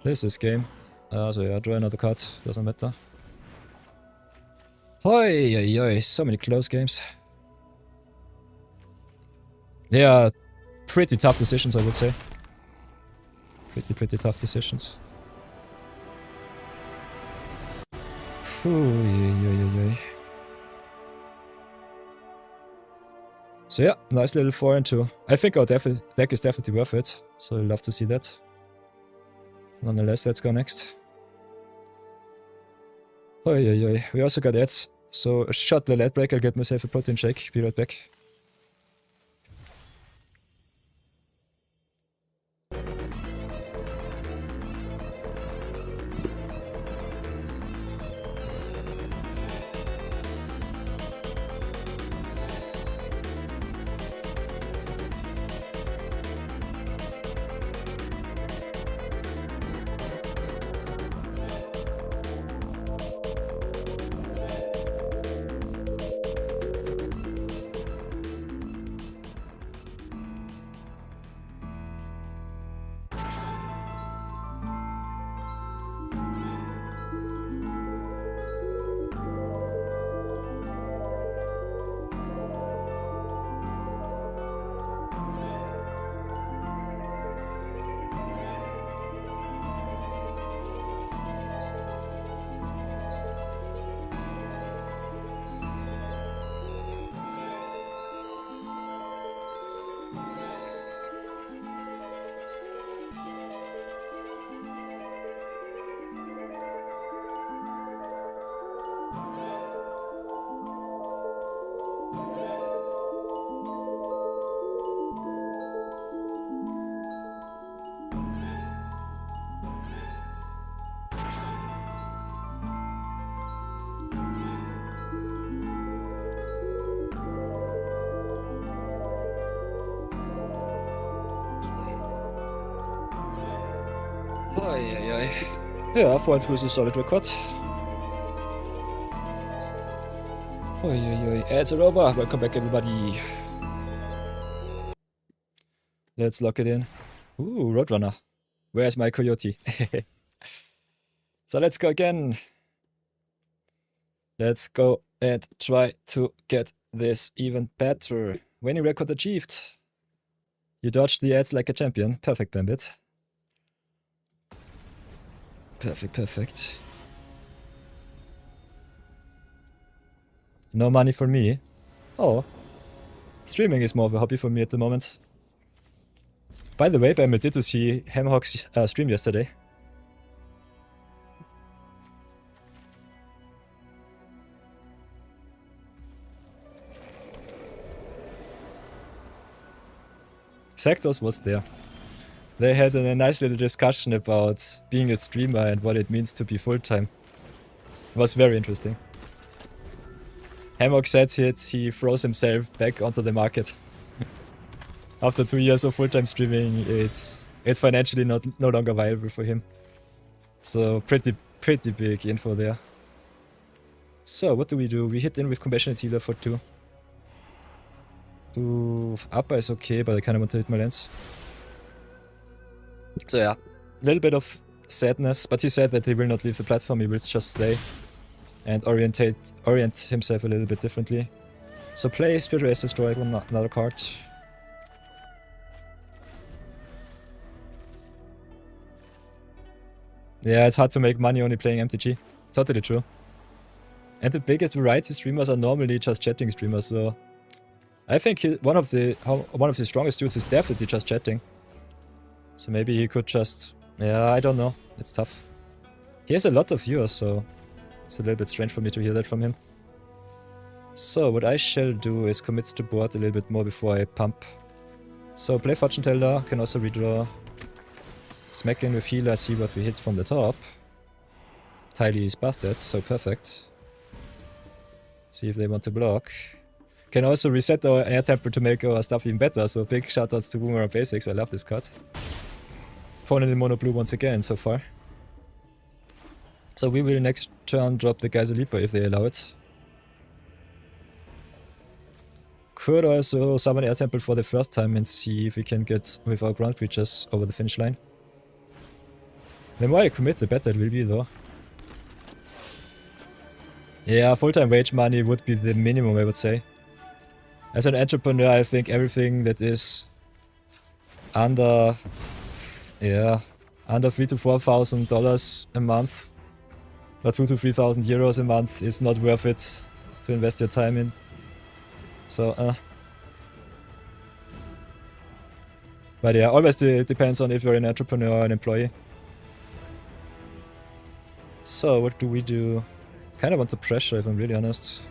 This is game. So yeah, draw another card, doesn't matter. Hoi, so many close games. Yeah, pretty tough decisions, I would say. Pretty tough decisions. So yeah, nice little 4 and 2. I think our deck is definitely worth it, so I'd love to see that. Nonetheless, let's go next. We also got ads, so a short little ad break, I'll get myself a protein shake, be right back. Yeah, 4 and 2 is a solid record. Ads are over. Welcome back, everybody. Let's lock it in. Ooh, Roadrunner. Where's my coyote? So let's go again. Let's go and try to get this even better. Winning record achieved. You dodged the ads like a champion. Perfect, Bandit. Perfect. No money for me. Oh. Streaming is more of a hobby for me at the moment. By the way, Bandit, did you see Hamhawk's stream yesterday? Sectors was there. They had a nice little discussion about being a streamer and what it means to be full-time. It was very interesting. Hammock said he throws himself back onto the market. After 2 years of full-time streaming, it's financially no longer viable for him. So pretty big info there. So what do? We hit in with Compassionate Healer for 2. Ooh, upper is okay, but I kinda want to hit my lens. So yeah, a little bit of sadness, but he said that he will not leave the platform, he will just stay and orient himself a little bit differently. So play Spirit Race, destroy another card. Yeah, it's hard to make money only playing MTG. Totally true. And the biggest variety streamers are normally just chatting streamers, so I think one of the strongest dudes is definitely just chatting. So maybe he could just... Yeah, I don't know. It's tough. He has a lot of viewers, so it's a little bit strange for me to hear that from him. So what I shall do is commit to board a little bit more before I pump. So play Fortune Teller, can also redraw. Smack in with Healer, see what we hit from the top. Tiley is busted, so perfect. See if they want to block. Can also reset our air temper to make our stuff even better, so big shoutouts to Boomerang Basics, I love this card. Opponent in mono blue once again so far. So we will next turn drop the Geyser Leaper if they allow it. Could also summon Air Temple for the first time and see if we can get with our ground creatures over the finish line. The more I commit, the better it will be though. Yeah, full-time wage money would be the minimum, I would say. As an entrepreneur, I think everything that is under $3,000 to $4,000 a month But 2,000 to 3,000 euros a month is not worth it to invest your time in. So, But yeah, always depends on if you're an entrepreneur or an employee. So, what do we do? Kind of want the pressure, if I'm really honest.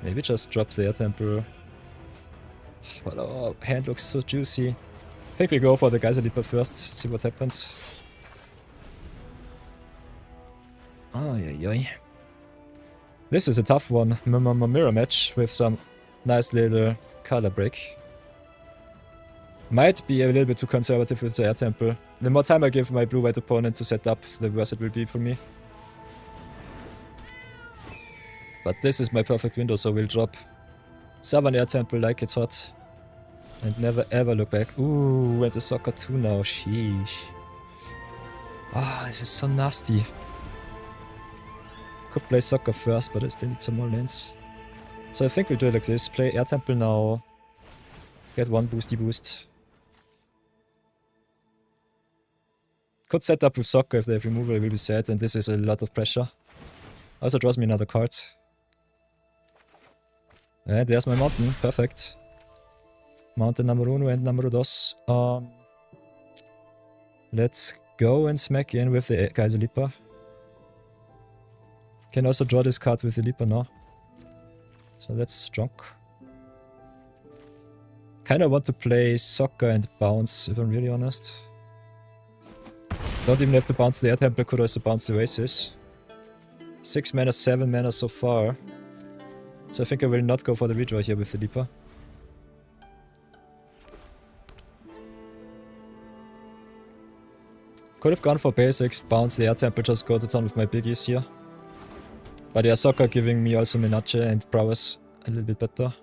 Maybe just drop the air temper. But our hand looks so juicy. I think we go for the Geiserleaper first, see what happens. Oh, yeah. This is a tough one. Mirror match with some nice little color break. Might be a little bit too conservative with the air temple. The more time I give my blue-white opponent to set up, the worse it will be for me. But this is my perfect window, so we'll drop Southern Air Temple like it's hot. And never ever look back. Ooh, and the soccer too now. Sheesh. Ah, this is so nasty. Could play soccer first, but I still need some more lanes. So I think we'll do it like this. Play Air Temple now. Get one boosty boost. Could set up with soccer if they have removal, it will be sad, and this is a lot of pressure. Also draws me another card. And there's my mountain, perfect. Mountain number uno and number dos. Let's go and smack in with the Geiserleaper. Can also draw this card with the Leaper now. So that's drunk. Kinda want to play soccer and bounce, if I'm really honest. Don't even have to bounce the Air Temple, could also bounce the Oasis. 6 mana, 7 mana so far. So I think I will not go for the redraw here with the Leaper. Could have gone for basics, bounce the Air Temple, just go to town with my biggies here. But yeah, soccer giving me also Menace and prowess a little bit better.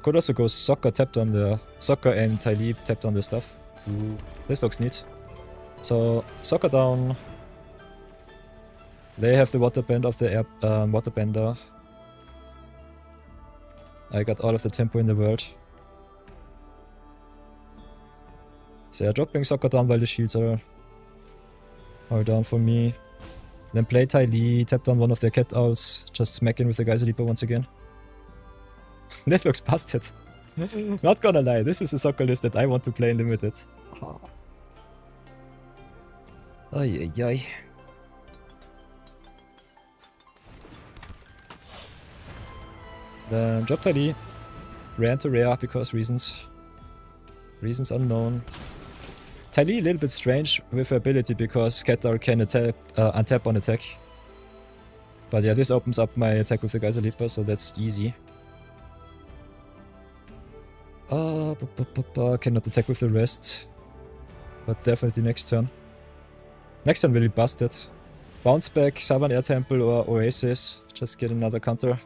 Could also go soccer tapped on the soccer and Tylee tapped on the stuff. Ooh, this looks neat. So soccer down. They have the waterbend of the air waterbender. I got all of the tempo in the world. So yeah, dropping soccer down while the shields are down for me. Then play Tylee, tap down one of their cat owls, just smack in with the Geiserleaper once again. This looks busted. Not gonna lie, this is a soccer list that I want to play in limited. Ay ay ay. Then drop Tylee. Ran to rare because reasons. Reasons unknown. Tylee a little bit strange with her ability because Cat Owl can untap on attack. But yeah, this opens up my attack with the Geiserleaper, so that's easy. Cannot attack with the rest. But definitely next turn. Next turn will be busted. Bounce back, Southern Air Temple or Oasis. Just get another counter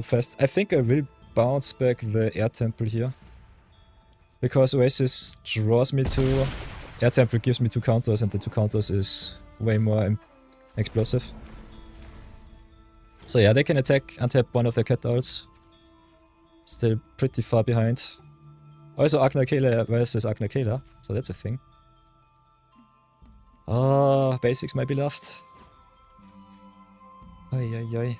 fast. I think I will bounce back the Air Temple here. Because Oasis draws me to... Air Temple gives me 2 counters and the 2 counters is way more explosive. So yeah, they can attack, untap one of their cat owls. Still pretty far behind. Also Agnakela versus Agnakela, so that's a thing. Ah, basics my beloved. Ay ay ay.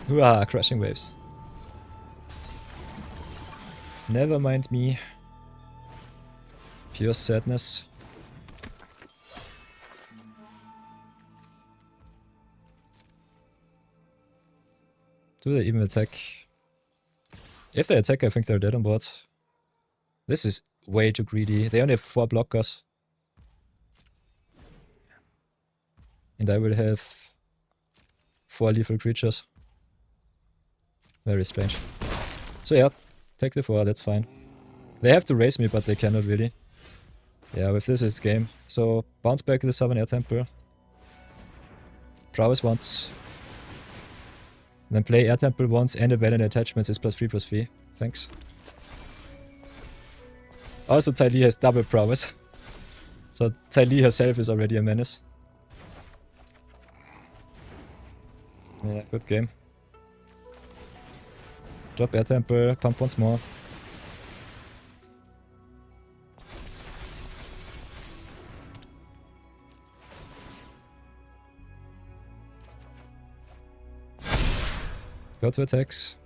Hurrah, crashing waves. Never mind me. Pure sadness. Do they even attack? If they attack, I think they're dead on board. This is way too greedy. They only have 4 blockers. And I will have 4 lethal creatures. Very strange. So yeah, take the 4, that's fine. They have to raise me, but they cannot really. Yeah, with this it's game. So bounce back the Southern Air Temple. Prowess once. Then play Air Temple once and abandon attachments is +3/+3. Thanks. Also Tylee has double prowess. So Tylee herself is already a menace. Yeah, good game. Drop air temple, pump once more. Go to attacks.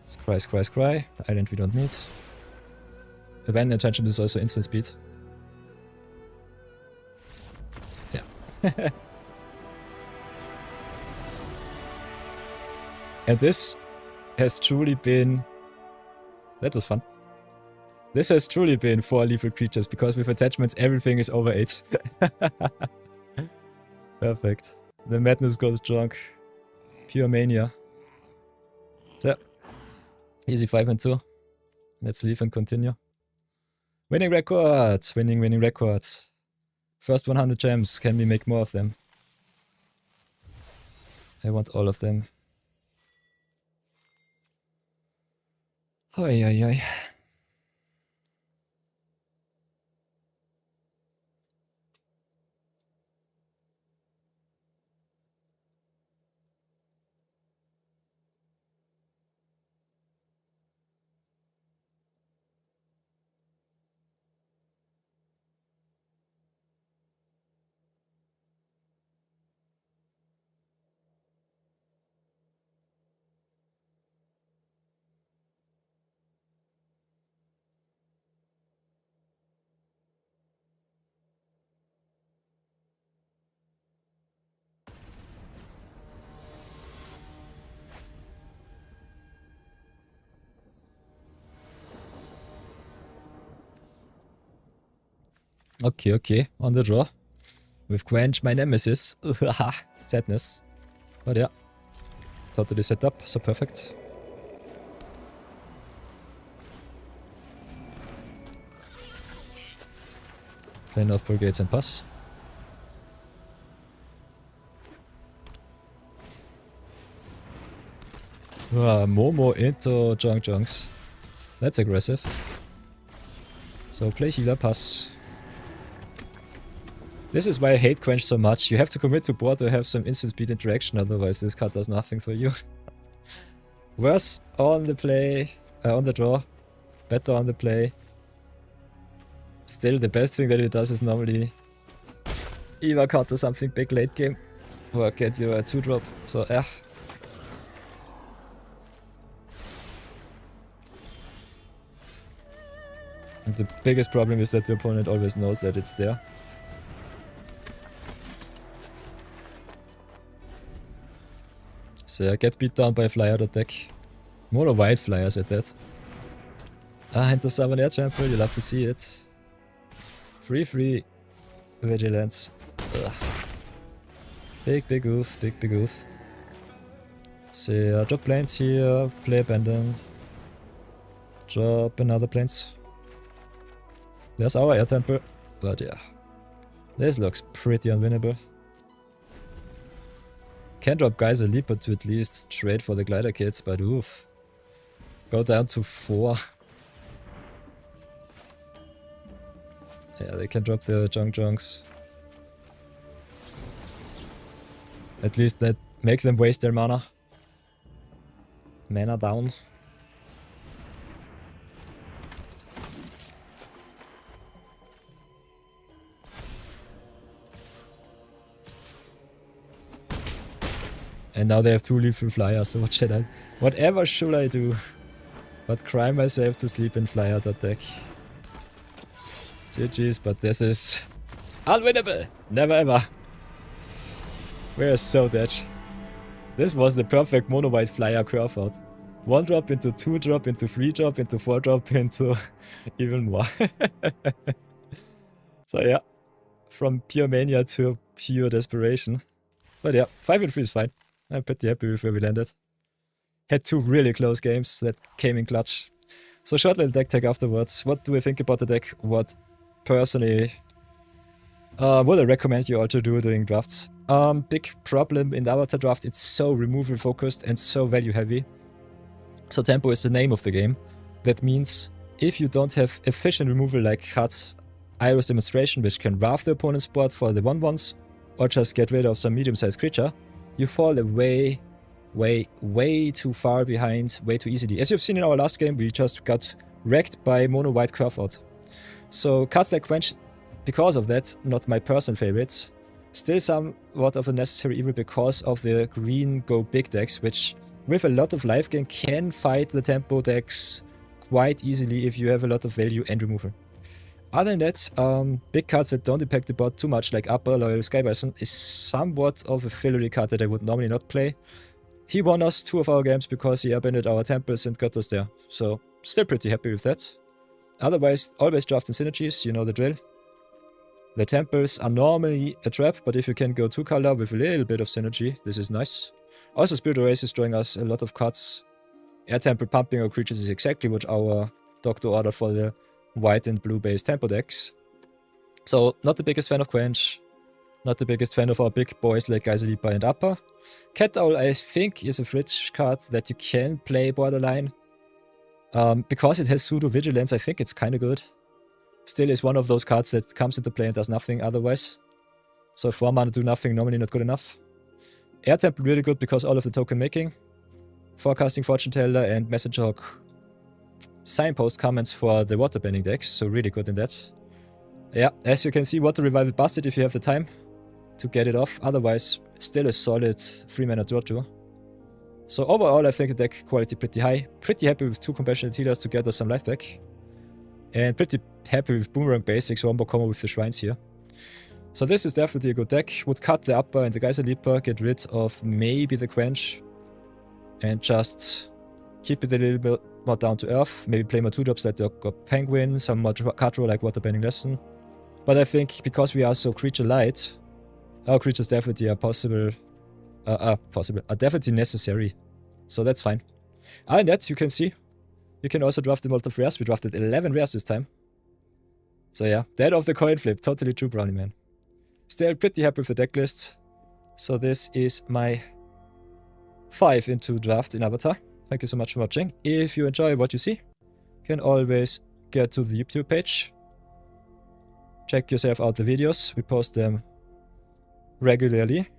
Scry, scry, scry. Island we don't need. Event attention is also instant speed. Yeah. And this has truly been... That was fun. This has truly been 4 lethal creatures, because with attachments everything is over 8. Perfect. The madness goes drunk. Pure mania. So, easy 5 and 2. Let's leave and continue. Winning records! Winning records. First 100 gems. Can we make more of them? I want all of them. Oi, oi, oi. Okay, okay. On the draw. With Quench, my nemesis. Sadness. But yeah. Totally set up, so perfect. Plane of Brigades and pass. Momo into Junks. That's aggressive. So play healer, pass. This is why I hate Quench so much. You have to commit to board to have some instant speed interaction, otherwise this card does nothing for you. Worse on the play, on the draw. Better on the play. Still, the best thing that it does is normally either counter something big late game or get you a 2-drop. So, yeah. And the biggest problem is that the opponent always knows that it's there. So I get beat down by flyer deck. Mono white flyers at that. Ah, into Summon Air Temple, you love to see it. Free Vigilance. Ugh. Big oof, big oof. So drop planes here, play Abandon. Drop another planes. There's our Air Temple, but yeah. This looks pretty unwinnable. Can drop Geyser Leaper to at least trade for the glider kits, but oof. Go down to 4. Yeah, they can drop the Junks. At least that make them waste their mana. Mana down. And now they have 2 lethal flyers, so whatever should I do? But cry myself to sleep in flyer deck. GG's, but this is unwinnable! Never ever! We're so dead. This was the perfect mono white flyer curve out. 1 drop into 2 drop into 3 drop into 4 drop into even more. So yeah, from pure mania to pure desperation. But yeah, 5 and 3 is fine. I'm pretty happy with where we landed. Had 2 really close games that came in clutch. So short little deck tag afterwards. What do I think about the deck? What personally would I recommend you all to do during drafts? Big problem in the Avatar draft, it's so removal focused and so value heavy. So tempo is the name of the game. That means if you don't have efficient removal like cards Iris Demonstration, which can rough the opponent's board for the 1/1s, or just get rid of some medium-sized creature, you fall away, way too far behind, way too easily. As you've seen in our last game, we just got wrecked by mono white curve out. So cards like Quench, because of that, not my personal favorites. Still somewhat of a necessary evil because of the green go big decks, which with a lot of life gain can fight the tempo decks quite easily if you have a lot of value and removal. Other than that, big cards that don't impact the board too much, like Upper Loyal Sky Bison, is somewhat of a fillery card that I would normally not play. He won us 2 of our games because he abandoned our temples and got us there, so still pretty happy with that. Otherwise, always draft in synergies, you know the drill. The temples are normally a trap, but if you can go 2-color with a little bit of synergy, this is nice. Also, Spirit Race is drawing us a lot of cards. Air Temple pumping our creatures is exactly what our Doctor ordered for the white and blue based tempo decks. So, not the biggest fan of Quench. Not the biggest fan of our big boys like Geyselipa and Upper. Cat Owl, I think, is a fridge card that you can play borderline. Because it has pseudo vigilance, I think it's kind of good. Still is one of those cards that comes into play and does nothing otherwise. So 4 mana do nothing, normally not good enough. Air Temple really good because all of the token making. Forecasting Fortune Teller and Messenger Hawk Signpost comments for the water bending decks, so really good in that. Yeah, as you can see, Water Revival busted if you have the time to get it off. Otherwise, still a solid 3-mana draw too. So overall, I think the deck quality pretty high. Pretty happy with 2 Compassionate Healers to get us some life back. And pretty happy with Boomerang Basics, one more combo with the Shrines here. So this is definitely a good deck. Would cut the Upper and the Geyselipa, get rid of maybe the Quench. And just keep it a little bit more down to earth. Maybe play more 2-drops like the Penguin, some more card draw like Water Bending Lesson. But I think because we are so creature light, our creatures definitely are are definitely necessary. So that's fine. Other than that, you can see, you can also draft a lot of rares. We drafted 11 rares this time. So yeah, that of the coin flip. Totally true, Brownie Man. Still pretty happy with the deck list. So this is my 5 into draft in Avatar. Thank you so much for watching. If you enjoy what you see, you can always get to the YouTube page. Check yourself out the videos. We post them regularly.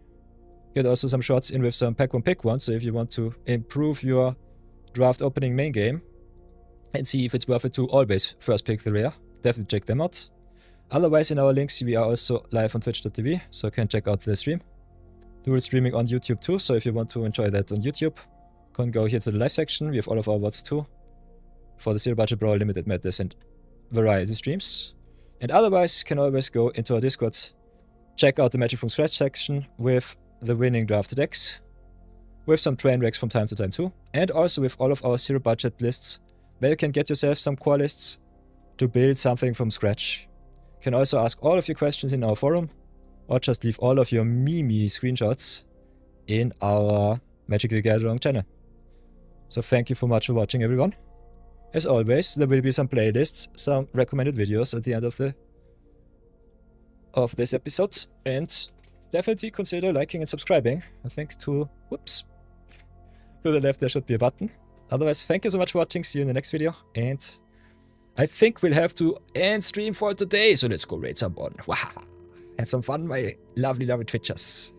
Get also some shots in with some pack 1 pick 1. So if you want to improve your draft opening main game and see if it's worth it to always first pick the rare, definitely check them out. Otherwise, in our links, we are also live on twitch.tv, so you can check out the stream. Dual streaming on YouTube too, so if you want to enjoy that on YouTube, you can go here to the live section. We have all of our VODs too for the Zero Budget Brawl, Limited Madness and variety streams. And otherwise, you can always go into our Discord, check out the Magic from Scratch section with the winning draft decks, with some train wrecks from time to time too, and also with all of our zero budget lists, where you can get yourself some core lists to build something from scratch. You can also ask all of your questions in our forum, or just leave all of your Mimi screenshots in our Magic the Gathering channel. So thank you so much for watching, everyone. As always, there will be some playlists, some recommended videos at the end of this episode, and definitely consider liking and subscribing. I think to the left there should be a button. Otherwise, thank you so much for watching. See you in the next video. And I think we'll have to end stream for today. So let's go raid someone. Wow. Have some fun, my lovely, lovely Twitchers.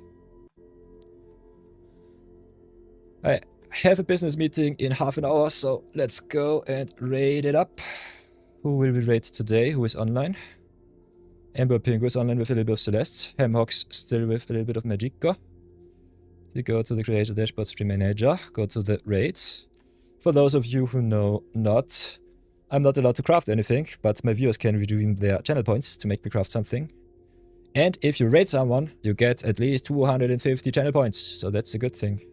I have a business meeting in half an hour, so let's go and raid it up. Who will we raid today? Who is online? Ember Pingu is online with a little bit of Celeste. Hemhawks still with a little bit of Magica. We go to the Creator Dashboard Stream Manager. Go to the raids. For those of you who know not, I'm not allowed to craft anything, but my viewers can redeem their channel points to make me craft something. And if you raid someone, you get at least 250 channel points, so that's a good thing.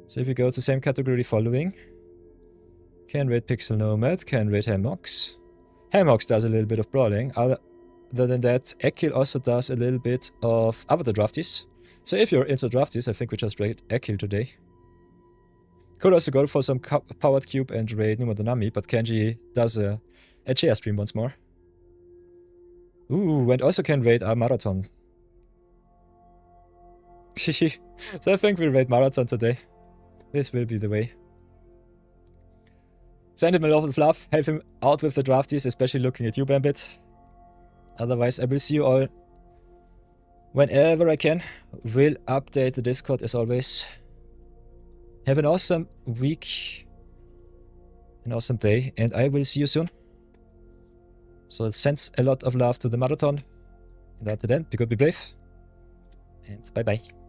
So if you go to same category following, can raid Pixel Nomad, can raid Hemhawks. Hemhawks does a little bit of brawling. Other than that, Ekil also does a little bit of Avatar drafties. So if you're into drafties, I think we just raid Ekil today. Could also go for some Powered Cube and raid Numodanami, but Kenji does a chair stream once more. Ooh, and also can raid our Marathon. So I think we'll raid Marathon today. This will be the way. Send him a lot of love, help him out with the drafties, especially looking at you, Bambit. Otherwise, I will see you all whenever I can. Will update the Discord as always. Have an awesome week, an awesome day, and I will see you soon. So it sends a lot of love to the marathon. And until then, be good, be brave, and bye-bye.